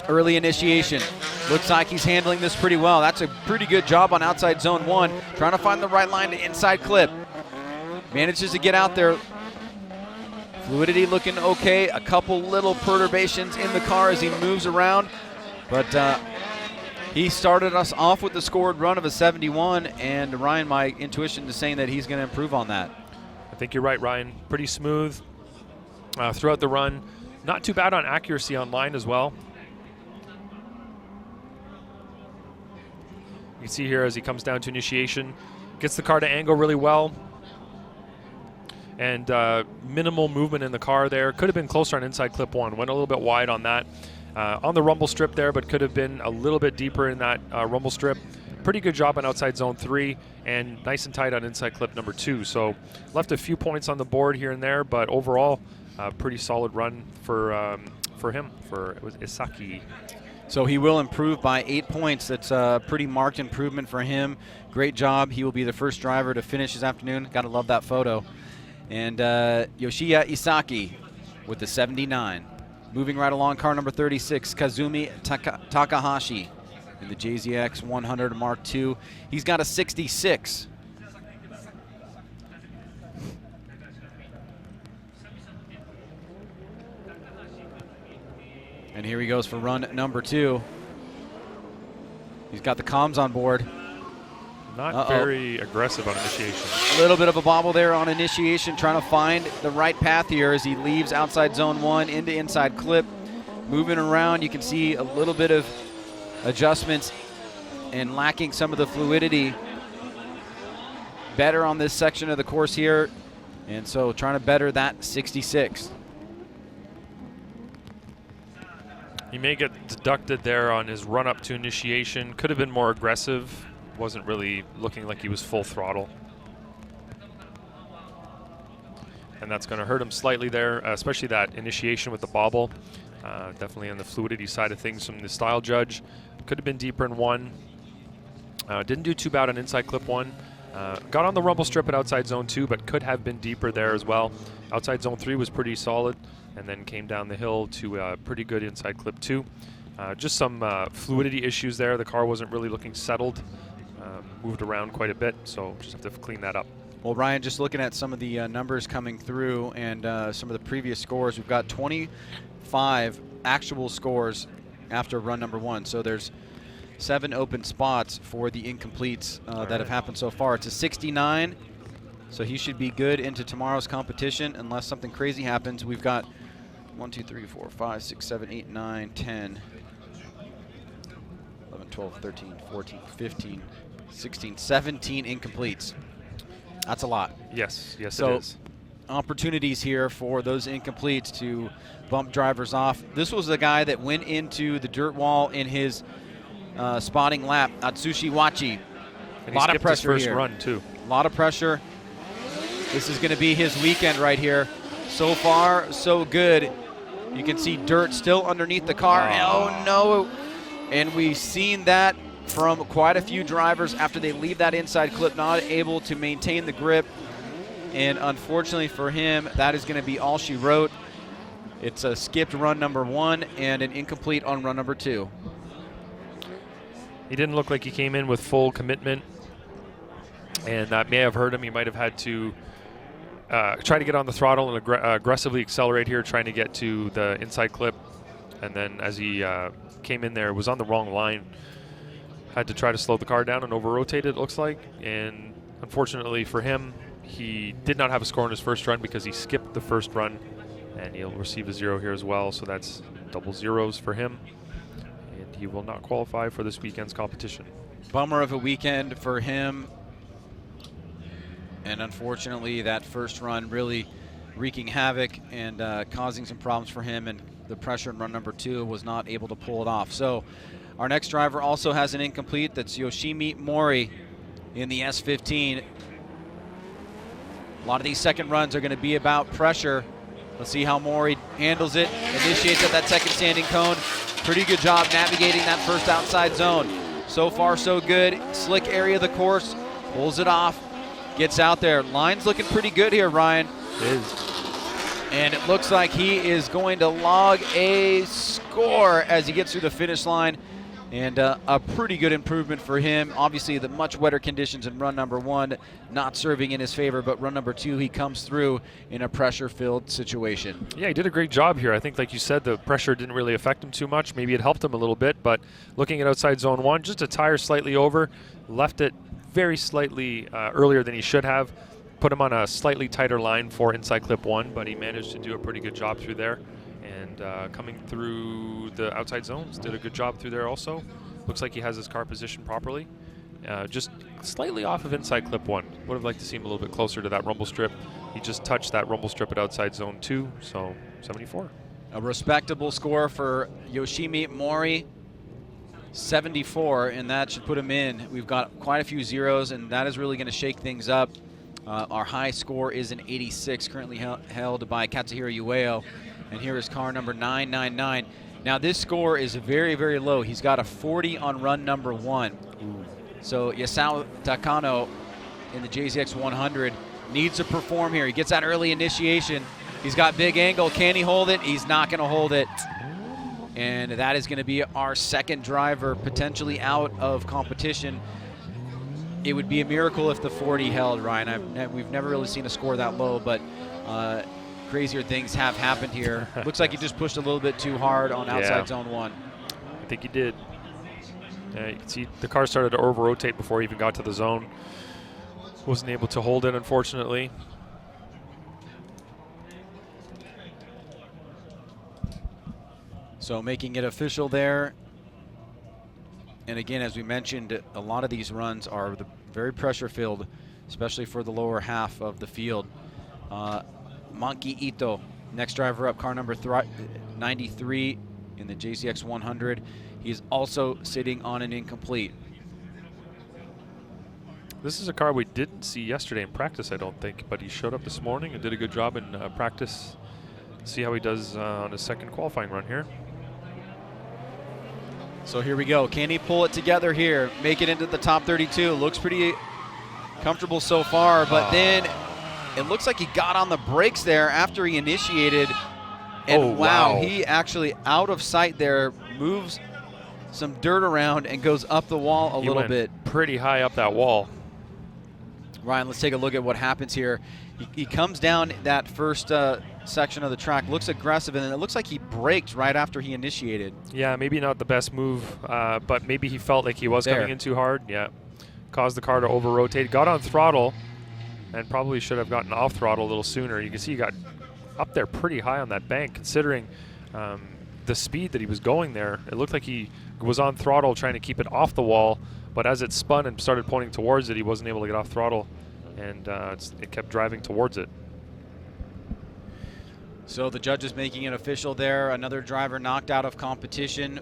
Early initiation. Looks like he's handling this pretty well. That's a pretty good job on outside zone 1. Trying to find the right line to inside clip. Manages to get out there. Fluidity looking okay. A couple little perturbations in the car as he moves around. But he started us off with the scored run of a 71. And Ryan, my intuition is saying that he's going to improve on that. I think you're right, Ryan. Pretty smooth throughout the run. Not too bad on accuracy on line as well. You can see here as he comes down to initiation, gets the car to angle really well, and minimal movement in the car there. Could have been closer on inside clip 1. Went a little bit wide on that. On the rumble strip there, but could have been a little bit deeper in that rumble strip. Pretty good job on outside zone 3, and nice and tight on inside clip number 2. So left a few points on the board here and there, but overall, pretty solid run for him, it was Isaki. So he will improve by 8 points. That's a pretty marked improvement for him. Great job. He will be the first driver to finish this afternoon. Got to love that photo. And Yoshiya Isaki with the 79. Moving right along, car number 36, Kazumi Takahashi in the JZX 100 Mark II. He's got a 66. And here he goes for run number 2. He's got the comms on board. Not very aggressive on initiation. A little bit of a bobble there on initiation, trying to find the right path here as he leaves outside zone 1 into inside clip. Moving around, you can see a little bit of adjustments and lacking some of the fluidity. Better on this section of the course here, and so trying to better that 66. He may get deducted there on his run up to initiation. Could have been more aggressive. Wasn't really looking like he was full throttle. And that's going to hurt him slightly there, especially that initiation with the bobble. Definitely on the fluidity side of things from the style judge. Could have been deeper in 1. Didn't do too bad on inside clip 1. Got on the rumble strip at outside zone 2, but could have been deeper there as well. Outside zone 3 was pretty solid, and then came down the hill to pretty good inside clip 2. Just some fluidity issues there. The car wasn't really looking settled. Moved around quite a bit, so just have to clean that up. Well, Ryan, just looking at some of the numbers coming through and some of the previous scores, we've got 25 actual scores after run number 1. So there's 7 open spots for the incompletes that have happened so far. It's a 69, so he should be good into tomorrow's competition unless something crazy happens. We've got 1, 2, 3, 4, 5, 6, 7, 8, 9, 10, 11, 12, 13, 14, 15, 16, 17 incompletes. That's a lot. Yes, it is. So opportunities here for those incompletes to bump drivers off. This was the guy that went into the dirt wall in his spotting lap, Atsushi Wachi. And a lot of pressure his first here. run too. A lot of pressure. This is going to be his weekend right here. So far, so good. You can see dirt still underneath the car. Oh no! And we've seen that from quite a few drivers after they leave that inside clip, not able to maintain the grip. And unfortunately for him, that is going to be all she wrote. It's a skipped run number 1 and an incomplete on run number 2. He didn't look like he came in with full commitment, and that may have hurt him. He might have had to try to get on the throttle and aggressively accelerate here, trying to get to the inside clip. And then as he came in there, was on the wrong line. Had to try to slow the car down and over-rotate it looks like. And unfortunately for him, he did not have a score in his first run because he skipped the first run. And he'll receive a 0 here as well, so that's double zeros for him. And he will not qualify for this weekend's competition. Bummer of a weekend for him. And unfortunately, that first run really wreaking havoc and causing some problems for him. And the pressure in run number 2 was not able to pull it off. So our next driver also has an incomplete. That's Yoshimi Mori in the S15. A lot of these second runs are going to be about pressure. Let's see how Maury handles it, initiates at that second standing cone. Pretty good job navigating that first outside zone. So far, so good. Slick area of the course, pulls it off, gets out there. Line's looking pretty good here, Ryan. It is. And it looks like he is going to log a score as he gets through the finish line. And a pretty good improvement for him. Obviously, the much wetter conditions in run number 1 not serving in his favor, but run number 2, he comes through in a pressure-filled situation. Yeah, he did a great job here. I think, like you said, the pressure didn't really affect him too much. Maybe it helped him a little bit, but looking at outside zone 1, just a tire slightly over, left it very slightly earlier than he should have, put him on a slightly tighter line for inside clip 1, but he managed to do a pretty good job through there. And coming through the outside zones, did a good job through there also. Looks like he has his car positioned properly. Just slightly off of inside clip 1. Would have liked to see him a little bit closer to that rumble strip. He just touched that rumble strip at outside zone 2, so 74. A respectable score for Yoshimi Mori, 74, and that should put him in. We've got quite a few zeros, and that is really going to shake things up. Our high score is an 86, currently held by Katsuhiro Ueo. And here is car number 999. Now this score is very, very low. He's got a 40 on run number 1. Ooh. So Yasao Takano in the JZX 100 needs to perform here. He gets that early initiation. He's got big angle. Can he hold it? He's not going to hold it. And that is going to be our second driver potentially out of competition. It would be a miracle if the 40 held, Ryan. We've never really seen a score that low, but crazier things have happened here. Looks like he just pushed a little bit too hard on outside zone 1. I think he did. You can see the car started to over-rotate before he even got to the zone. Wasn't able to hold it, unfortunately. So making it official there. And again, as we mentioned, a lot of these runs are very pressure-filled, especially for the lower half of the field. Monkey Ito, next driver up, car number 93 in the JCX 100. He's also sitting on an incomplete. This is a car we didn't see yesterday in practice, I don't think, but he showed up this morning and did a good job in practice. See how he does on his second qualifying run here. So here we go. Can he pull it together here, make it into the top 32? Looks pretty comfortable so far, but then it looks like he got on the brakes there after he initiated. And wow, he actually out of sight there, moves some dirt around and goes up the wall a little bit. Pretty high up that wall. Ryan, let's take a look at what happens here. He comes down that first section of the track, looks aggressive, and then it looks like he braked right after he initiated. Yeah, maybe not the best move, but maybe he felt like he was coming in too hard. Yeah, caused the car to over-rotate. Got on throttle and probably should have gotten off throttle a little sooner. You can see he got up there pretty high on that bank, considering the speed that he was going there. It looked like he was on throttle trying to keep it off the wall, but as it spun and started pointing towards it, he wasn't able to get off throttle, and it kept driving towards it. So the judge is making it official there. Another driver knocked out of competition.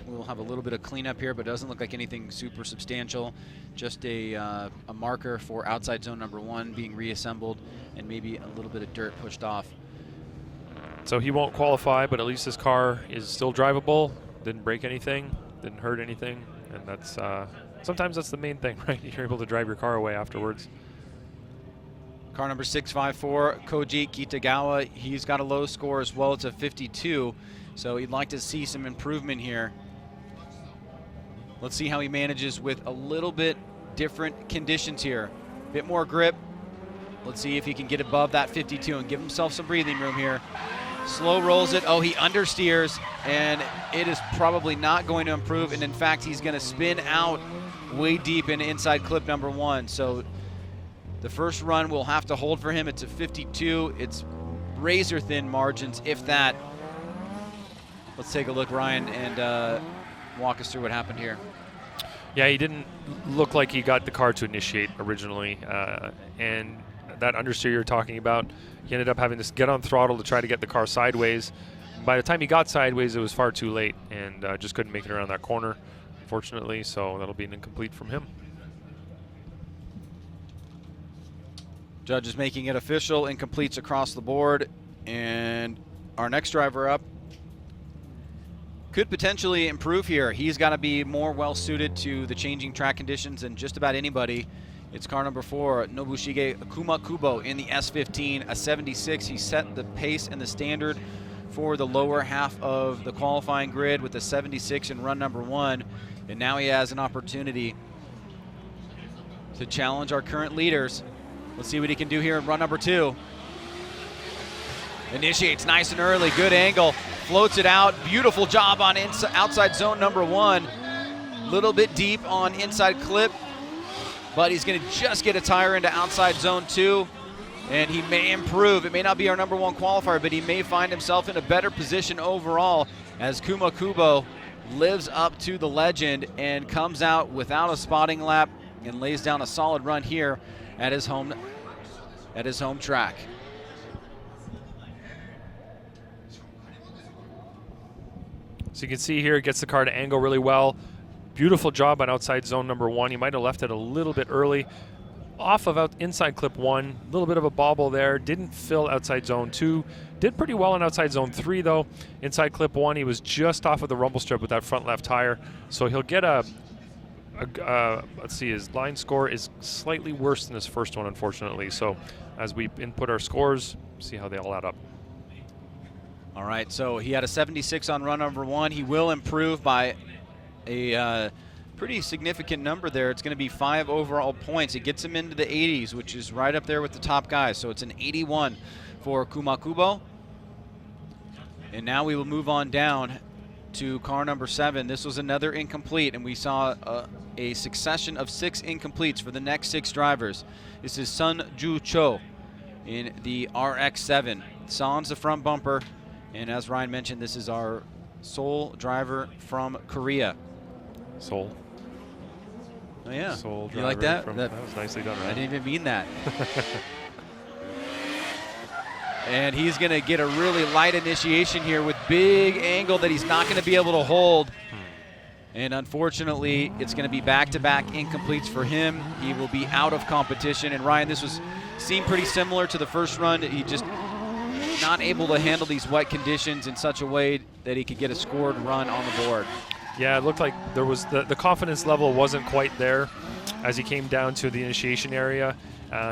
We'll have a little bit of cleanup here, but it doesn't look like anything super substantial. Just a marker for outside zone number 1 being reassembled and maybe a little bit of dirt pushed off. So he won't qualify, but at least his car is still drivable. Didn't break anything, didn't hurt anything, and that's sometimes that's the main thing, right? You're able to drive your car away afterwards. Car number 654, Koji Kitagawa, he's got a low score as well. It's a 52, so he'd like to see some improvement here. Let's see how he manages with a little bit different conditions here. A bit more grip. Let's see if he can get above that 52 and give himself some breathing room here. Slow rolls it. Oh, he understeers, and it is probably not going to improve. And in fact, he's going to spin out way deep into inside clip number 1. So the first run will have to hold for him. It's a 52. It's razor thin margins, if that. Let's take a look, Ryan, and walk us through what happened here. Yeah, he didn't look like he got the car to initiate originally, and that understeer you're talking about, he ended up having to get on throttle to try to get the car sideways. By the time he got sideways, it was far too late, and just couldn't make it around that corner, unfortunately, so that'll be an incomplete from him. Judges making it official, incompletes across the board. And our next driver up could potentially improve here. He's got to be more well-suited to the changing track conditions than just about anybody. It's car number 4, Nobushige Kumakubo in the S15, a 76. He set the pace and the standard for the lower half of the qualifying grid with a 76 in run number 1. And now he has an opportunity to challenge our current leaders. Let's see what he can do here in run number 2. Initiates nice and early, good angle, floats it out. Beautiful job on outside zone number 1. Little bit deep on inside clip, but he's going to just get a tire into outside zone 2, and he may improve. It may not be our number 1 qualifier, but he may find himself in a better position overall as Kumakubo lives up to the legend and comes out without a spotting lap and lays down a solid run here at his home track. So you can see here, it gets the car to angle really well. Beautiful job on outside zone number 1. He might have left it a little bit early. Off of inside clip 1, a little bit of a bobble there. Didn't fill outside zone 2. Did pretty well on outside zone 3 though. Inside clip 1, he was just off of the rumble strip with that front left tire. So he'll get let's see, his line score is slightly worse than his first one, unfortunately. So as we input our scores, see how they all add up. All right, so he had a 76 on run number 1. He will improve by a pretty significant number there. It's going to be 5 overall points. It gets him into the 80s, which is right up there with the top guys. So it's an 81 for Kumakubo. And now we will move on down to car number 7. This was another incomplete, and we saw a succession of 6 incompletes for the next 6 drivers. This is Sun Ju Cho in the RX-7. Sans the front bumper. And as Ryan mentioned, this is our sole driver from Korea. Seoul. Oh yeah. Seoul you like that? That was nicely done, right? I didn't even mean that. And he's going to get a really light initiation here with big angle that he's not going to be able to hold. And unfortunately, it's going to be back-to-back incompletes for him. He will be out of competition. And Ryan, this seemed pretty similar to the first run. He just not able to handle these wet conditions in such a way that he could get a scored run on the board. Yeah, it looked like there was the confidence level wasn't quite there as he came down to the initiation area.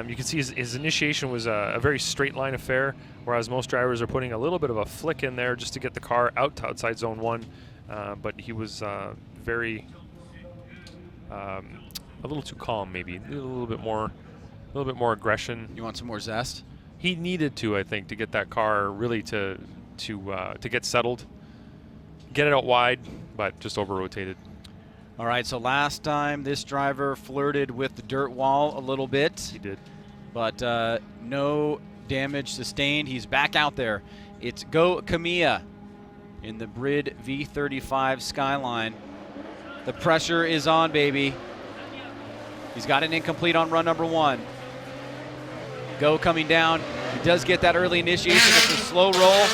You can see his initiation was a very straight line affair, whereas most drivers are putting a little bit of a flick in there just to get the car out to outside zone 1. But he was a little too calm, maybe a little bit more aggression. You want some more zest? He needed to, I think, to get that car really to get settled, get it out wide, but just over-rotated. All right, so last time this driver flirted with the dirt wall a little bit. He did. But no damage sustained. He's back out there. It's Go Kamiya in the Brid V35 Skyline. The pressure is on, baby. He's got an incomplete on run number 1. Go coming down. He does get that early initiation. It's a slow roll.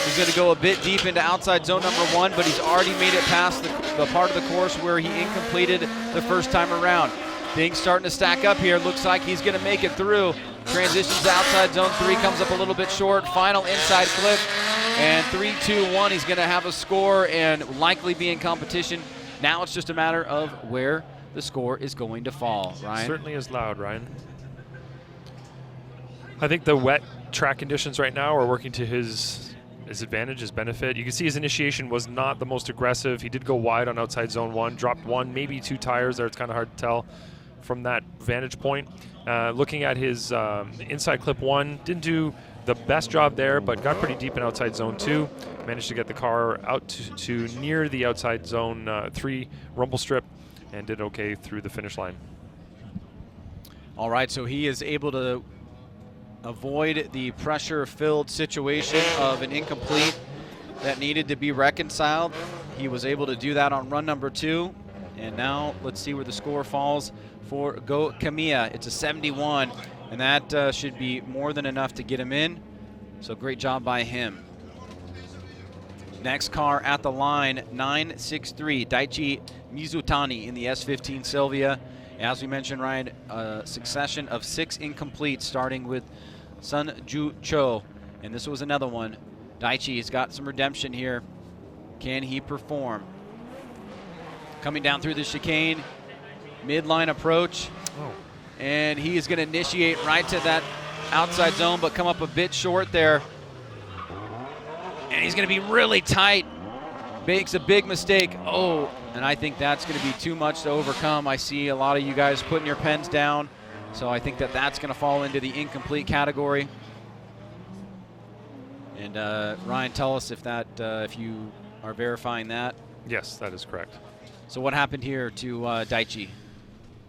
He's going to go a bit deep into outside zone number 1, but he's already made it past the part of the course where he incompleted the first time around. Things starting to stack up here. Looks like he's going to make it through. Transitions to outside zone 3, comes up a little bit short. Final inside clip. And 3-2-1, he's going to have a score and likely be in competition. Now it's just a matter of where the score is going to fall. Ryan? Certainly is loud, Ryan. I think the wet track conditions right now are working to his advantage, his benefit. You can see his initiation was not the most aggressive. He did go wide on outside zone 1, dropped 1, maybe 2 tires there. It's kind of hard to tell from that vantage point. Looking at his inside clip 1, didn't do the best job there, but got pretty deep in outside zone 2. Managed to get the car out to near the outside zone 3 rumble strip and did okay through the finish line. All right, so he is able to avoid the pressure-filled situation of an incomplete that needed to be reconciled. He was able to do that on run number 2. And now let's see where the score falls for Go Kamiya. It's a 71, and that should be more than enough to get him in. So great job by him. Next car at the line, 963, Daichi Mizutani in the S15 Sylvia. As we mentioned, Ryan, a succession of 6 incompletes, starting with Sun Ju Cho, and this was another one. Daichi has got some redemption here. Can he perform? Coming down through the chicane, midline approach, and he is going to initiate right to that outside zone, but come up a bit short there. And he's going to be really tight. Makes a big mistake. Oh, and I think that's going to be too much to overcome. I see a lot of you guys putting your pens down, so I think that that's going to fall into the incomplete category. And Ryan, tell us if that if you are verifying that. Yes, that is correct. So what happened here to Daichi?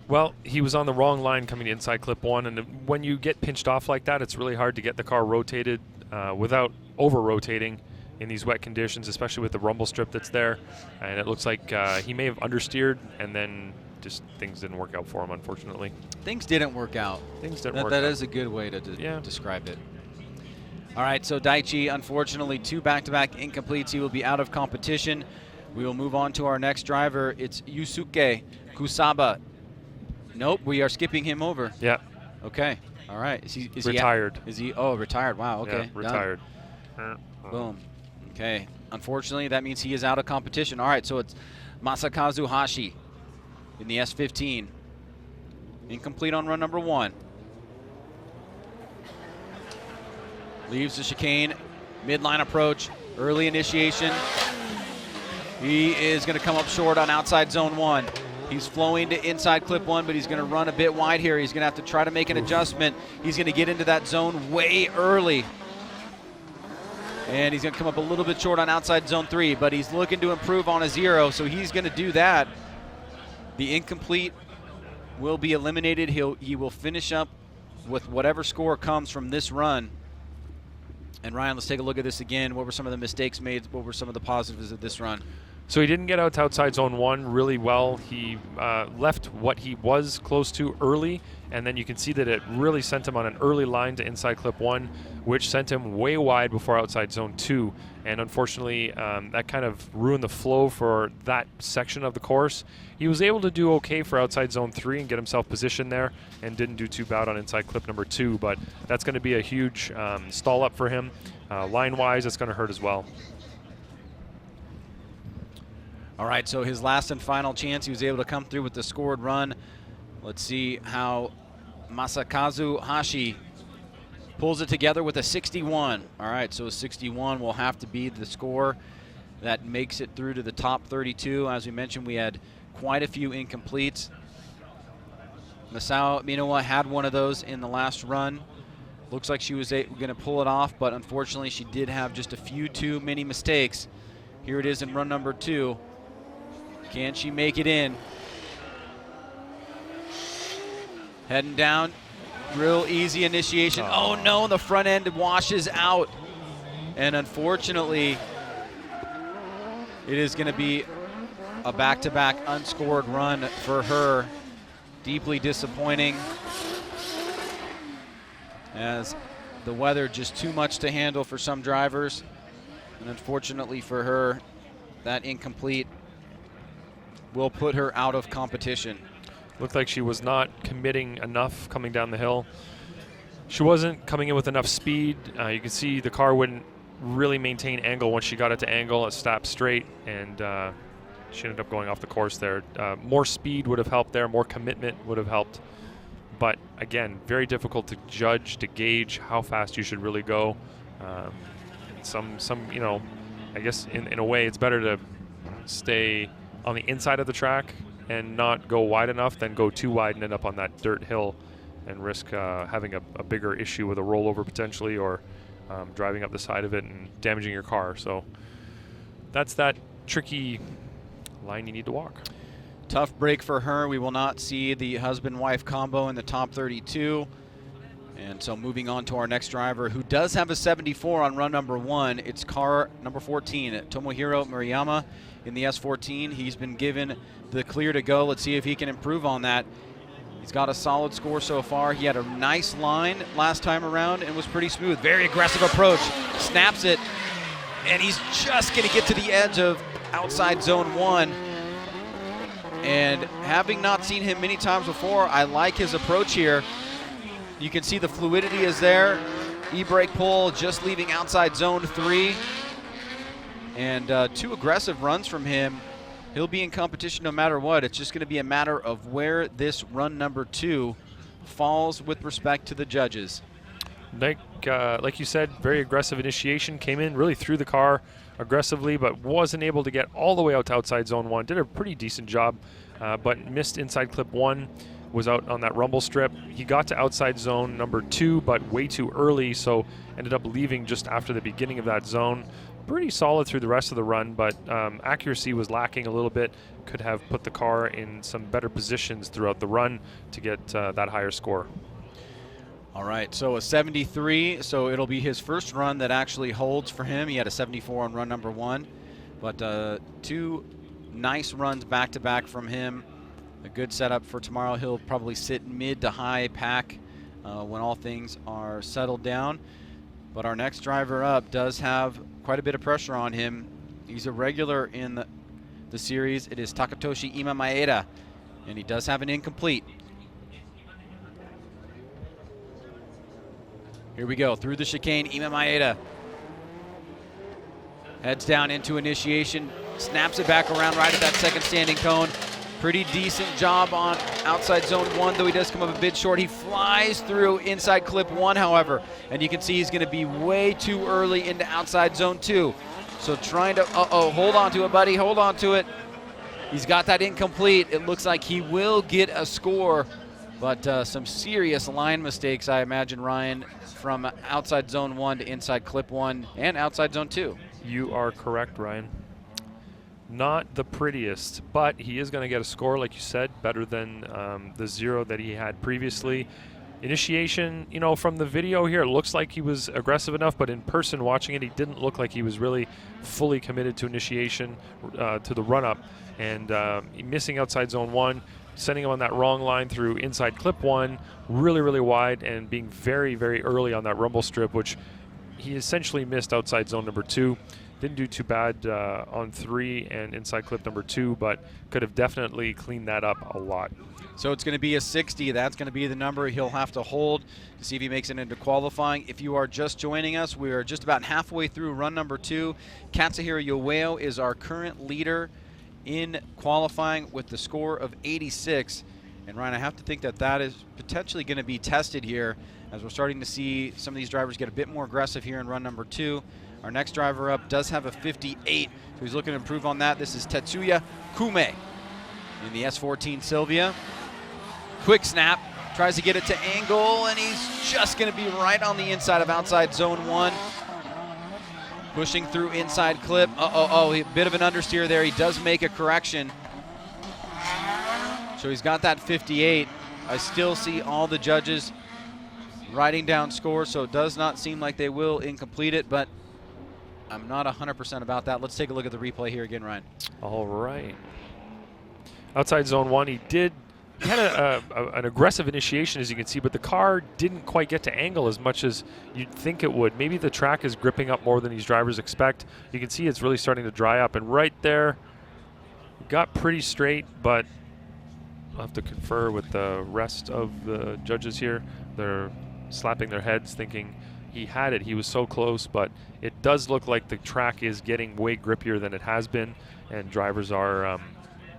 Well, he was on the wrong line coming inside clip 1, and when you get pinched off like that, it's really hard to get the car rotated without over-rotating in these wet conditions, especially with the rumble strip that's there. And it looks like he may have understeered, and then just things didn't work out for him, unfortunately. Things didn't work out. Things didn't work out. That is a good way to describe it. All right, so Daichi, unfortunately, 2 back-to-back incompletes. He will be out of competition. We will move on to our next driver. It's Yusuke Kusaba. Nope, we are skipping him over. Yeah. Okay. All right. Is retired. Is he? Oh, retired. Wow. Okay. Yeah, retired. Boom. Okay. Unfortunately, that means he is out of competition. All right. So it's Masakazu Hashi in the S15. Incomplete on run number 1. Leaves the chicane. Midline approach. Early initiation. He is going to come up short on outside zone 1. He's flowing to inside clip 1, but he's going to run a bit wide here. He's going to have to try to make an adjustment. He's going to get into that zone way early. And he's going to come up a little bit short on outside zone 3, but he's looking to improve on a 0, so he's going to do that. The incomplete will be eliminated. He will finish up with whatever score comes from this run. And Ryan, let's take a look at this again. What were some of the mistakes made? What were some of the positives of this run? So he didn't get out to outside zone 1 really well. He left what he was close to early, and then you can see that it really sent him on an early line to inside clip 1, which sent him way wide before outside zone 2. And unfortunately, that kind of ruined the flow for that section of the course. He was able to do okay for outside zone 3 and get himself positioned there, and didn't do too bad on inside clip number 2, but that's going to be a huge stall up for him. Line-wise, it's going to hurt as well. All right, so his last and final chance, he was able to come through with the scored run. Let's see how Masakazu Hashi pulls it together with a 61. All right, so a 61 will have to be the score that makes it through to the top 32. As we mentioned, we had quite a few incompletes. Masao Minowa had one of those in the last run. Looks like she was going to pull it off, but unfortunately she did have just a few too many mistakes. Here it is in run number 2. Can she make it in? Heading down, real easy initiation. Oh no, the front end washes out. And unfortunately, it is going to be a back-to-back unscored run for her. Deeply disappointing, as the weather just too much to handle for some drivers. And unfortunately for her, that incomplete will put her out of competition. Looked like she was not committing enough coming down the hill. She wasn't coming in with enough speed. You can see the car wouldn't really maintain angle once she got it to angle. It stopped straight, and she ended up going off the course there. More speed would have helped there. More commitment would have helped. But again, very difficult to judge, to gauge how fast you should really go. You know, I guess in a way it's better to stay on the inside of the track and not go wide enough than go too wide and end up on that dirt hill and risk having a bigger issue with a rollover potentially, or driving up the side of it and damaging your car. So that's that tricky line you need to walk. Tough break for her. We will not see the husband-wife combo in the top 32. And so moving on to our next driver, who does have a 74 on run number 1. It's car number 14, Tomohiro Murayama in the S14. He's been given the clear to go. Let's see if he can improve on that. He's got a solid score so far. He had a nice line last time around and was pretty smooth. Very aggressive approach. Snaps it, and he's just going to get to the edge of outside zone 1. And having not seen him many times before, I like his approach here. You can see the fluidity is there. E-brake pull just leaving outside zone 3. And 2 aggressive runs from him. He'll be in competition no matter what. It's just going to be a matter of where this run number 2 falls with respect to the judges. Like you said, very aggressive initiation. Came in, really threw the car aggressively, but wasn't able to get all the way out to outside zone 1. Did a pretty decent job, but missed inside clip 1. Was out on that rumble strip. He got to outside zone number 2, but way too early, so ended up leaving just after the beginning of that zone. Pretty solid through the rest of the run, but accuracy was lacking a little bit. Could have put the car in some better positions throughout the run to get that higher score. All right, so a 73, so it'll be his first run that actually holds for him. He had a 74 on run number 1, but 2 nice runs back-to-back from him. A good setup for tomorrow. He'll probably sit mid to high pack when all things are settled down. But our next driver up does have quite a bit of pressure on him. He's a regular in the series. It is Takatoshi Ima Maeda, and he does have an incomplete. Here we go, through the chicane, Ima Maeda. Heads down into initiation, snaps it back around right at that second standing cone. Pretty decent job on outside zone 1, though he does come up a bit short. He flies through inside clip 1, however, and you can see he's going to be way too early into outside zone 2. So trying to, hold on to it, buddy, hold on to it. He's got that incomplete. It looks like he will get a score, but some serious line mistakes, I imagine, Ryan, from outside zone 1 to inside clip 1 and outside zone 2. You are correct, Ryan. Not the prettiest, but he is going to get a score, like you said, better than the 0 that he had previously. Initiation, from the video here, it looks like he was aggressive enough, but in person watching it, he didn't look like he was really fully committed to initiation, to the run-up. And missing outside zone 1, sending him on that wrong line through inside clip 1, really, really wide, and being very, very early on that rumble strip, which he essentially missed outside zone number 2. Didn't do too bad on 3 and inside clip number 2, but could have definitely cleaned that up a lot. So it's going to be a 60. That's going to be the number he'll have to hold to see if he makes it into qualifying. If you are just joining us, we are just about halfway through run number 2. Katsuhiro Yoeo is our current leader in qualifying with the score of 86. And Ryan, I have to think that that is potentially going to be tested here as we're starting to see some of these drivers get a bit more aggressive here in run number 2. Our next driver up does have a 58, so he's looking to improve on that. This is Tetsuya Kume in the S14 Sylvia. Quick snap, tries to get it to angle, and he's just going to be right on the inside of outside zone 1. Pushing through inside clip. A bit of an understeer there. He does make a correction. So he's got that 58. I still see all the judges writing down scores, so it does not seem like they will incomplete it, but I'm not 100% about that. Let's take a look at the replay here again, Ryan. All right. Outside zone 1, he had an aggressive initiation, as you can see, but the car didn't quite get to angle as much as you'd think it would. Maybe the track is gripping up more than these drivers expect. You can see it's really starting to dry up, and right there, got pretty straight, but I'll have to confer with the rest of the judges here. They're slapping their heads thinking he had it. He was so close, but it does look like the track is getting way grippier than it has been, and drivers are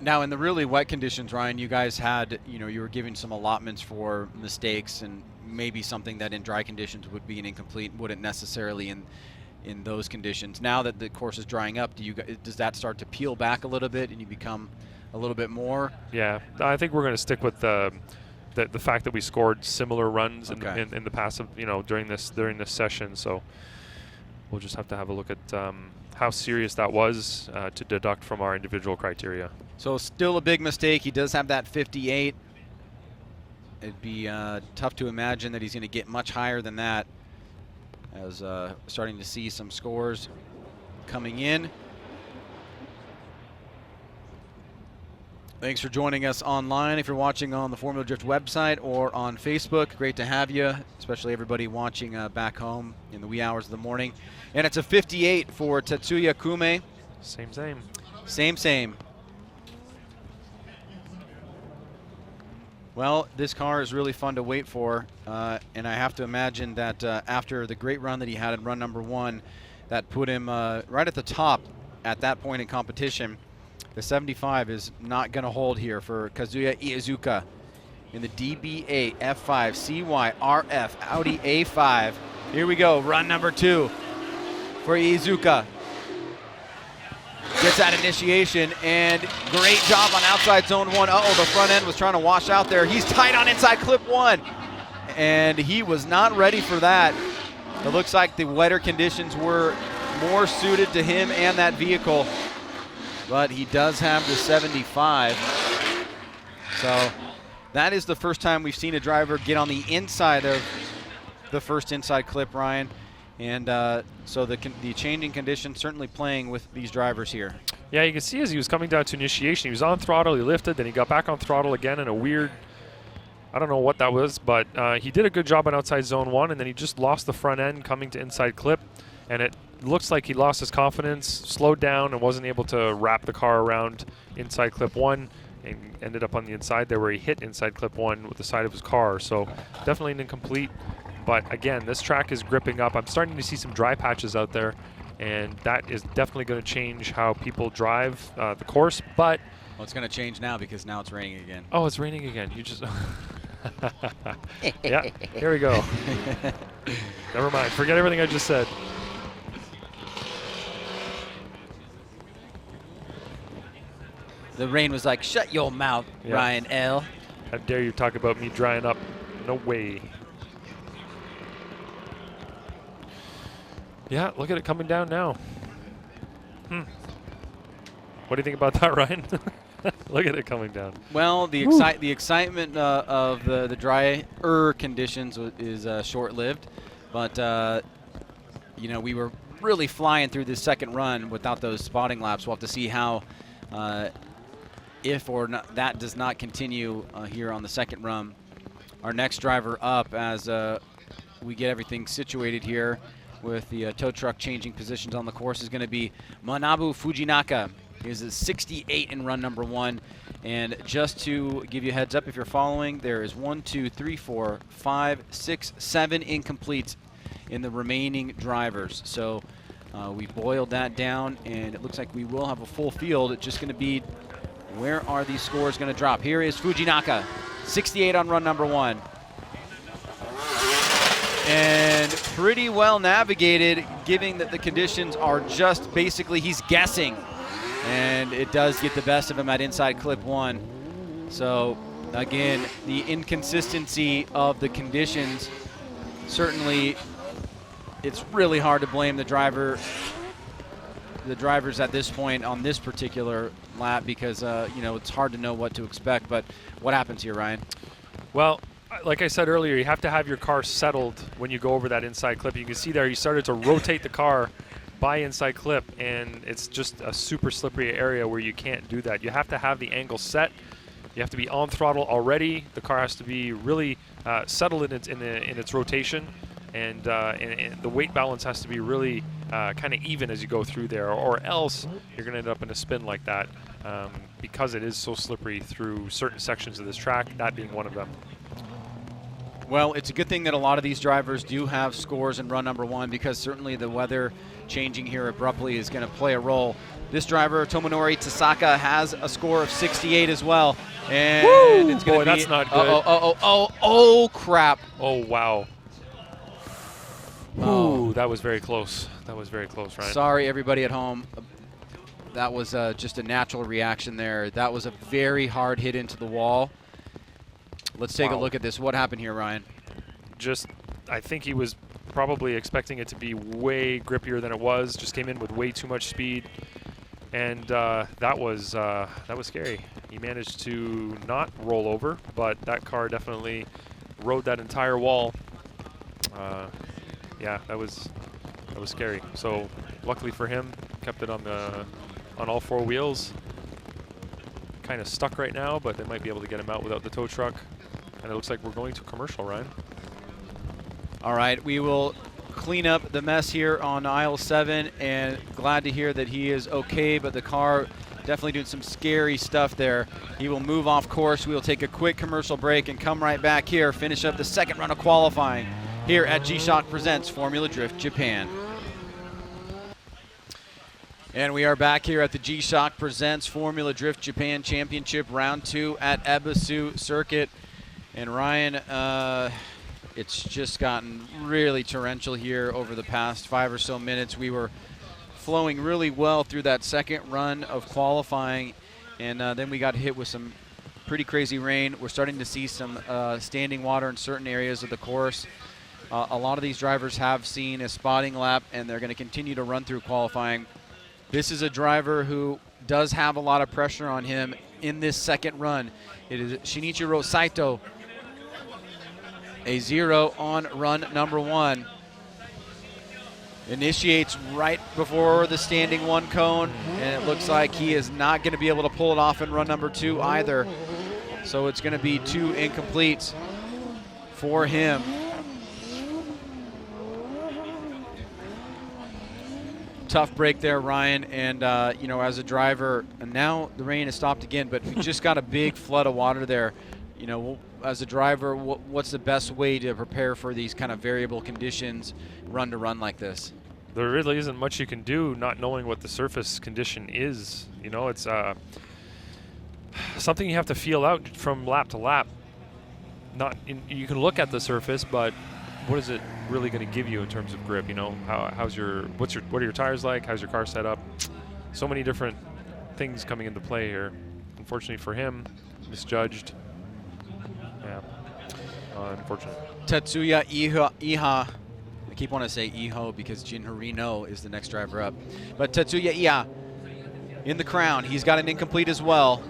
now in the really wet conditions, Ryan, you guys had, you were giving some allotments for mistakes, and maybe something that in dry conditions would be an incomplete wouldn't necessarily in those conditions. Now that the course is drying up, does that start to peel back a little bit and you become a little bit more? Yeah, I think we're going to stick with the fact that we scored similar runs in the past, during this session. So we'll just have to have a look at how serious that was to deduct from our individual criteria. So still a big mistake. He does have that 58. It'd be tough to imagine that he's going to get much higher than that, as starting to see some scores coming in. Thanks for joining us online. If you're watching on the Formula Drift website or on Facebook, great to have you, especially everybody watching back home in the wee hours of the morning. And it's a 58 for Tetsuya Kume. Same. Same. Well, this car is really fun to wait for, and I have to imagine that after the great run that he had in run number 1, that put him right at the top at that point in competition, the 75 is not going to hold here for Kazuya Iizuka in the DBA F5 CYRF Audi A5. Here we go, run number 2 for Iizuka. Gets that initiation, and great job on outside zone 1. Uh-oh, the front end was trying to wash out there. He's tight on inside clip 1, and he was not ready for that. It looks like the wetter conditions were more suited to him and that vehicle, but he does have the 75. So that is the first time we've seen a driver get on the inside of the first inside clip, Ryan. And so the changing conditions certainly playing with these drivers here. Yeah, you can see as he was coming down to initiation, he was on throttle, he lifted, then he got back on throttle again in a weird, I don't know what that was, but he did a good job on outside zone 1, and then he just lost the front end coming to inside clip, and it looks like he lost his confidence, slowed down, and wasn't able to wrap the car around inside clip 1, and ended up on the inside there where he hit inside clip 1 with the side of his car. So definitely an incomplete. But again, this track is gripping up. I'm starting to see some dry patches out there, and that is definitely going to change how people drive the course. But well, it's going to change now because now it's raining again. Oh, it's raining again. You just yeah, here we go. Never mind. Forget everything I just said. The rain was like, shut your mouth, yeah. Ryan L. How dare you talk about me drying up? No way. Yeah, look at it coming down now. What do you think about that, Ryan? Look at it coming down. Well, the excitement of the drier conditions is short-lived, but you know, we were really flying through this second run without those spotting laps. We'll have to see how, if or not, that does not continue here on the second run. Our next driver up as we get everything situated here with the tow truck changing positions on the course is going to be Manabu Fujinaka. He is a 68 in run number 1. And just to give you a heads up, if you're following, there is 1, 2, 3, 4, 5, 6, 7 incompletes in the remaining drivers. So we boiled that down, and it looks like we will have a full field. It's just going to be, where are these scores going to drop? Here is Fujinaka, 68 on run number 1. And pretty well navigated, given that the conditions are just basically, he's guessing. And it does get the best of him at inside clip 1. So again, the inconsistency of the conditions, certainly it's really hard to blame the drivers at this point on this particular lap because you know, it's hard to know what to expect. But what happens here, Ryan? Well, like I said earlier, you have to have your car settled when you go over that inside clip. You can see there he started to rotate the car by inside clip, and it's just a super slippery area where you can't do that. You have to have the angle set. You have to be on throttle already. The car has to be really settled in its rotation, and the weight balance has to be really kind of even as you go through there, or else you're going to end up in a spin like that because it is so slippery through certain sections of this track, that being one of them. Well, it's a good thing that a lot of these drivers do have scores in run number 1 because certainly the weather changing here abruptly is going to play a role. This driver, Tomonori Tasaka, has a score of 68 as well. And woo! It's going to be... that's not good. Oh, crap. Oh, wow. Ooh, that was very close. That was very close, Ryan. Sorry, everybody at home. That was just a natural reaction there. That was a very hard hit into the wall. Let's take a look at this. What happened here, Ryan? I think he was probably expecting it to be way grippier than it was. Just came in with way too much speed, and that was scary. He managed to not roll over, but that car definitely rode that entire wall. Yeah, that was scary. So luckily for him, kept it on all 4 wheels. Kind of stuck right now, but they might be able to get him out without the tow truck. And it looks like we're going to commercial, Ryan. All right, we will clean up the mess here on aisle 7, and glad to hear that he is okay, but the car Definitely doing some scary stuff there. He will move off course. We will take a quick commercial break and come right back here, finish up the second run of qualifying here at G-Shock Presents Formula Drift Japan. And we are back here at the G-Shock Presents Formula Drift Japan Championship Round 2 at Ebisu Circuit. And Ryan, it's just gotten really torrential here over the past 5 or so minutes. We were flowing really well through that second run of qualifying, and then we got hit with some pretty crazy rain. We're starting to see some standing water in certain areas of the course. A lot of these drivers have seen a spotting lap, and they're going to continue to run through qualifying. This is a driver who does have a lot of pressure on him in this second run. It is Shinichiro Saito, a 0 on run number 1. Initiates right before the standing 1 cone, and it looks like he is not going to be able to pull it off in run number 2 either. So it's going to be 2 incompletes for him. Tough break there, Ryan, and you know, as a driver, and now the rain has stopped again, but we just got a big flood of water there. You know, as a driver, what's the best way to prepare for these kind of variable conditions, run to run like this? There really isn't much you can do not knowing what the surface condition is. You know, it's something you have to feel out from lap to lap. You can look at the surface, but what is it really going to give you in terms of grip? You know, what are your tires like? How's your car set up? So many different things coming into play here. Unfortunately for him, misjudged. Yeah, unfortunate. Tetsuya Iha. I keep wanting to say Iho because Jin Harino is the next driver up. But Tetsuya Iha in the crown. He's got an incomplete as well.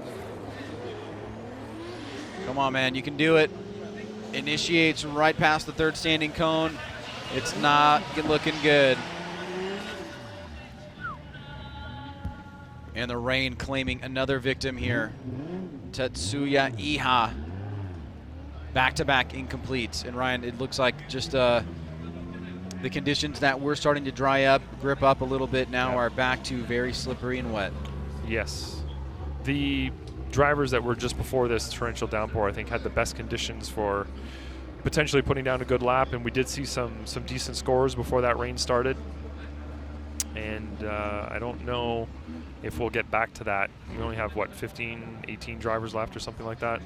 Come on, man, you can do it. Initiates right past the 3rd standing cone. It's not looking good. And the rain claiming another victim here. Tetsuya Iha. Back-to-back incompletes. And Ryan, it looks like just the conditions that we're starting to dry up, grip up a little bit now, are back to very slippery and wet. Yes. The drivers that were just before this torrential downpour, I think, had the best conditions for potentially putting down a good lap, and we did see some decent scores before that rain started. And I don't know if we'll get back to that. We only have, what, 15, 18 drivers left or something like that.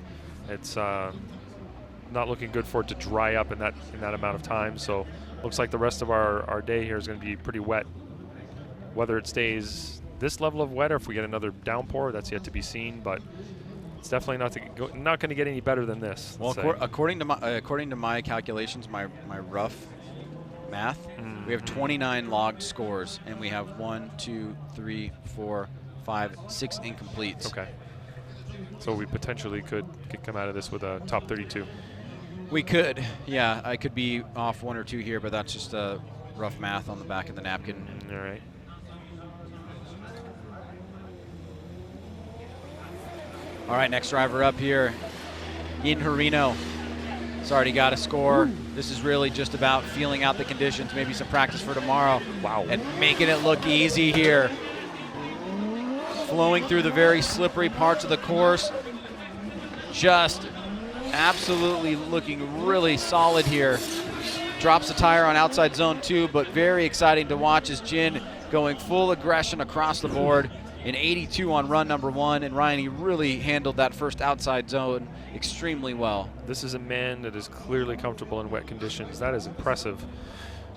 It's not looking good for it to dry up in that amount of time. So looks like the rest of our day here is going to be pretty wet. Whether it stays this level of wet or if we get another downpour, that's yet to be seen. But it's definitely not going to get any better than this. Well, according to my calculations, my rough math, we have 29 logged scores, and we have 1, 2, 3, 4, 5, 6 incompletes. Okay. So we potentially could come out of this with a top 32. We could, yeah. I could be off 1 or 2 here, but that's just rough math on the back of the napkin. All right. All right, next driver up here, Ian Harino. He's already got a score. This is really just about feeling out the conditions, maybe some practice for tomorrow. Wow. And making it look easy here. Flowing through the very slippery parts of the course. Just absolutely looking really solid here. Drops the tire on outside zone 2, but very exciting to watch as Jin going full aggression across the board. An 82 on run number 1, and Ryan, he really handled that first outside zone extremely well. This is a man that is clearly comfortable in wet conditions. That is impressive.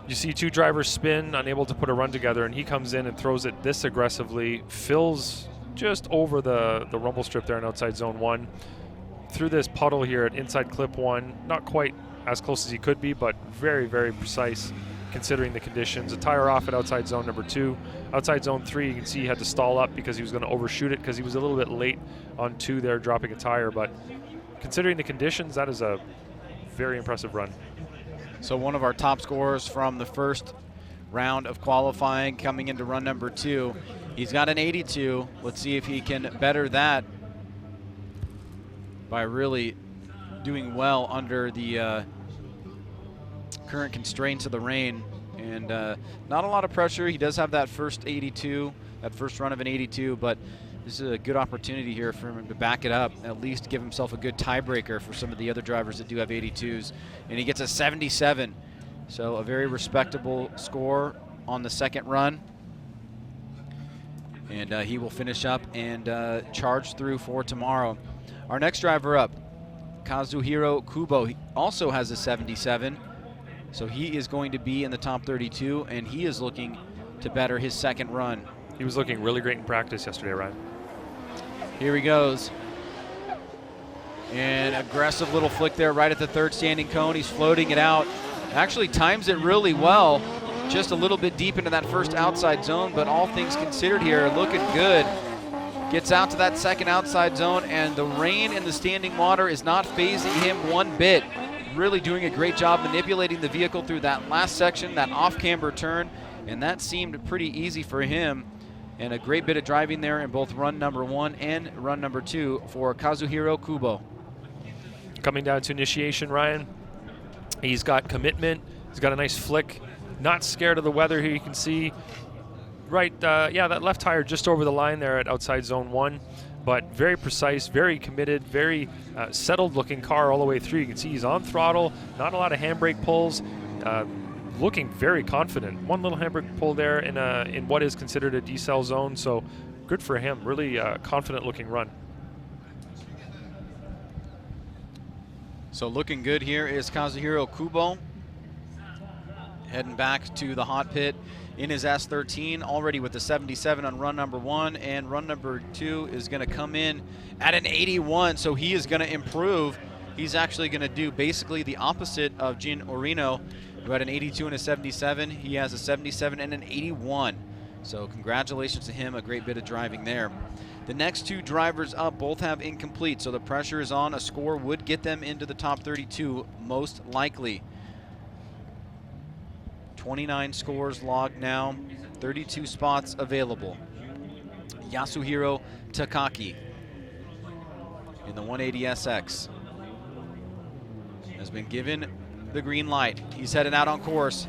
You see 2 drivers spin, unable to put a run together, and he comes in and throws it this aggressively, fills just over the rumble strip there in outside zone 1, through this puddle here at inside clip 1, not quite as close as he could be, but very, very precise considering the conditions. A tire off at outside zone number 2. Outside zone 3, you can see he had to stall up because he was going to overshoot it because he was a little bit late on 2 there, dropping a tire. But considering the conditions, that is a very impressive run. So one of our top scorers from the first round of qualifying coming into run number 2. He's got an 82. Let's see if he can better that by really doing well under the current constraints of the rain. And not a lot of pressure. He does have that first 82, that first run of an 82, but this is a good opportunity here for him to back it up, at least give himself a good tiebreaker for some of the other drivers that do have 82s. And he gets a 77. So a very respectable score on the second run. And he will finish up and charge through for tomorrow. Our next driver up, Kazuhiro Kubo, he also has a 77. So he is going to be in the top 32, and he is looking to better his second run. He was looking really great in practice yesterday, Ryan. Here he goes. And aggressive little flick there right at the third standing cone. He's floating it out. Actually times it really well. Just a little bit deep into that first outside zone, but all things considered here, looking good. Gets out to that second outside zone, and the rain in the standing water is not phasing him one bit. Really doing a great job manipulating the vehicle through that last section, that off-camber turn, and that seemed pretty easy for him. And a great bit of driving there in both run number 1 and run number 2 for Kazuhiro Kubo. Coming down to initiation, Ryan, he's got commitment. He's got a nice flick. Not scared of the weather here, you can see. Right, yeah, that left tire just over the line there at outside zone 1. But very precise, very committed, very settled-looking car all the way through. You can see he's on throttle, not a lot of handbrake pulls. Looking very confident. One little handbrake pull there in what is considered a decel zone, so good for him. Really confident looking run. So looking good here is Kazuhiro Kubo. Heading back to the hot pit in his S13, already with the 77 on run number 1, and run number 2 is going to come in at an 81, so he is going to improve. He's actually going to do basically the opposite of Jin Orino, who had an 82 and a 77. He has a 77 and an 81. So congratulations to him, a great bit of driving there. The next two drivers up both have incomplete, so the pressure is on. A score would get them into the top 32, most likely. 29 scores logged now, 32 spots available. Yasuhiro Takaki in the 180SX has been given the green light. He's heading out on course.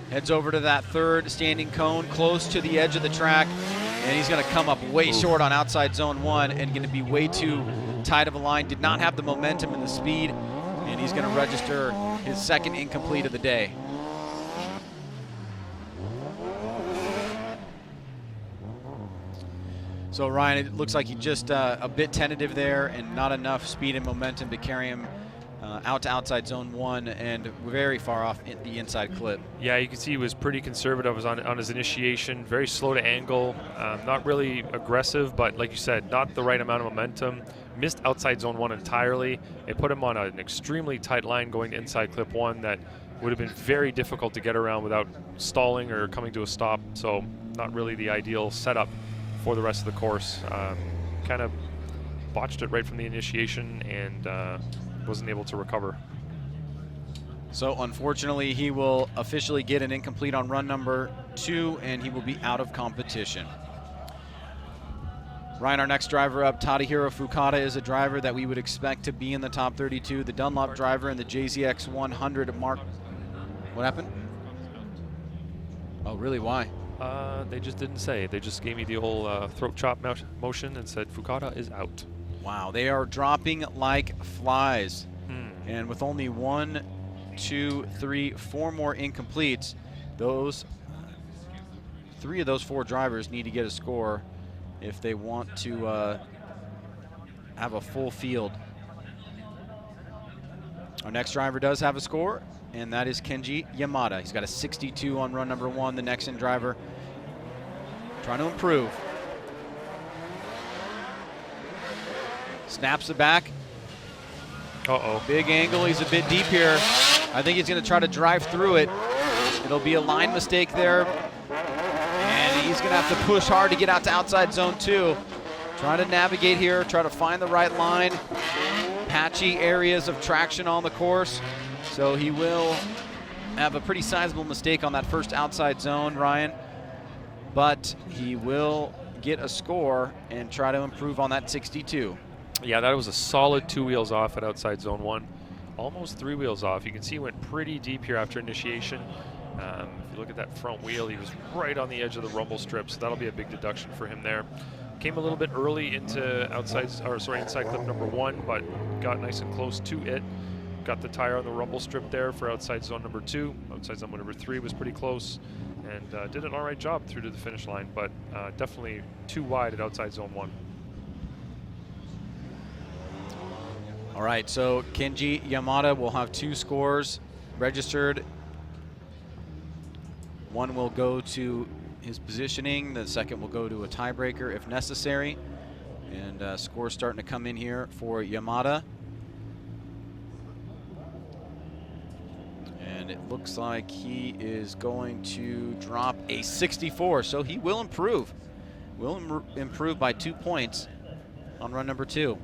Heads over to that third standing cone, close to the edge of the track, and he's going to come up way short on outside zone 1 and going to be way too tight of a line. Did not have the momentum and the speed, and he's going to register his second incomplete of the day. So Ryan, it looks like he just a bit tentative there and not enough speed and momentum to carry him out to outside zone 1 and very far off the inside clip. Yeah, you can see he was pretty conservative on his initiation, very slow to angle, not really aggressive, but like you said, not the right amount of momentum. Missed outside zone 1 entirely. It put him on an extremely tight line going to inside clip 1 that would have been very difficult to get around without stalling or coming to a stop. So not really the ideal setup for the rest of the course. Kind of botched it right from the initiation and wasn't able to recover. So unfortunately, he will officially get an incomplete on run number 2, and he will be out of competition. Ryan, our next driver up, Tadahiro Fukada, is a driver that we would expect to be in the top 32. The Dunlop driver in the JZX 100 mark. What happened? Oh, really? Why? They just didn't say. They just gave me the old throat chop motion and said Fukada is out. Wow, they are dropping like flies. And with only 1, 2, 3, 4 more incompletes, those 3 of those 4 drivers need to get a score if they want to have a full field. Our next driver does have a score, and that is Kenji Yamada. He's got a 62 on run number 1, the next-in driver, trying to improve. Snaps it back. Uh-oh. Big angle, he's a bit deep here. I think he's gonna try to drive through it. It'll be a line mistake there. And he's gonna have to push hard to get out to outside zone 2. Trying to navigate here, try to find the right line. Patchy areas of traction on the course. So he will have a pretty sizable mistake on that first outside zone, Ryan. But he will get a score and try to improve on that 62. Yeah, that was a solid 2 wheels off at outside zone 1. Almost 3 wheels off. You can see he went pretty deep here after initiation. If you look at that front wheel, he was right on the edge of the rumble strip, so that'll be a big deduction for him there. Came a little bit early into inside clip number 1, but got nice and close to it. Got the tire on the rumble strip there for outside zone number 2. Outside zone number 3 was pretty close, and did an all right job through to the finish line, but definitely too wide at outside zone 1. All right, so Kenji Yamada will have 2 scores registered. One will go to his positioning. The second will go to a tiebreaker if necessary. And scores starting to come in here for Yamada. And it looks like he is going to drop a 64, so he will improve. Will improve by 2 points on run number 2.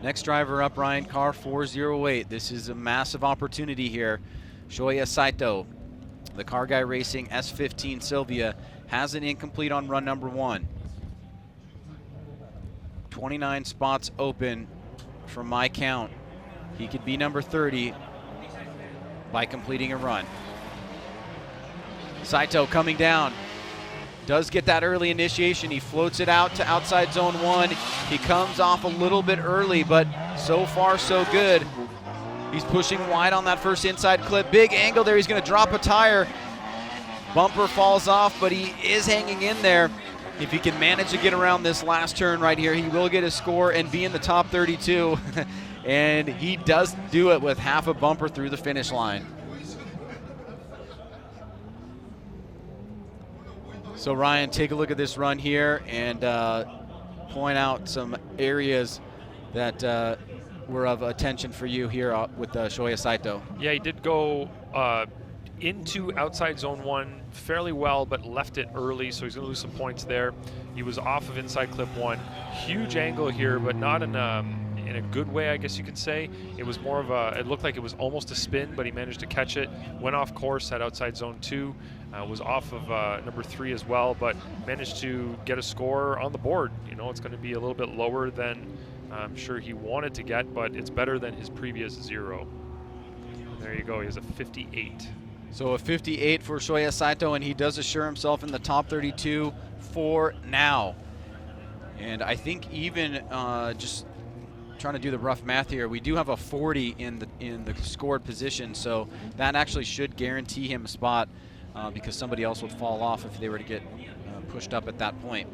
Next driver up, Ryan, car 408. This is a massive opportunity here. Shoya Saito, the Car Guy Racing S15 Sylvia, has an incomplete on run number 1. 29 spots open from my count. He could be number 30 by completing a run. Saito coming down. Does get that early initiation. He floats it out to outside zone 1. He comes off a little bit early, but so far so good. He's pushing wide on that first inside clip. Big angle there. He's going to drop a tire. Bumper falls off, but he is hanging in there. If he can manage to get around this last turn right here, he will get a score and be in the top 32. And he does do it with half a bumper through the finish line. So Ryan, take a look at this run here and point out some areas that were of attention for you here with Shoya Saito. Yeah, he did go into outside zone 1 fairly well, but left it early, so he's going to lose some points there. He was off of inside clip 1. Huge angle here, but not in a good way, I guess you could say. It was more of a, it looked like it was almost a spin, but he managed to catch it. Went off course at outside zone 2. Was off of number 3 as well, but managed to get a score on the board. You know, it's going to be a little bit lower than I'm sure he wanted to get, but it's better than his previous 0. There you go, he has a 58. So a 58 for Shoya Saito, and he does assure himself in the top 32 for now. And I think even just trying to do the rough math here, we do have a 40 in the scored position, so that actually should guarantee him a spot because somebody else would fall off if they were to get pushed up at that point.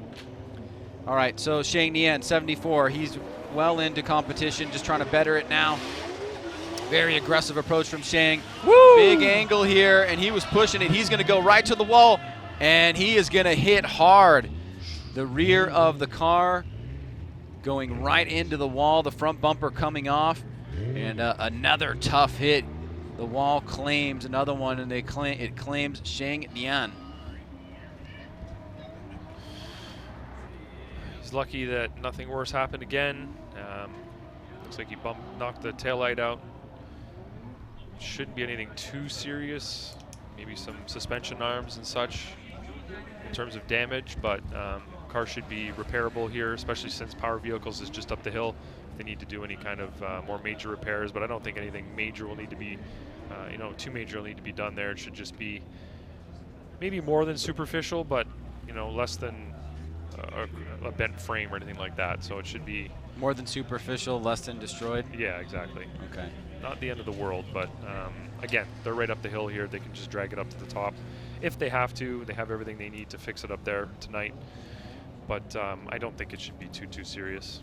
All right, so Shang Nian, 74. He's well into competition, just trying to better it now. Very aggressive approach from Shang. Woo! Big angle here, and he was pushing it. He's going to go right to the wall, and he is going to hit hard. The rear of the car going right into the wall, the front bumper coming off, and another tough hit. The wall claims another one, and it claims Shang Nian. He's lucky that nothing worse happened again. Looks like he knocked the taillight out. Shouldn't be anything too serious. Maybe some suspension arms and such in terms of damage, but car should be repairable here, especially since Power Vehicles is just up the hill. If they need to do any kind of more major repairs, but I don't think anything major will need to be, too major will need to be done there. It should just be maybe more than superficial, but less than a bent frame or anything like that. So it should be more than superficial, less than destroyed. Yeah, exactly. Okay. Not the end of the world, but again, they're right up the hill here. They can just drag it up to the top if they have to. They have everything they need to fix it up there tonight. But I don't think it should be too serious.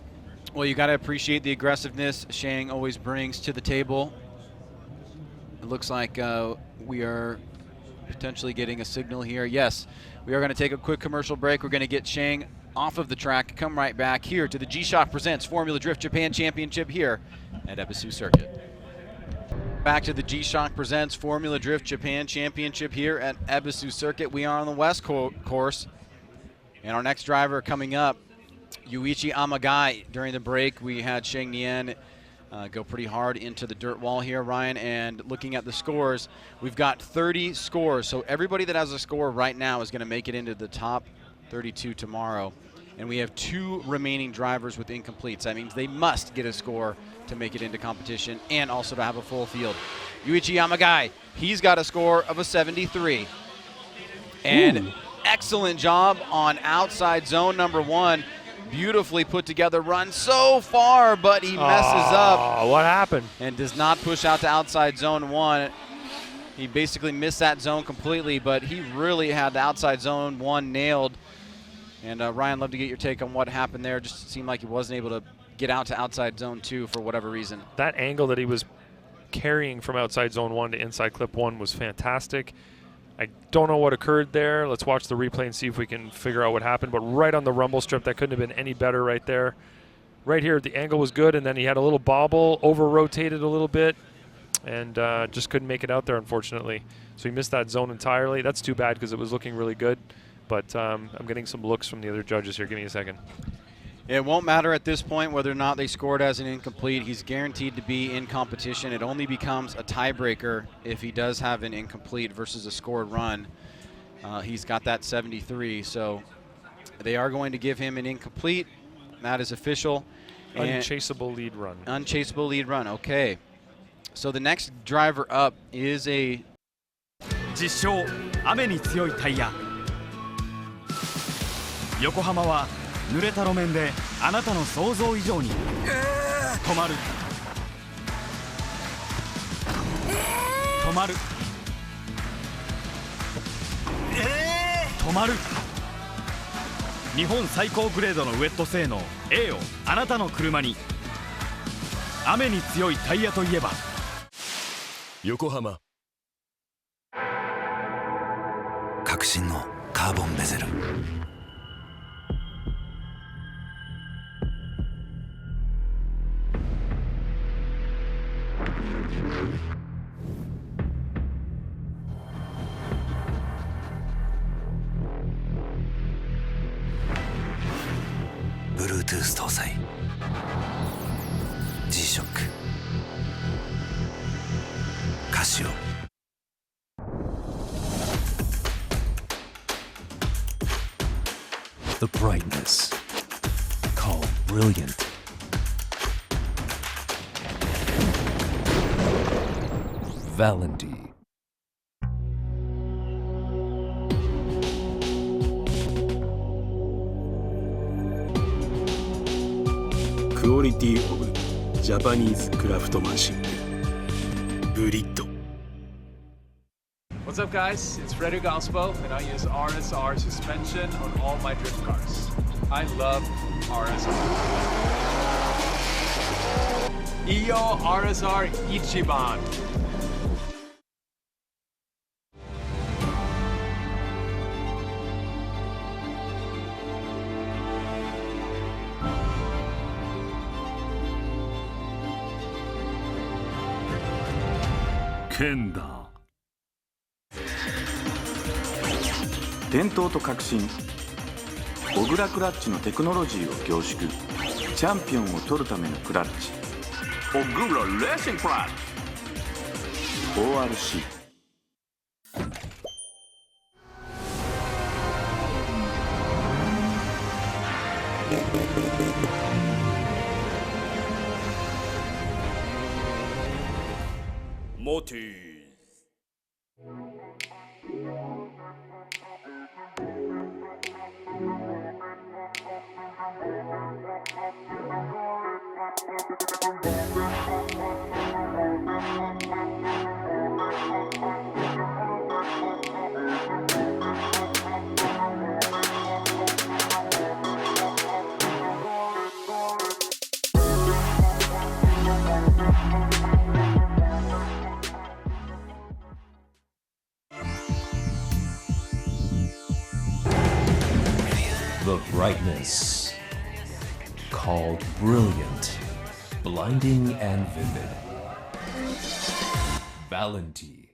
Well, you got to appreciate the aggressiveness Shang always brings to the table. It looks like we are potentially getting a signal here. Yes, we are going to take a quick commercial break. We're going to get Shang off of the track, come right back here to the G-Shock Presents Formula Drift Japan Championship here at Ebisu Circuit. Back to the G-Shock Presents Formula Drift Japan Championship here at Ebisu Circuit. We are on the West course, and our next driver coming up, Yuichi Amagai. During the break, we had Shang Nian go pretty hard into the dirt wall here, Ryan, and looking at the scores, we've got 30 scores. So everybody that has a score right now is going to make it into the top 32 tomorrow. and we have 2 remaining drivers with incompletes. That means they must get a score to make it into competition and also to have a full field. Yuichi Yamagai, he's got a score of a 73. And excellent job on outside zone number 1. Beautifully put together run so far, but he messes up. What happened? And does not push out to outside zone 1. He basically missed that zone completely, but he really had the outside zone 1 nailed. And Ryan, love to get your take on what happened there. Just seemed like he wasn't able to get out to outside zone 2 for whatever reason. That angle that he was carrying from outside zone 1 to inside clip 1 was fantastic. I don't know what occurred there. Let's watch the replay and see if we can figure out what happened. But right on the rumble strip, that couldn't have been any better right there. Right here, the angle was good, and then he had a little bobble, over-rotated a little bit, and just couldn't make it out there, unfortunately. So he missed that zone entirely. That's too bad because it was looking really good. But I'm getting some looks from the other judges here. Give me a second. It won't matter at this point whether or not they scored as an incomplete. He's guaranteed to be in competition. It only becomes a tiebreaker if he does have an incomplete versus a scored run. He's got that 73, so they are going to give him an incomplete. That is official. Unchaseable lead run. Unchaseable lead run, okay. So the next driver up is a 実証雨に強いタイヤ横浜は濡れた路面であなたの想像以上に止まる止まる止まる日本最高グレードのウェット性能 A をあなたの車に雨に強いタイヤといえば横浜革新のカーボンベゼルBluetooth 搭載 G-SHOCK カシオThe brightness called brilliant. Valenti. Quality of Japanese craftsmanship. Buritto. What's up, guys? It's Frederick Ospo, and I use RSR suspension on all my drift cars. I love RSR. Iyo RSR Ichiban. Kenda.伝統と革新小倉クラッチのテクノロジーを凝縮チャンピオンを取るためのクラッチ小倉レーシングクラッチ ORC Motis. The brightness called brilliant, blinding and vivid. Valenti.